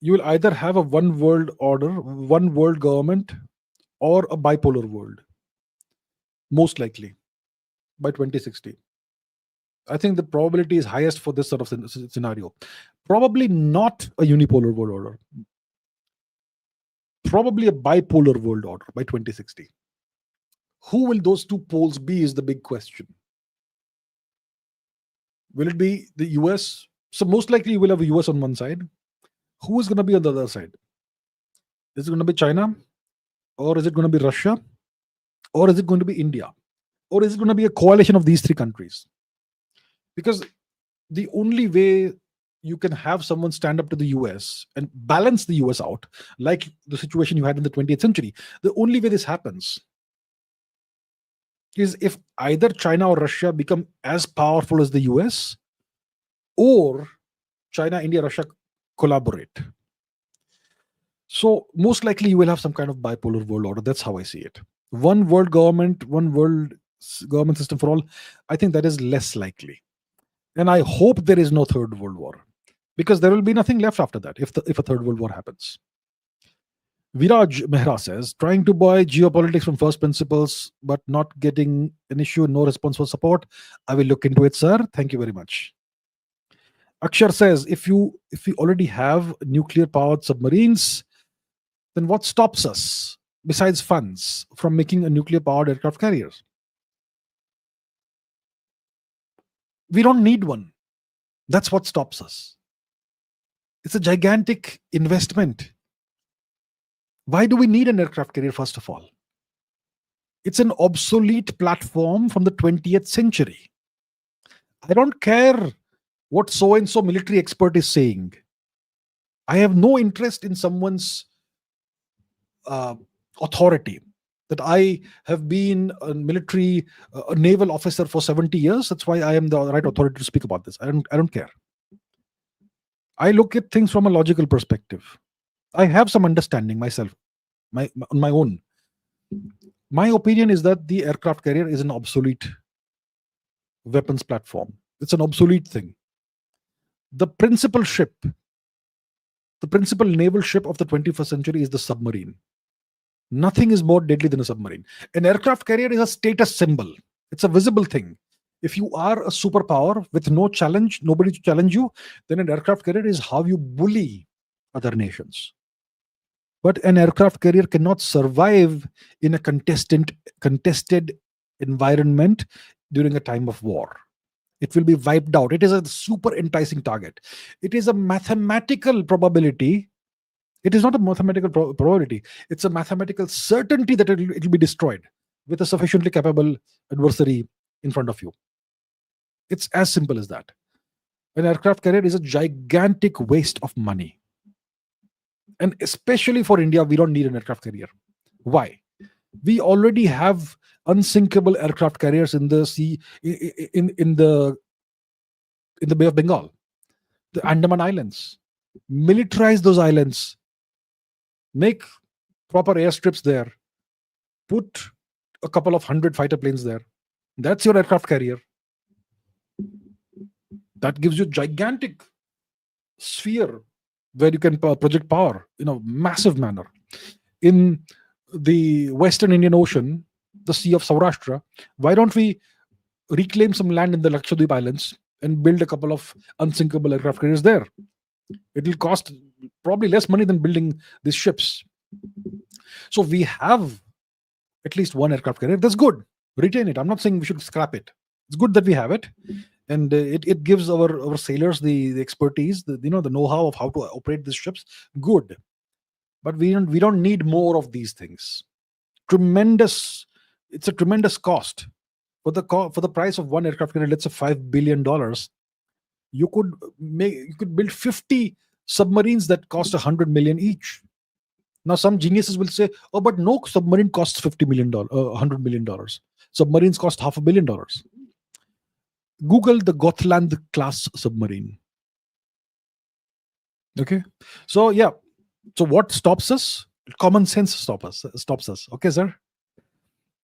you will either have a one world order, one world government, or a bipolar world. Most likely by 2060. I think the probability is highest for this sort of scenario. Probably not a unipolar world order. Probably a bipolar world order by 2060. Who will those two poles be is the big question. Will it be the US? So most likely you will have a US on one side. Who is going to be on the other side? Is it going to be China? Or is it going to be Russia? Or is it going to be India? Or is it going to be a coalition of these three countries? Because the only way you can have someone stand up to the US and balance the US out, like the situation you had in the 20th century, the only way this happens is if either China or Russia become as powerful as the US, or China, India, Russia collaborate. So most likely you will have some kind of bipolar world order. That's how I see it. One world government, one world government system for all. I think that is less likely. And I hope there is no third world war, because there will be nothing left after that if a third world war happens. Viraj Mehra says, trying to buy geopolitics from first principles, but not getting an issue, no response for support. I will look into it, sir. Thank you very much. Akshar says, if we already have nuclear powered submarines, then what stops us, besides funds, from making a nuclear powered aircraft carriers? We don't need one. That's what stops us. It's a gigantic investment. Why do we need an aircraft carrier, first of all? It's an obsolete platform from the 20th century. I don't care what so and so military expert is saying. I have no interest in someone's uh, authority. That I have been a military, a naval officer for 70 years. That's why I am the right authority to speak about this. I don't care. I look at things from a logical perspective. I have some understanding myself, on my own. My opinion is that the aircraft carrier is an obsolete weapons platform. It's an obsolete thing. The principal ship, the principal naval ship of the 21st century is the submarine. Nothing is more deadly than a submarine. An aircraft carrier is a status symbol. It's a visible thing. If you are a superpower with no challenge, nobody to challenge you, then an aircraft carrier is how you bully other nations. But an aircraft carrier cannot survive in a contested environment during a time of war. It will be wiped out. It is a super enticing target. It is a mathematical probability. It is not a mathematical probability. It's a mathematical certainty that it will be destroyed with a sufficiently capable adversary in front of you. It's as simple as that. An aircraft carrier is a gigantic waste of money. And especially for India, we don't need an aircraft carrier. Why? We already have unsinkable aircraft carriers in the sea, in the Bay of Bengal, the Andaman Islands. Militarize those islands. Make proper airstrips there. Put a couple of 100 fighter planes there. That's your aircraft carrier. That gives you gigantic sphere where you can project power in a massive manner. In the Western Indian Ocean, the Sea of Saurashtra, why don't we reclaim some land in the Lakshadweep Islands and build a couple of unsinkable aircraft carriers there? It will cost probably less money than building these ships. So we have at least one aircraft carrier. That's good. Retain it. I'm not saying we should scrap it. It's good that we have it. And it gives our sailors the expertise, the know-how of how to operate these ships. Good. But we don't need more of these things. It's a tremendous cost. For the price of one aircraft carrier, let's say $5 billion, you could build 50 submarines that cost $100 million each. Now some geniuses will say, oh, but no submarine costs $50 million, $100 million. Submarines cost $500 million. Google the Gotland class submarine. Okay. So yeah. So what stops us? Common sense stops us. Okay, sir.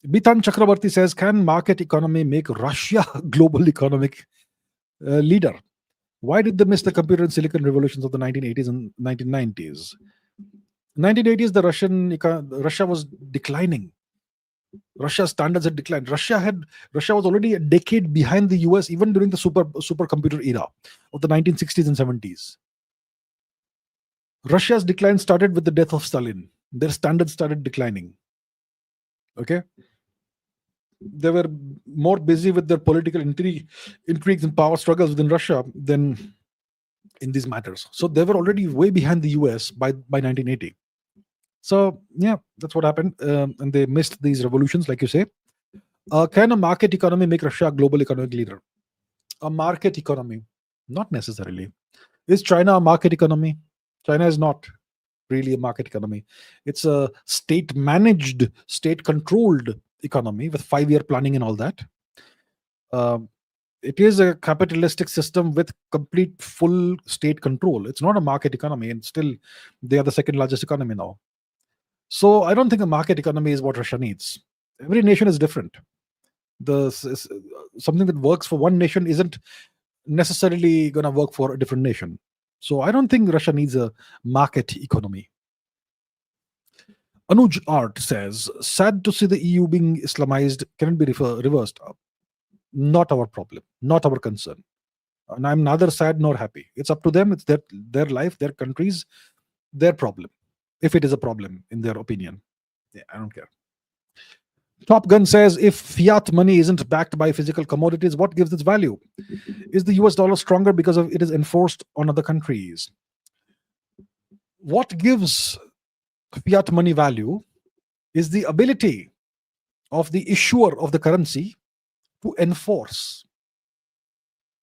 Bitan Chakrabarti says, can market economy make Russia global economic leader? Why did they miss the computer and silicon revolutions of the 1980s and 1990s? 1980s, Russia was declining. Russia's standards had declined. Russia was already a decade behind the US even during the supercomputer era of the 1960s and 70s. Russia's decline started with the death of Stalin. Their standards started declining. Okay? They were more busy with their political intrigues and power struggles within Russia than in these matters. So they were already way behind the US by 1980. So yeah, that's what happened. And they missed these revolutions, like you say. Can a market economy make Russia a global economic leader? A market economy? Not necessarily. Is China a market economy? China is not really a market economy. It's a state-managed, state-controlled economy with 5-year planning and all that. It is a capitalistic system with complete full state control. It's not a market economy, and still they are the second largest economy now. So I don't think a market economy is what Russia needs. Every nation is different. Something that works for one nation isn't necessarily going to work for a different nation. So I don't think Russia needs a market economy. Anuj Art says, sad to see the EU being Islamized. Can it be reversed? Not our problem, not our concern. And I'm neither sad nor happy. It's up to them. It's their life, their countries, their problem. If it is a problem, in their opinion. Yeah, I don't care. Top Gun says, if fiat money isn't backed by physical commodities, what gives its value? Is the US dollar stronger because of it is enforced on other countries? What gives fiat money value is the ability of the issuer of the currency to enforce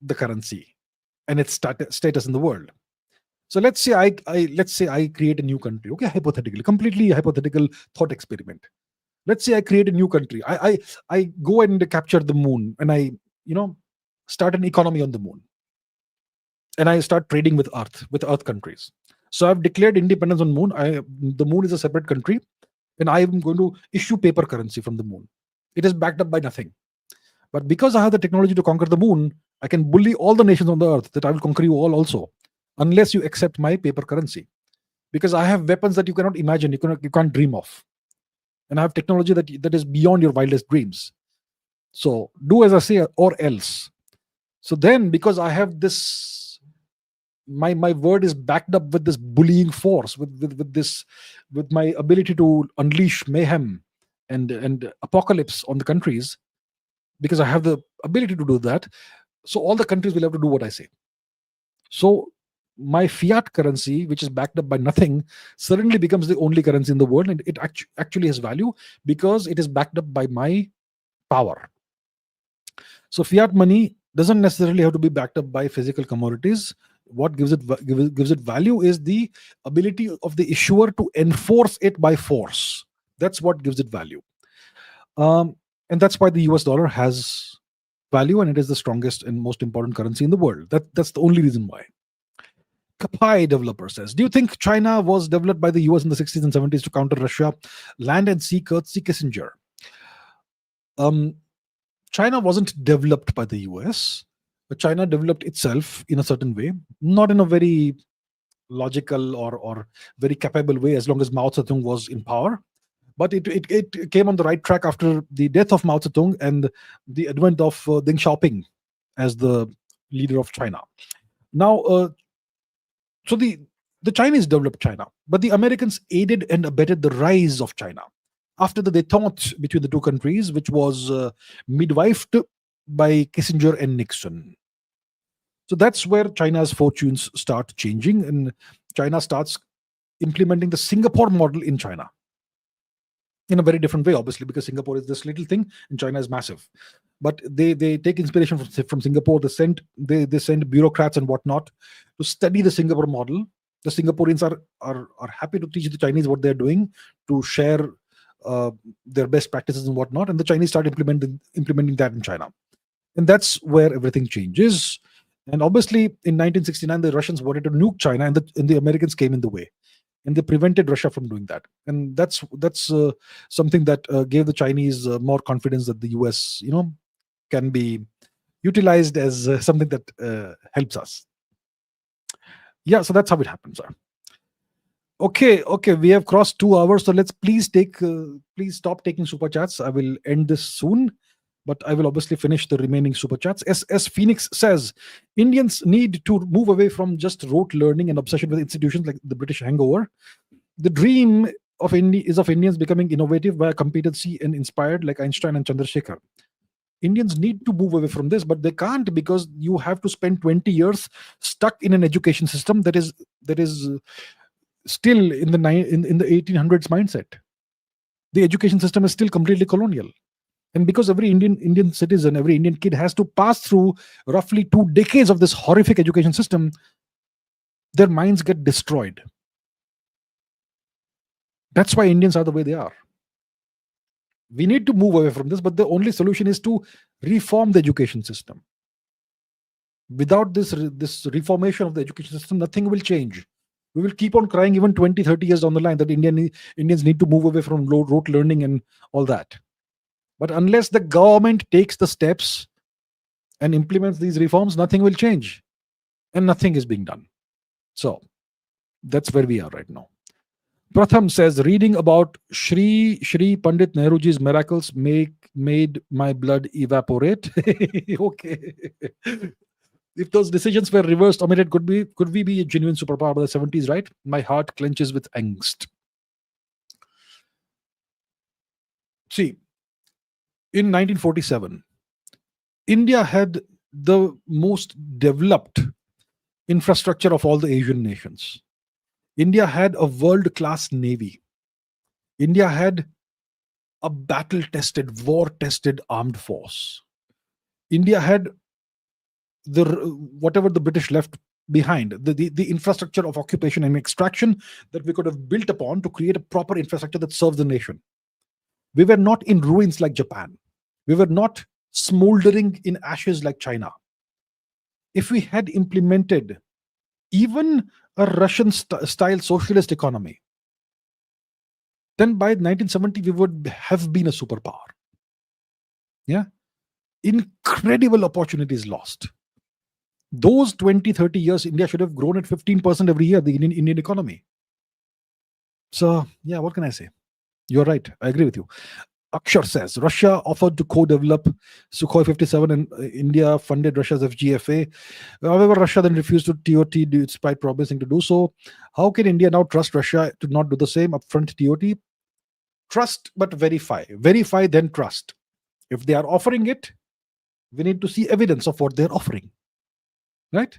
the currency and its status in the world. So let's say I create a new country. Okay, hypothetically, completely hypothetical thought experiment. Let's say I create a new country. I go and capture the moon, and I start an economy on the moon, and I start trading with Earth countries. So I've declared independence on moon. The moon is a separate country, and I am going to issue paper currency from the moon. It is backed up by nothing. But because I have the technology to conquer the moon, I can bully all the nations on the earth that I will conquer you all also, unless you accept my paper currency. Because I have weapons that you cannot imagine, you can't dream of. And I have technology that is beyond your wildest dreams. So do as I say or else. So then, because I have this, my word is backed up with this bullying force, with my ability to unleash mayhem and apocalypse on the countries, because I have the ability to do that. So all the countries will have to do what I say. So my fiat currency, which is backed up by nothing, suddenly becomes the only currency in the world, and it actually has value because it is backed up by my power. So fiat money doesn't necessarily have to be backed up by physical commodities. What gives it value is the ability of the issuer to enforce it by force. That's what gives it value. And that's why the US dollar has value, and it is the strongest and most important currency in the world. That's the only reason why. Kapai developer says, do you think China was developed by the US in the 60s and 70s to counter Russia? Land and sea courtesy Kissinger. China wasn't developed by the US, but China developed itself in a certain way, not in a very logical or very capable way, as long as Mao Zedong was in power. But it came on the right track after the death of Mao Zedong and the advent of Deng Xiaoping as the leader of China. Now, so the Chinese developed China, but the Americans aided and abetted the rise of China after the détente between the two countries, which was midwifed by Kissinger and Nixon. So that's where China's fortunes start changing, and China starts implementing the Singapore model in China in a very different way, obviously, because Singapore is this little thing and China is massive. But they take inspiration from Singapore. They send bureaucrats and whatnot to study the Singapore model. The Singaporeans are happy to teach the Chinese what they're doing, to share their best practices and whatnot, and the Chinese start implementing that in China, and that's where everything changes. And obviously, in 1969, the Russians wanted to nuke China, and the Americans came in the way, and they prevented Russia from doing that. And that's something that gave the Chinese more confidence that the US, can be utilized as something that helps us. Yeah, so that's how it happens, sir. Okay, we have crossed 2 hours, so let's please stop taking super chats. I will end this soon, but I will obviously finish the remaining super chats. S Phoenix says, Indians need to move away from just rote learning and obsession with institutions like the British hangover. The dream of Indians becoming innovative via competency and inspired like Einstein and Chandrasekhar. Indians need to move away from this, but they can't, because you have to spend 20 years stuck in an education system that is still in the 1800s mindset. The education system is still completely colonial. And because every Indian citizen, every Indian kid has to pass through roughly 2 decades of this horrific education system, their minds get destroyed. That's why Indians are the way they are. We need to move away from this, but the only solution is to reform the education system. Without this reformation of the education system, nothing will change. We will keep on crying even 20, 30 years down the line that Indians need to move away from rote learning and all that. But unless the government takes the steps and implements these reforms, nothing will change. And nothing is being done. So that's where we are right now. Pratham says, reading about Shri Pandit Nehruji's miracles made my blood evaporate. Okay. If those decisions were reversed, omitted, could we be a genuine superpower by the 70s, right? My heart clenches with angst. See, in 1947, India had the most developed infrastructure of all the Asian nations. India had a world-class navy. India had a battle-tested, war-tested armed force. India had the whatever the British left behind, the infrastructure of occupation and extraction that we could have built upon to create a proper infrastructure that serves the nation. We were not in ruins like Japan. We were not smoldering in ashes like China. If we had implemented even a Russian style socialist economy, then by 1970 we would have been a superpower. Yeah, incredible opportunities lost. Those 20-30 years, India should have grown at 15% every year, the Indian economy. So yeah, what can I say? You're right, I agree with you. Akshar says Russia offered to co-develop Sukhoi 57 and India funded Russia's FGFA. However, Russia then refused to TOT despite promising to do so. How can India now trust Russia to not do the same upfront TOT? Trust but verify. Verify, then trust. If they are offering it, we need to see evidence of what they're offering. Right?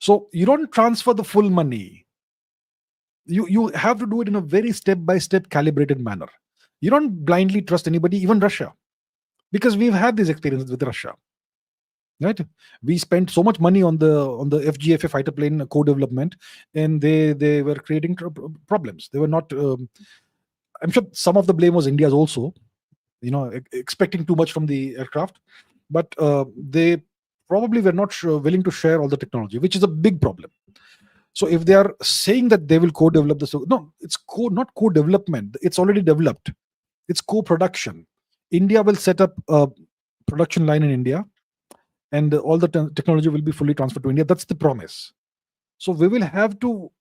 So you don't transfer the full money. You have to do it in a very step-by-step calibrated manner. You don't blindly trust anybody, even Russia, because we've had these experiences with Russia. Right? We spent so much money on the FGFA fighter plane co-development, and they were creating problems. They were not. I'm sure some of the blame was India's also. Expecting too much from the aircraft, but they probably were not willing to share all the technology, which is a big problem. So if they are saying that they will co-develop this, no, it's not co-development. It's already developed. It's co-production. India will set up a production line in India, and all the technology will be fully transferred to India. That's the promise. So we will have to,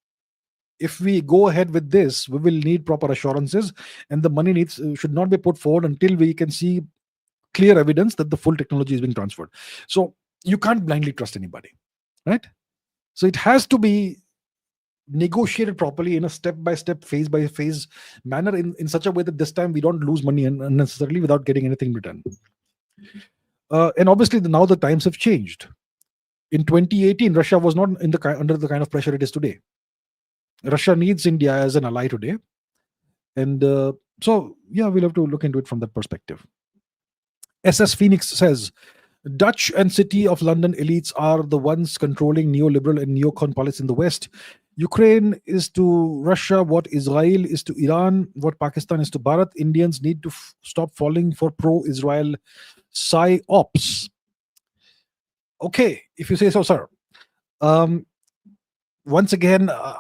if we go ahead with this, we will need proper assurances, and the money should not be put forward until we can see clear evidence that the full technology is being transferred. So you can't blindly trust anybody, right? So it has to be negotiated properly in a step-by-step, phase-by-phase manner in such a way that this time we don't lose money unnecessarily without getting anything returned. And obviously now the times have changed. In 2018, Russia was not under the kind of pressure it is today. Russia needs India as an ally today. And so, yeah, we'll have to look into it from that perspective. SS Phoenix says, Dutch and City of London elites are the ones controlling neoliberal and neocon policy in the West. Ukraine is to Russia what Israel is to Iran, what Pakistan is to Bharat. Indians need to stop falling for pro-Israel psy-ops. Okay, if you say so, sir. Once again, I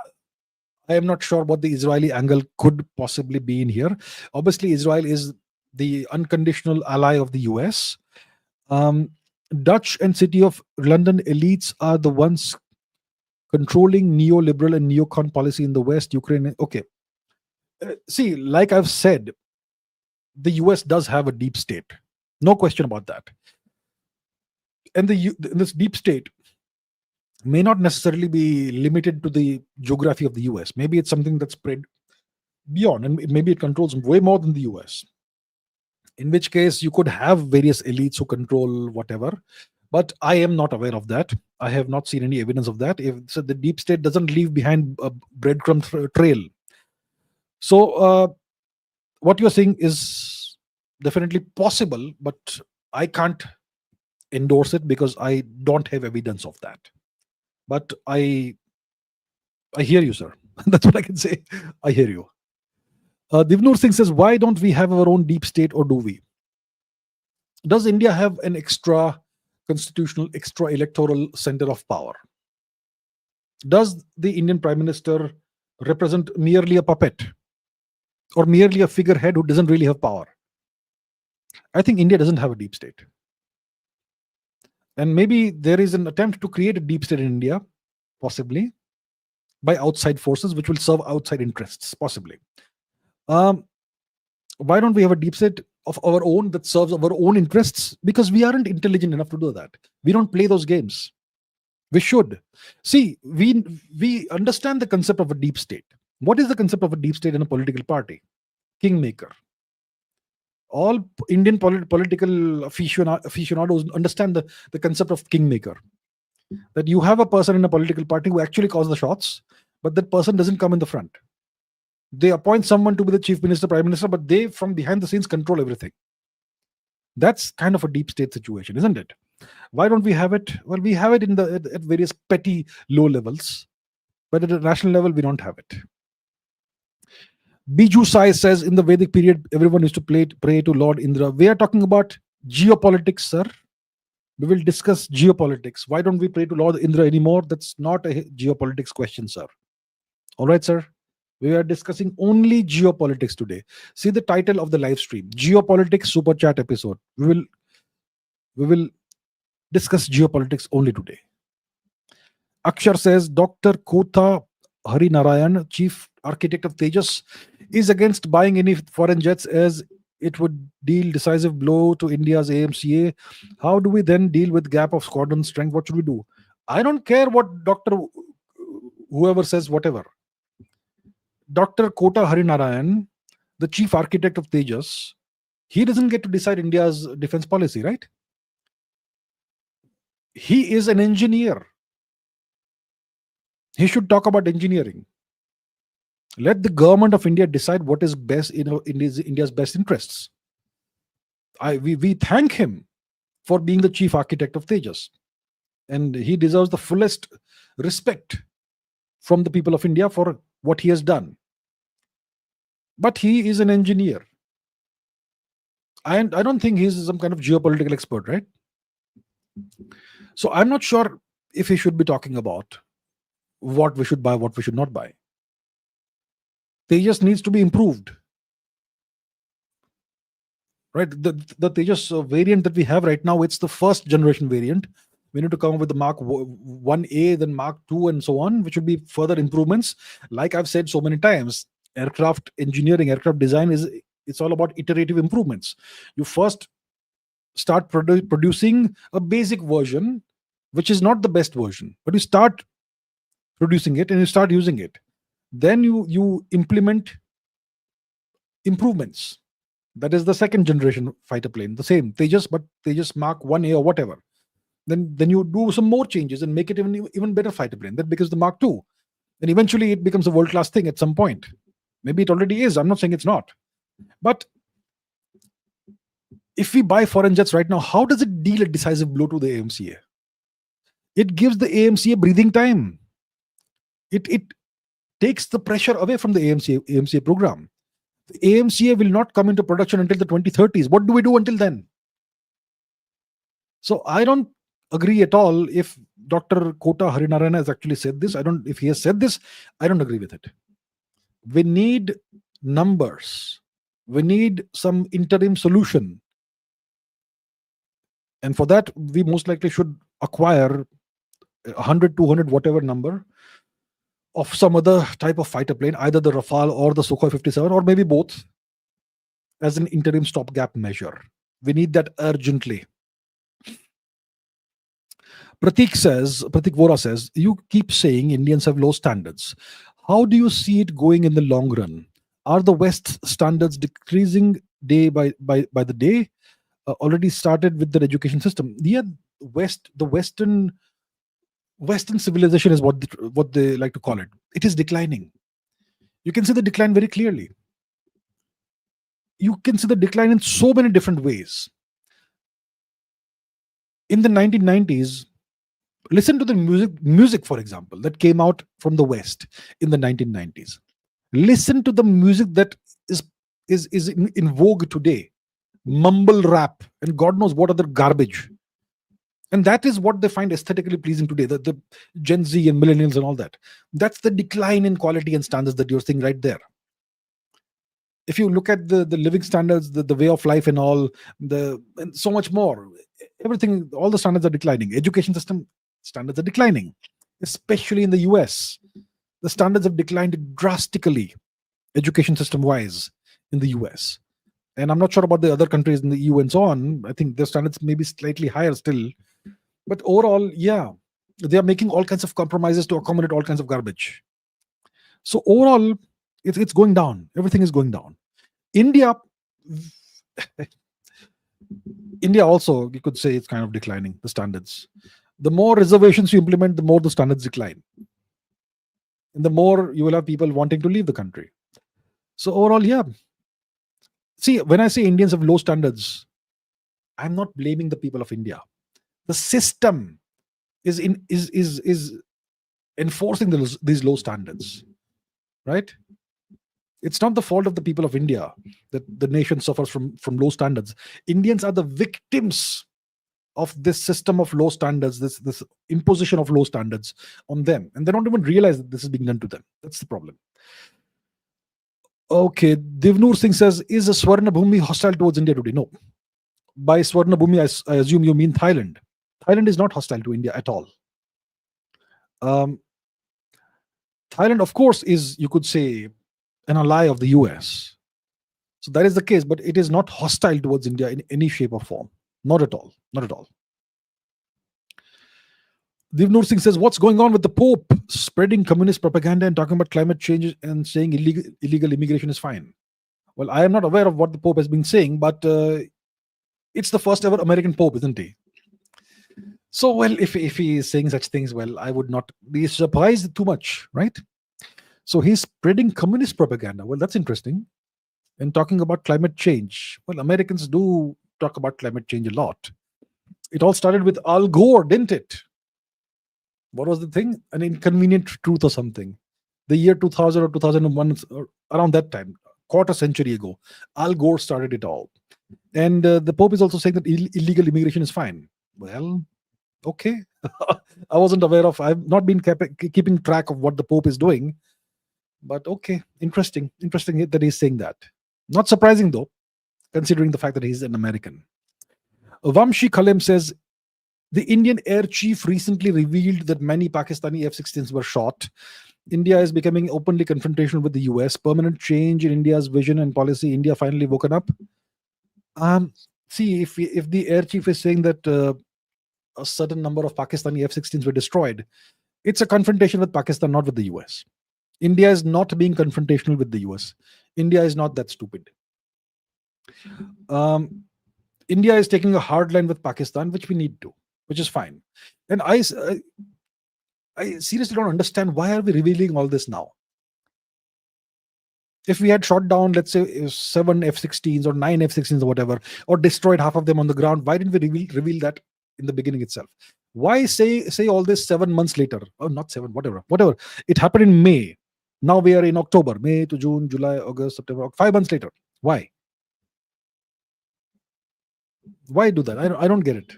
am not sure what the Israeli angle could possibly be in here. Obviously, Israel is the unconditional ally of the US. Dutch and City of London elites are the ones controlling neoliberal and neocon policy in the West. Ukraine, okay. See, like I've said, the US does have a deep state. No question about that. And this deep state may not necessarily be limited to the geography of the US. Maybe it's something that's spread beyond, and maybe it controls way more than the US. In which case, you could have various elites who control whatever. But I am not aware of that. I have not seen any evidence of that. So the deep state doesn't leave behind a breadcrumb trail. So what you're saying is definitely possible, but I can't endorse it because I don't have evidence of that. But I hear you, sir. That's what I can say. I hear you. Divnur Singh says, why don't we have our own deep state, or do we? Does India have an extra constitutional, extra electoral center of power? Does the Indian Prime Minister represent merely a puppet or merely a figurehead who doesn't really have power? I think India doesn't have a deep state. And maybe there is an attempt to create a deep state in India, possibly, by outside forces which will serve outside interests, possibly. Why don't we have a deep state of our own that serves our own interests? Because we aren't intelligent enough to do that. We don't play those games. We should. See, we understand the concept of a deep state. What is the concept of a deep state in a political party? Kingmaker. All Indian political aficionados understand the concept of kingmaker. That you have a person in a political party who actually calls the shots, but that person doesn't come in the front. They appoint someone to be the chief minister, prime minister, but they from behind the scenes control everything. That's kind of a deep state situation, isn't it? Why don't we have it? Well, we have it at various petty low levels, but at a national level, we don't have it. Biju Sai says in the Vedic period, everyone used to pray to Lord Indra. We are talking about geopolitics, sir. We will discuss geopolitics. Why don't we pray to Lord Indra anymore? That's not a geopolitics question, sir. All right, sir. We are discussing only geopolitics today. See the title of the live stream: Geopolitics Super Chat episode. We will discuss geopolitics only today. Akshar says Dr. Kotha Harinarayan, chief architect of Tejas, is against buying any foreign jets as it would deal decisive blow to India's AMCA. How do we then deal with gap of squadron strength? What should we do? I don't care what Dr. whoever says whatever. Dr. Kota Harinarayan, the chief architect of Tejas, he doesn't get to decide India's defense policy, right? He is an engineer. He should talk about engineering. Let the government of India decide what is best in India's best interests. We thank him for being the chief architect of Tejas, and he deserves the fullest respect from the people of India for what he has done. But he is an engineer. I don't think he's some kind of geopolitical expert, right? So I'm not sure if he should be talking about what we should buy, what we should not buy. Tejas needs to be improved. Right? The Tejas variant that we have right now, it's the first generation variant. We need to come up with the Mark 1A, then Mark 2, and so on, which would be further improvements. Like I've said so many times, aircraft engineering, aircraft design it's all about iterative improvements. You first start producing a basic version, which is not the best version, but you start producing it and you start using it. Then you implement improvements. That is the second generation fighter plane, the same Tejas, but Tejas Mark 1A or whatever. Then you do some more changes and make it even better fighter plane. That becomes the Mark 2. And eventually it becomes a world-class thing at some point. Maybe it already is. I'm not saying it's not. But if we buy foreign jets right now, how does it deal a decisive blow to the AMCA? It gives the AMCA breathing time. It takes the pressure away from the AMCA program. The AMCA will not come into production until the 2030s. What do we do until then? So I don't agree at all if Dr. Kota Harinarayan has actually said this. If he has said this, I don't agree with it. We need numbers. We need some interim solution. And for that, we most likely should acquire 100, 200, whatever number of some other type of fighter plane, either the Rafale or the Sukhoi 57, or maybe both, as an interim stopgap measure. We need that urgently. Pratik Vora says, you keep saying Indians have low standards. How do you see it going in the long run? Are the West standards decreasing day by the day? Already started with their education system. Yeah, the Western civilization is what they like to call it. It is declining. You can see the decline very clearly. You can see the decline in so many different ways. In the 1990s, listen to the music, for example, that came out from the West in the 1990s. Listen to the music that is in vogue today. Mumble rap and God knows what other garbage. And that is what they find aesthetically pleasing today, the Gen Z and millennials and all that. That's the decline in quality and standards that you're seeing right there. If you look at the living standards, the way of life and all, and so much more, everything, all the standards are declining. Education system standards are declining, especially in the US. The standards have declined drastically, education system wise, in the US. And I'm not sure about the other countries in the EU and so on. I think their standards may be slightly higher still. But overall, yeah, they are making all kinds of compromises to accommodate all kinds of garbage. So overall, it's going down. Everything is going down. India also, you could say it's kind of declining, the standards. The more reservations you implement, the more the standards decline. And the more you will have people wanting to leave the country. So overall, yeah. See, when I say Indians have low standards, I'm not blaming the people of India. The system is enforcing these low standards, right? It's not the fault of the people of India that the nation suffers from low standards. Indians are the victims of this system of low standards, this imposition of low standards on them, and they don't even realize that this is being done to them. That's the problem. Okay, Divnur Singh says, is a Swarna Bhumi hostile towards India today? No. By Swarna Bhumi, I assume you mean Thailand. Thailand is not hostile to India at all. Um, Thailand, of course, is, you could say, an ally of the US. So that is the case, but it is not hostile towards India in any shape or form. Not at all. Not at all. Divnur Singh says, what's going on with the Pope spreading communist propaganda and talking about climate change and saying illegal immigration is fine? Well, I am not aware of what the Pope has been saying, but it's the first ever American Pope, isn't he? So, well, if he is saying such things, well, I would not be surprised too much, right? So he's spreading communist propaganda. Well, that's interesting. And talking about climate change. Well, Americans do talk about climate change a lot. It all started with Al Gore, didn't it? What was the thing? An inconvenient truth or something. The year 2000 or 2001, or around that time, quarter century ago, Al Gore started it all. And the Pope is also saying that illegal immigration is fine. Well, okay. I wasn't aware of, I've not been keeping track of what the Pope is doing. But okay, interesting that he's saying that. Not surprising though, considering the fact that he's an American. Vamshi Khalem says, the Indian air chief recently revealed that many Pakistani F-16s were shot. India is becoming openly confrontational with the US. Permanent change in India's vision and policy. India finally woken up. See, if the air chief is saying that a certain number of Pakistani F-16s were destroyed, it's a confrontation with Pakistan, not with the US. India is not being confrontational with the US. India is not that stupid. India is taking a hard line with Pakistan, which we need to, which is fine. And I seriously don't understand, why are we revealing all this now? If we had shot down, let's say, 7 F-16s or 9 F-16s or whatever, or destroyed half of them on the ground, why didn't we reveal that in the beginning itself? Why say all this 7 months later? Oh, not 7, whatever. It happened in May. Now we are in October, May to June, July, August, September, 5 months later. Why? Why do that? I don't get it.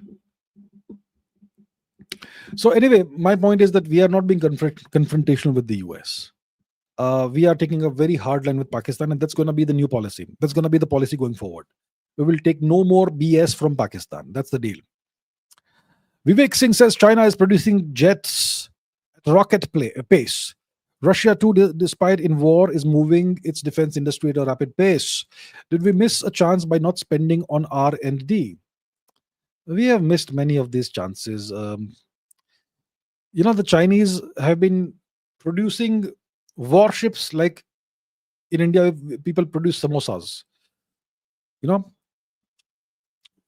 So anyway, my point is that we are not being confrontational with the US. We are taking a very hard line with Pakistan, and that's going to be the new policy. That's going to be the policy going forward. We will take no more BS from Pakistan. That's the deal. Vivek Singh says China is producing jets at rocket pace. Russia, too, despite in war, is moving its defense industry at a rapid pace. Did we miss a chance by not spending on R&D? We have missed many of these chances. The Chinese have been producing warships like in India, people produce samosas.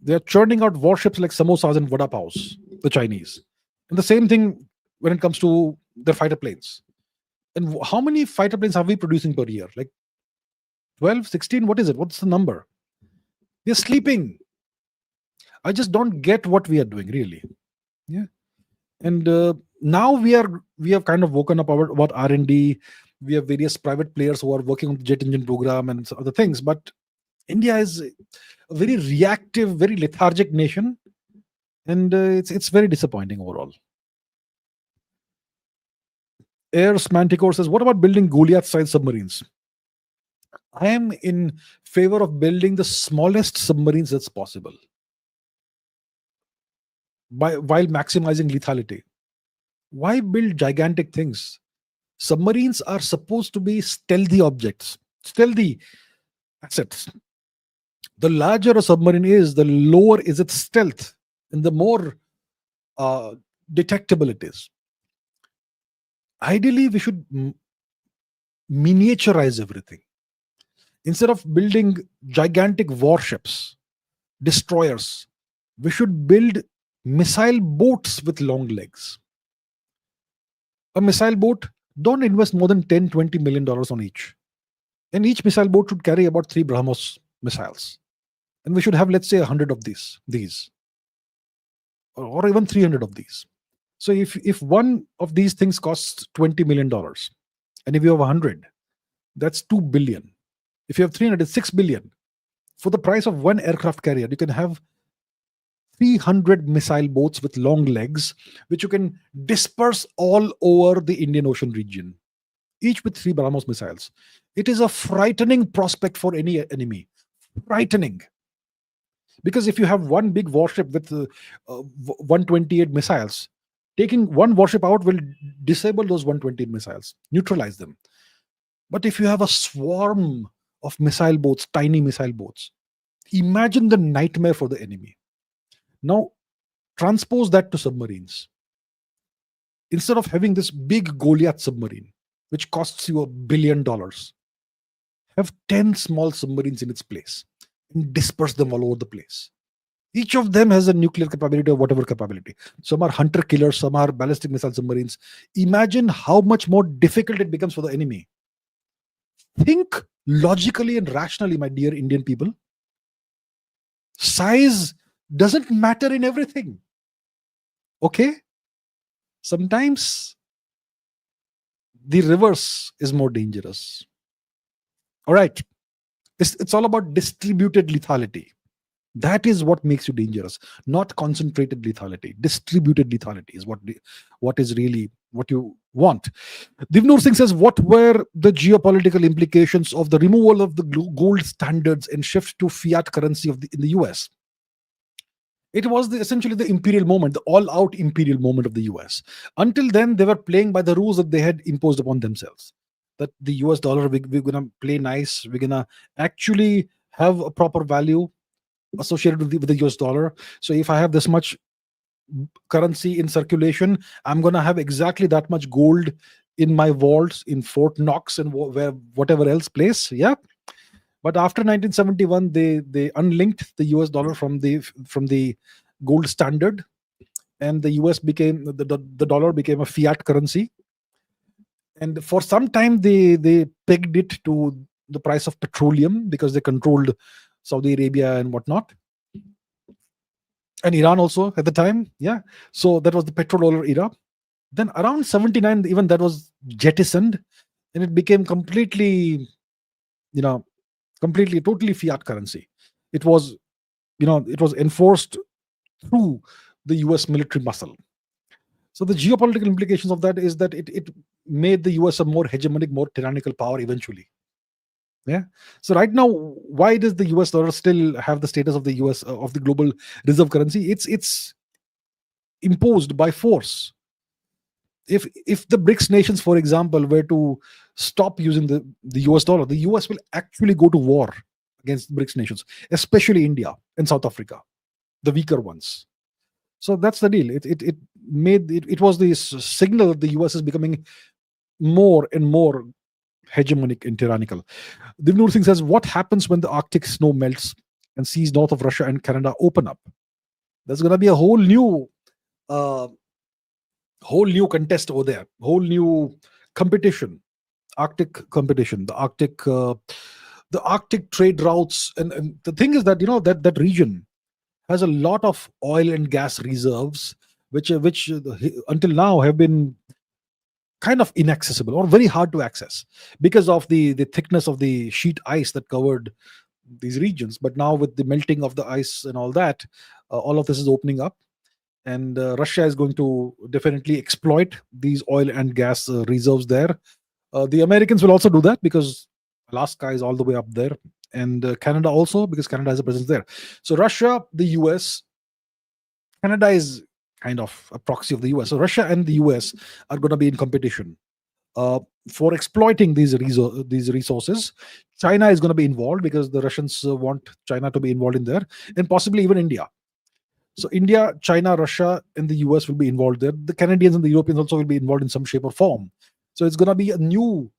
They're churning out warships like samosas and vada paos, the Chinese. And the same thing when it comes to their fighter planes. And how many fighter planes are we producing per year? Like 12, 16? What is it? What's the number? We're sleeping. I just don't get what we are doing, really. Yeah. And now we have kind of woken up about R&D. We have various private players who are working on the jet engine program and other things. But India is a very reactive, very lethargic nation. And it's very disappointing overall. Airs Manticore says, what about building Goliath-sized submarines? I am in favor of building the smallest submarines that's possible, while maximizing lethality. Why build gigantic things? Submarines are supposed to be stealthy objects, stealthy assets. The larger a submarine is, the lower is its stealth, and the more detectable it is. Ideally, we should miniaturize everything. Instead of building gigantic warships, destroyers, we should build missile boats with long legs. A missile boat, don't invest more than $10-20 million on each. And each missile boat should carry about 3 BrahMos missiles. And we should have, let's say, 100 of these, or even 300 of these. So if one of these things costs $20 million, and if you have 100, that's 2 billion. If you have 300, it's 6 billion. For the price of one aircraft carrier, you can have 300 missile boats with long legs, which you can disperse all over the Indian Ocean region, each with 3 BrahMos missiles. It is a frightening prospect for any enemy. Frightening. Because if you have one big warship with 128 missiles, taking one warship out will disable those 128 missiles, neutralize them. But if you have a swarm of missile boats, tiny missile boats, imagine the nightmare for the enemy. Now, transpose that to submarines. Instead of having this big Goliath submarine, which costs you $1 billion, have 10 small submarines in its place and disperse them all over the place. Each of them has a nuclear capability or whatever capability. Some are hunter killers, some are ballistic missile submarines. Imagine how much more difficult it becomes for the enemy. Think logically and rationally, my dear Indian people. Size doesn't matter in everything. Okay? Sometimes the reverse is more dangerous. All right. It's all about distributed lethality. That is what makes you dangerous, not concentrated lethality. Distributed lethality is what is really what you want. Divnur Singh says, what were the geopolitical implications of the removal of the gold standards and shift to fiat currency in the US? It was essentially the imperial moment, the all-out imperial moment of the US. Until then, they were playing by the rules that they had imposed upon themselves. That the US dollar, we're going to play nice. We're going to actually have a proper value associated with the US dollar. So if I have this much currency in circulation, I'm going to have exactly that much gold in my vaults in Fort Knox and whatever else place. Yeah. But after 1971, they unlinked the US dollar from the gold standard, and the US became the dollar became a fiat currency. And for some time, they pegged it to the price of petroleum because they controlled Saudi Arabia and whatnot, and Iran also at the time. Yeah, so that was the petrodollar era. Then around 79, even that was jettisoned, and it became completely, totally fiat currency. It was, it was enforced through the US military muscle. So the geopolitical implications of that is that it made the US a more hegemonic, more tyrannical power eventually. Yeah. So right now, why does the US dollar still have the status of the US of the global reserve currency? It's imposed by force. If the BRICS nations, for example, were to stop using the US dollar, the US will actually go to war against BRICS nations, especially India and South Africa, the weaker ones. So that's the deal. It was the signal that the US is becoming more and more hegemonic and tyrannical. Divnur Singh says, what happens when the Arctic snow melts and seas north of Russia and Canada open up? There's going to be a whole new contest over there, whole new competition, Arctic competition, the Arctic trade routes. And the thing is that, that region has a lot of oil and gas reserves, which until now have been kind of inaccessible or very hard to access because of the thickness of the sheet ice that covered these regions. But now with the melting of the ice and all that, all of this is opening up, and Russia is going to definitely exploit these oil and gas reserves there. The Americans will also do that because Alaska is all the way up there, and Canada also, because Canada has a presence there. So Russia, the US, Canada is kind of a proxy of the US. So Russia and the US are going to be in competition for exploiting these resources. China is going to be involved because the Russians want China to be involved in there, and possibly even India. So India, China, Russia, and the US will be involved there. The Canadians and the Europeans also will be involved in some shape or form. So it's going to be a new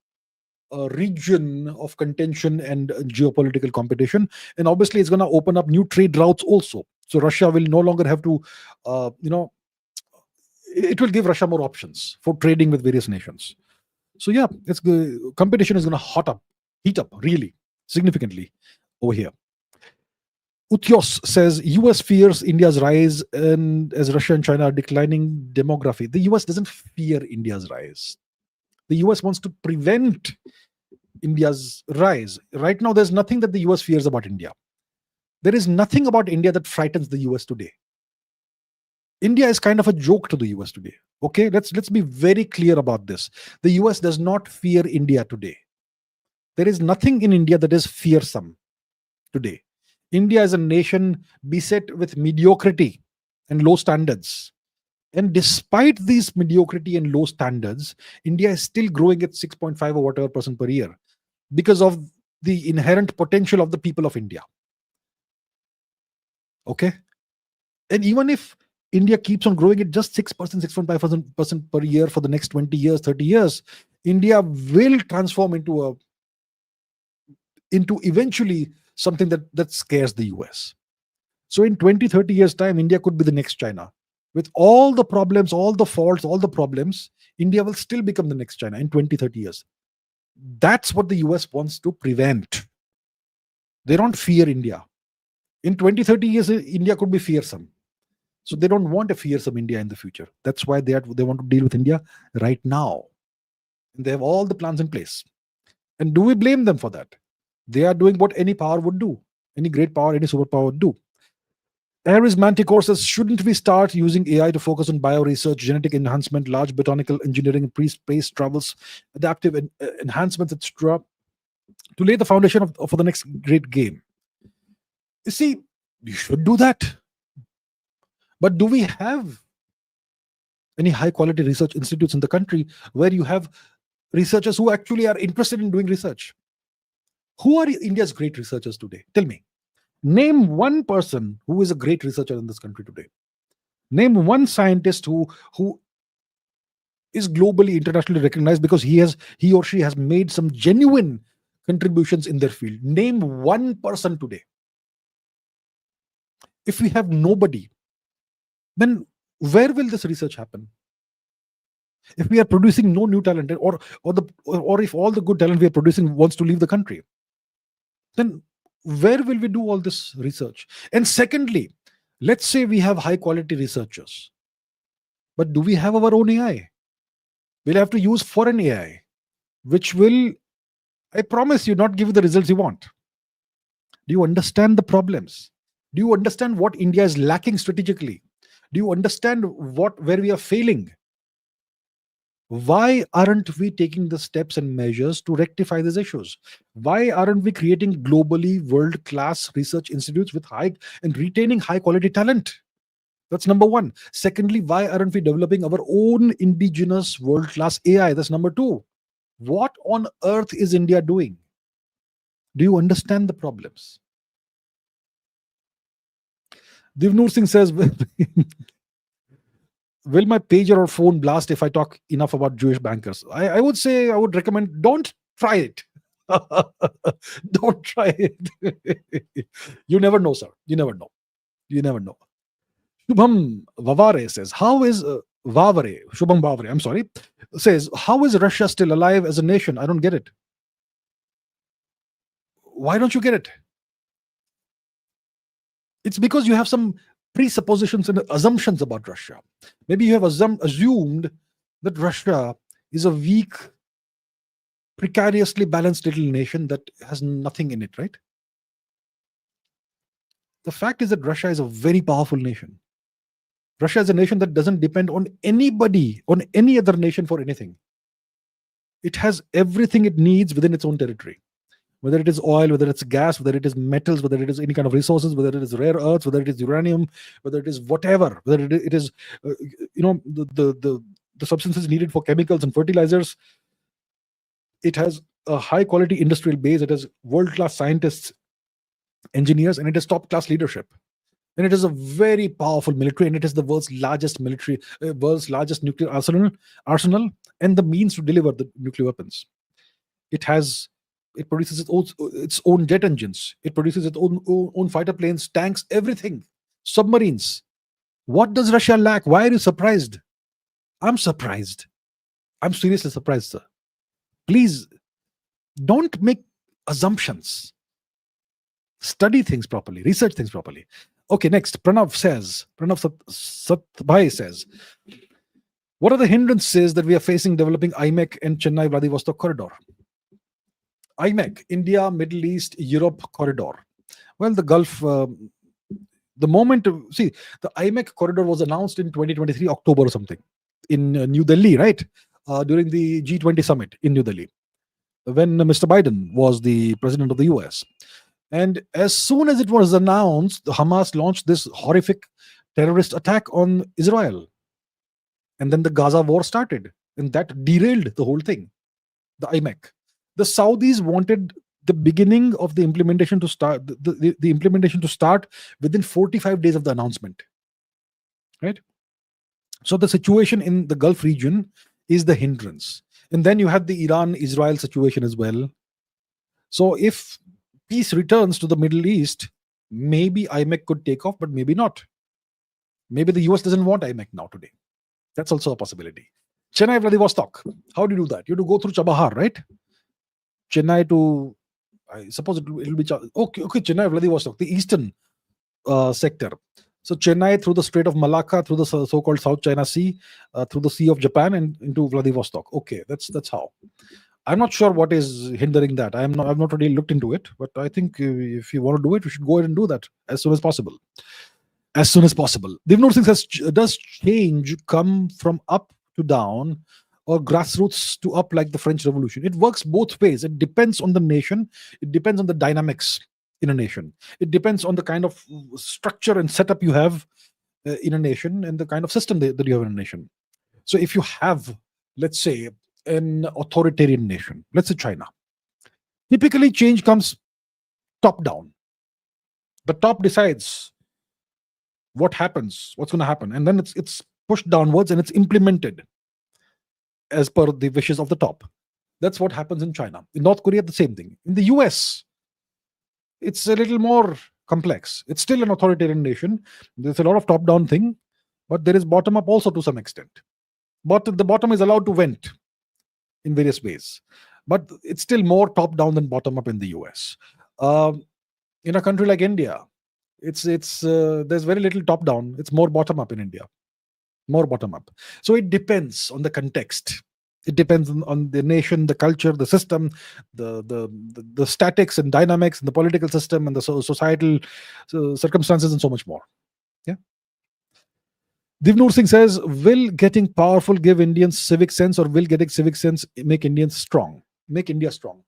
region of contention and geopolitical competition. And obviously, it's going to open up new trade routes also. So Russia will no longer have to, it will give Russia more options for trading with various nations. So yeah, competition is going to hot up heat up really significantly over here. Utyos says US fears India's rise, and as Russia and China are declining demography. The US doesn't fear India's rise. The US wants to prevent India's rise. Right now, there's nothing that the US fears about India. There is nothing about India that frightens the US today. India is kind of a joke to the US today. Okay, let's be very clear about this. The US does not fear India today. There is nothing in India that is fearsome today. India is a nation beset with mediocrity and low standards. And despite these mediocrity and low standards, India is still growing at 6.5 or whatever percent per year because of the inherent potential of the people of India. Okay? And even if India keeps on growing at just 6%, 6.5% per year for the next 20 years, 30 years, India will transform into eventually something that scares the US. So in 20, 30 years' time, India could be the next China. With all the problems, all the faults, all the problems, India will still become the next China in 20, 30 years. That's what the US wants to prevent. They don't fear India. In 20, 30 years, India could be fearsome. So they don't want a fearsome India in the future. That's why they want to deal with India right now. And they have all the plans in place. And do we blame them for that? They are doing what any power would do. Any great power, any superpower would do. Aries Manticore says, shouldn't we start using AI to focus on bioresearch, genetic enhancement, large botanical engineering, space travels, adaptive enhancements, etc., to lay the foundation for the next great game? You see, you should do that. But do we have any high quality research institutes in the country where you have researchers who actually are interested in doing research? Who are India's great researchers today? Tell me. Name one person who is a great researcher in this country today. Name one scientist who is globally, internationally recognized because he or she has made some genuine contributions in their field. Name one person today. If we have nobody, then where will this research happen? If we are producing no new talent, or if all the good talent we are producing wants to leave the country, then where will we do all this research? And secondly, let's say we have high quality researchers, but do we have our own AI? We'll have to use foreign AI, which will, I promise you, not give you the results you want. Do you understand the problems? Do you understand what India is lacking strategically? Do you understand where we are failing? Why aren't we taking the steps and measures to rectify these issues? Why aren't we creating globally world-class research institutes with high and retaining high-quality talent? That's number one. Secondly, why aren't we developing our own indigenous world-class AI? That's number two. What on earth is India doing? Do you understand the problems? Divnur Singh says, will my pager or phone blast if I talk enough about Jewish bankers? I would say, I would recommend, don't try it. Don't try it. You never know, sir. You never know. You never know. Shubham Vavare says, Shubham Vavare, I'm sorry, says, how is Russia still alive as a nation? I don't get it. Why don't you get it? It's because you have some presuppositions and assumptions about Russia. Maybe you have assumed that Russia is a weak, precariously balanced little nation that has nothing in it, right? The fact is that Russia is a very powerful nation. Russia is a nation that doesn't depend on anybody, on any other nation for anything. It has everything it needs within its own territory. Whether it is oil, whether it's gas, whether it is metals, whether it is any kind of resources, whether it is rare earths, whether it is uranium, whether it is whatever, whether it is the substances needed for chemicals and fertilizers. It has a high quality industrial base. It has world-class scientists, engineers, and it has top-class leadership. And it is a very powerful military, and it is the world's largest nuclear arsenal, and the means to deliver the nuclear weapons. It produces its own jet engines. It produces its own fighter planes, tanks, everything, submarines. What does Russia lack? Why are you surprised? I'm surprised. I'm seriously surprised, sir. Please don't make assumptions. Study things properly, research things properly. Okay, next, Satbhai says, what are the hindrances that we are facing developing IMEC and Chennai Vladivostok corridor? IMEC, India, Middle East, Europe corridor. Well, the Gulf, the moment, see, the IMEC corridor was announced in 2023, October or something, in New Delhi, right? During the G20 summit in New Delhi, when Mr. Biden was the president of the US. And as soon as it was announced, Hamas launched this horrific terrorist attack on Israel. And then the Gaza war started, and that derailed the whole thing, the IMEC. The Saudis wanted the beginning of the implementation to start, the implementation to start within 45 days of the announcement. Right? So the situation in the Gulf region is the hindrance. And then you have the Iran-Israel situation as well. So if peace returns to the Middle East, maybe IMEC could take off, but maybe not. Maybe the US doesn't want IMEC now today. That's also a possibility. Chennai Vladivostok. How do you do that? You have to go through Chabahar, right? Chennai to, I suppose it will be okay. Chennai Vladivostok, the eastern sector. So Chennai through the Strait of Malacca, through the so-called South China Sea, through the Sea of Japan, and into Vladivostok. Okay, that's how. I'm not sure what is hindering that. I've not really looked into it, but I think if you want to do it, you should go ahead and do that as soon as possible. As soon as possible. Divnur Singh says, does change come from up to down or grassroots to up like the French Revolution? It works both ways. It depends on the nation. It depends on the dynamics in a nation. It depends on the kind of structure and setup you have in a nation and the kind of system that you have in a nation. So if you have, let's say, an authoritarian nation, let's say China, typically change comes top down. The top decides what happens, what's going to happen, and then it's pushed downwards and it's implemented as per the wishes of the top. That's what happens in China. In North Korea, the same thing. In the US, it's a little more complex. It's still an authoritarian nation. There's a lot of top-down thing, but there is bottom-up also to some extent. But the bottom is allowed to vent in various ways. But it's still more top-down than bottom-up in the US. In a country like India, there's very little top down. It's more bottom up in India, more bottom up. So it depends on the context. It depends on the nation, the culture, the system, the statics and dynamics and the political system and the societal circumstances and so much more. Yeah. Divnur Singh says, will getting powerful give Indians civic sense, or will getting civic sense make Indians strong? Make India strong.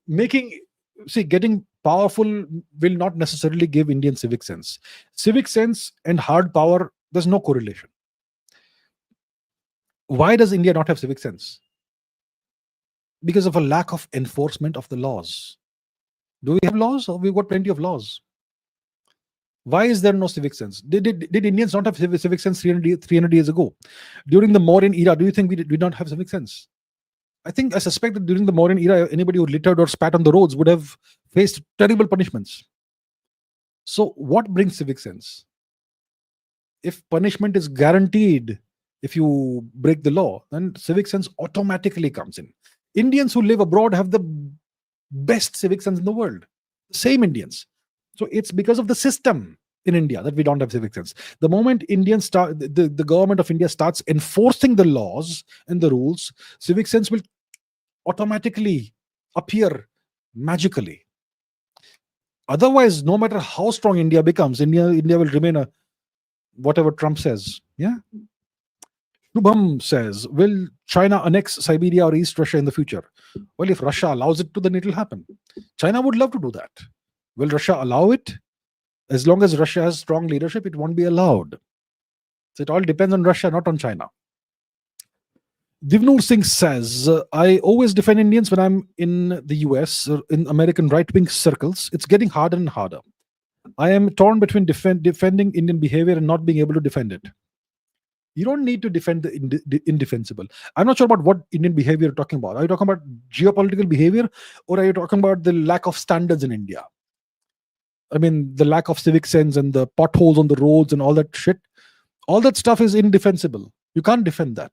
Getting powerful will not necessarily give Indian civic sense. Civic sense and hard power, there's no correlation. Why does India not have civic sense? Because of a lack of enforcement of the laws. Do we have laws? Or we've got plenty of laws. Why is there no civic sense? Did Indians not have civic sense 300 years ago? During the Mauryan era, do you think we did not have civic sense? I suspect that during the Mauryan era, anybody who littered or spat on the roads would have faced terrible punishments. So what brings civic sense? If punishment is guaranteed if you break the law, then civic sense automatically comes in. Indians who live abroad have the best civic sense in the world. Same Indians. So it's because of the system in India that we don't have civic sense. The moment Indians start, the government of India starts enforcing the laws and the rules, civic sense will automatically appear magically. Otherwise, no matter how strong India becomes, India will remain whatever Trump says. Yeah. Shubham says, will China annex Siberia or East Russia in the future? Well, if Russia allows it to, then it will happen. China would love to do that. Will Russia allow it? As long as Russia has strong leadership, it won't be allowed. So it all depends on Russia, not on China. Divnur Singh says, I always defend Indians when I'm in the US, or in American right-wing circles. It's getting harder and harder. I am torn between defending Indian behavior and not being able to defend it. You don't need to defend the indefensible. I'm not sure about what Indian behavior you're talking about. Are you talking about geopolitical behavior, or are you talking about the lack of standards in India? I mean, the lack of civic sense and the potholes on the roads and all that shit. All that stuff is indefensible. You can't defend that.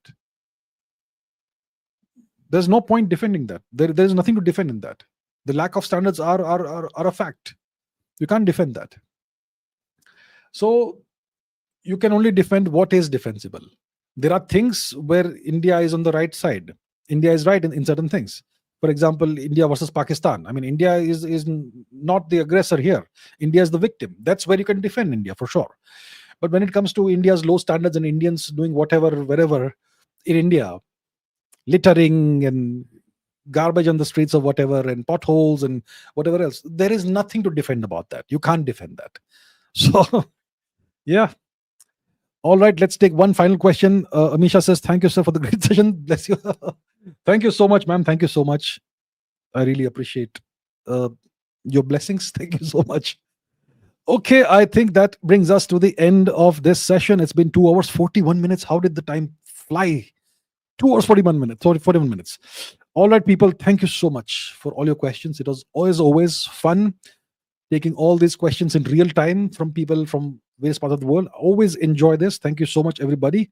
There's no point defending that. There's nothing to defend in that. The lack of standards are a fact. You can't defend that. So you can only defend what is defensible. There are things where India is on the right side. India is right in certain things. For example, India versus Pakistan. I mean, India is not the aggressor here. India is the victim. That's where you can defend India for sure. But when it comes to India's low standards and Indians doing whatever, wherever in India, littering and garbage on the streets or whatever, and potholes and whatever else, there is nothing to defend about that. You can't defend that. So, yeah. All right, let's take one final question. Amisha says, thank you, sir, for the great session. Bless you. Thank you so much, ma'am. Thank you so much. I really appreciate your blessings. Thank you so much. Okay, I think that brings us to the end of this session. It's been 2 hours, 41 minutes. How did the time fly? 2 hours, 41 minutes. 41 minutes. All right, people, thank you so much for all your questions. It was always fun taking all these questions in real time from people from various parts of the world. Always enjoy this. Thank you so much, everybody.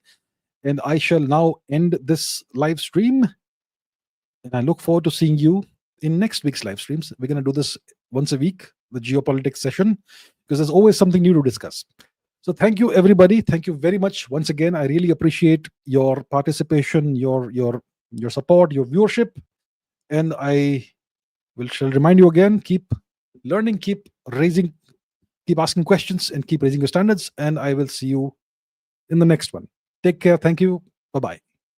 And I shall now end this live stream. And I look forward to seeing you in next week's live streams. We're going to do this once a week, the geopolitics session, because there's always something new to discuss. So thank you, everybody. Thank you very much. Once again, I really appreciate your participation, your support, your viewership. And I shall remind you again, keep learning, keep asking questions, and keep raising your standards. And I will see you in the next one. Take care. Thank you. Bye-bye.